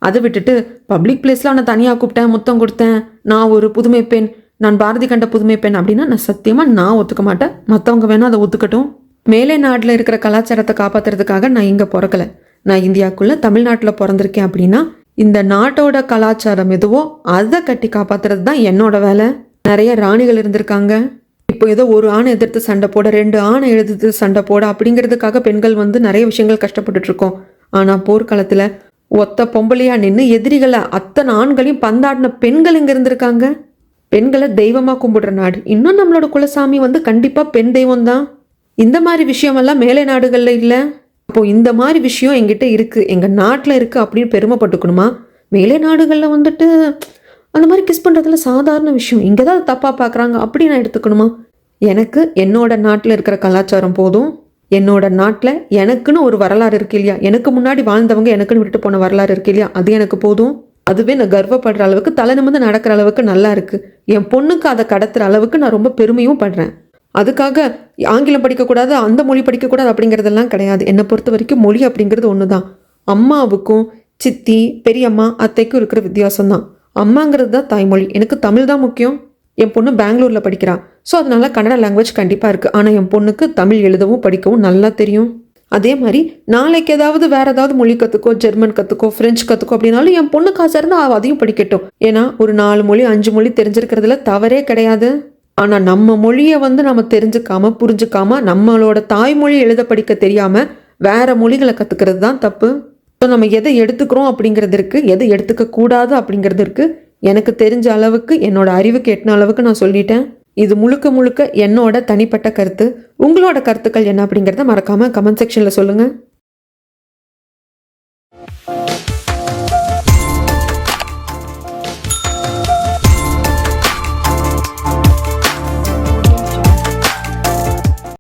Speaker 1: அதை விட்டுட்டு பப்ளிக் பிளேஸில் அவனை தனியாக கூப்பிட்டேன், முத்தம் கொடுத்தேன், நான் ஒரு புதுமை பெண், நான் பாரதி கண்ட புதுமை பெண் அப்படின்னா நான் சத்தியமாக நான் ஒத்துக்க மாட்டேன். மற்றவங்க வேணால் அதை ஒத்துக்கட்டும். மேலே நாட்டில் இருக்கிற கலாச்சாரத்தை காப்பாற்றுறதுக்காக நான் இங்கே பிறக்கலை, நான் இந்தியாவுக்குள்ளே தமிழ்நாட்டில் பிறந்திருக்கேன். அப்படின்னா இந்த நாட்டோட கலாச்சாரம் எதுவோ அதை கட்டி காப்பாற்றுறது தான் என்னோட வேலை. நிறைய ராணிகள் இருந்திருக்காங்க. இப்போ ஏதோ ஒரு ஆணை எதிர்த்து சண்டை போட, 2 ஆணை எதிர்த்து சண்டை போட அப்படிங்கிறதுக்காக பெண்கள் வந்து நிறைய விஷயங்கள் கஷ்டப்பட்டுட்ருக்கோம். ஆனால் போர்க்காலத்தில் ஒத்த பொம்பளையாக நின்று எதிரிகளை அத்தனை ஆண்களையும் பந்தாடின பெண்கள் இங்கே இருந்திருக்காங்க. பெண்களை தெய்வமாக கும்பிடுற நாடு. இன்னும் நம்மளோட குலசாமி வந்து கண்டிப்பாக பெண் தெய்வம் தான். இந்த மாதிரி விஷயமெல்லாம் மேலை நாடுகளில் இல்லை. அப்போது இந்த மாதிரி விஷயம் எங்கிட்ட இருக்குது, எங்கள் நாட்டில் இருக்குது அப்படின்னு பெருமைப்பட்டுக்கணுமா? மேலை நாடுகளில் வந்துட்டு அந்த மாதிரி கிஸ் பண்ணுறதுல சாதாரண விஷயம், இங்கே தான் தப்பாக பார்க்குறாங்க அப்படி நான் எடுத்துக்கணுமா? எனக்கு என்னோட நாட்டில் இருக்கிற கலாச்சாரம் போதும். என்னோட நாட்டில் எனக்குன்னு ஒரு வரலாறு இருக்கு இல்லையா, எனக்கு முன்னாடி வாழ்ந்தவங்க எனக்குன்னு விட்டு போன வரலாறு இருக்கு இல்லையா, அது எனக்கு போதும். அதுவே நான் கர்வப்படுற அளவுக்கு, தலை நிமிர்ந்து நடக்கிற அளவுக்கு நல்லா இருக்குது. என் பொண்ணுக்கு அதை கடத்துகிற அளவுக்கு நான் ரொம்ப பெருமையும் படுறேன். அதுக்காக ஆங்கிலம் படிக்கக்கூடாது, அந்த மொழி படிக்கக்கூடாது அப்படிங்கிறதெல்லாம் கிடையாது. என்னை பொறுத்த வரைக்கும் மொழி அப்படிங்கிறது ஒன்று தான். அம்மாவுக்கும் சித்தி, பெரியம்மா, அத்தைக்கும் இருக்கிற வித்தியாசம் தான். அம்மாங்கிறது தான் தாய்மொழி, எனக்கு தமிழ் தான் முக்கியம். என் பொண்ணு பெங்களூரில் படிக்கிறான், ஸோ அதனால கன்னட லாங்குவேஜ் கண்டிப்பாக இருக்குது. ஆனால் என் பொண்ணுக்கு தமிழ் எழுதவும் படிக்கவும் நல்லா தெரியும். அதே மாதிரி நாளைக்கு ஏதாவது வேறு ஏதாவது மொழி கற்றுக்கோ, ஜெர்மன் கற்றுக்கோ, ஃப்ரெஞ்சு கற்றுக்கோ அப்படின்னாலும் என் பொண்ணு காசு இருந்தால் அதையும் படிக்கட்டும். ஏன்னா ஒரு 4 மொழி 5 மொழி தெரிஞ்சிருக்கிறதுல தவறே கிடையாது. ஆனால் நம்ம மொழியை வந்து நம்ம தெரிஞ்சுக்காம புரிஞ்சுக்காம நம்மளோட தாய்மொழி எழுத படிக்க தெரியாமல் வேற மொழிகளை கற்றுக்கிறது தான் தப்பு. ஸோ நம்ம எதை எடுத்துக்கிறோம் அப்படிங்கிறது இருக்குது, எதை எடுத்துக்க கூடாது அப்படிங்கிறது இருக்குது. எனக்கு தெரிஞ்ச அளவுக்கு, என்னோட அறிவுக்கு எட்டின அளவுக்கு நான் சொல்லிட்டேன். இது முழுக்க முழுக்க என்னோட தனிப்பட்ட கருத்து. உங்களோட கருத்துக்கள் என்ன அப்படிங்கிறத மறக்காமல் கமெண்ட் செக்ஷனில் சொல்லுங்கள்.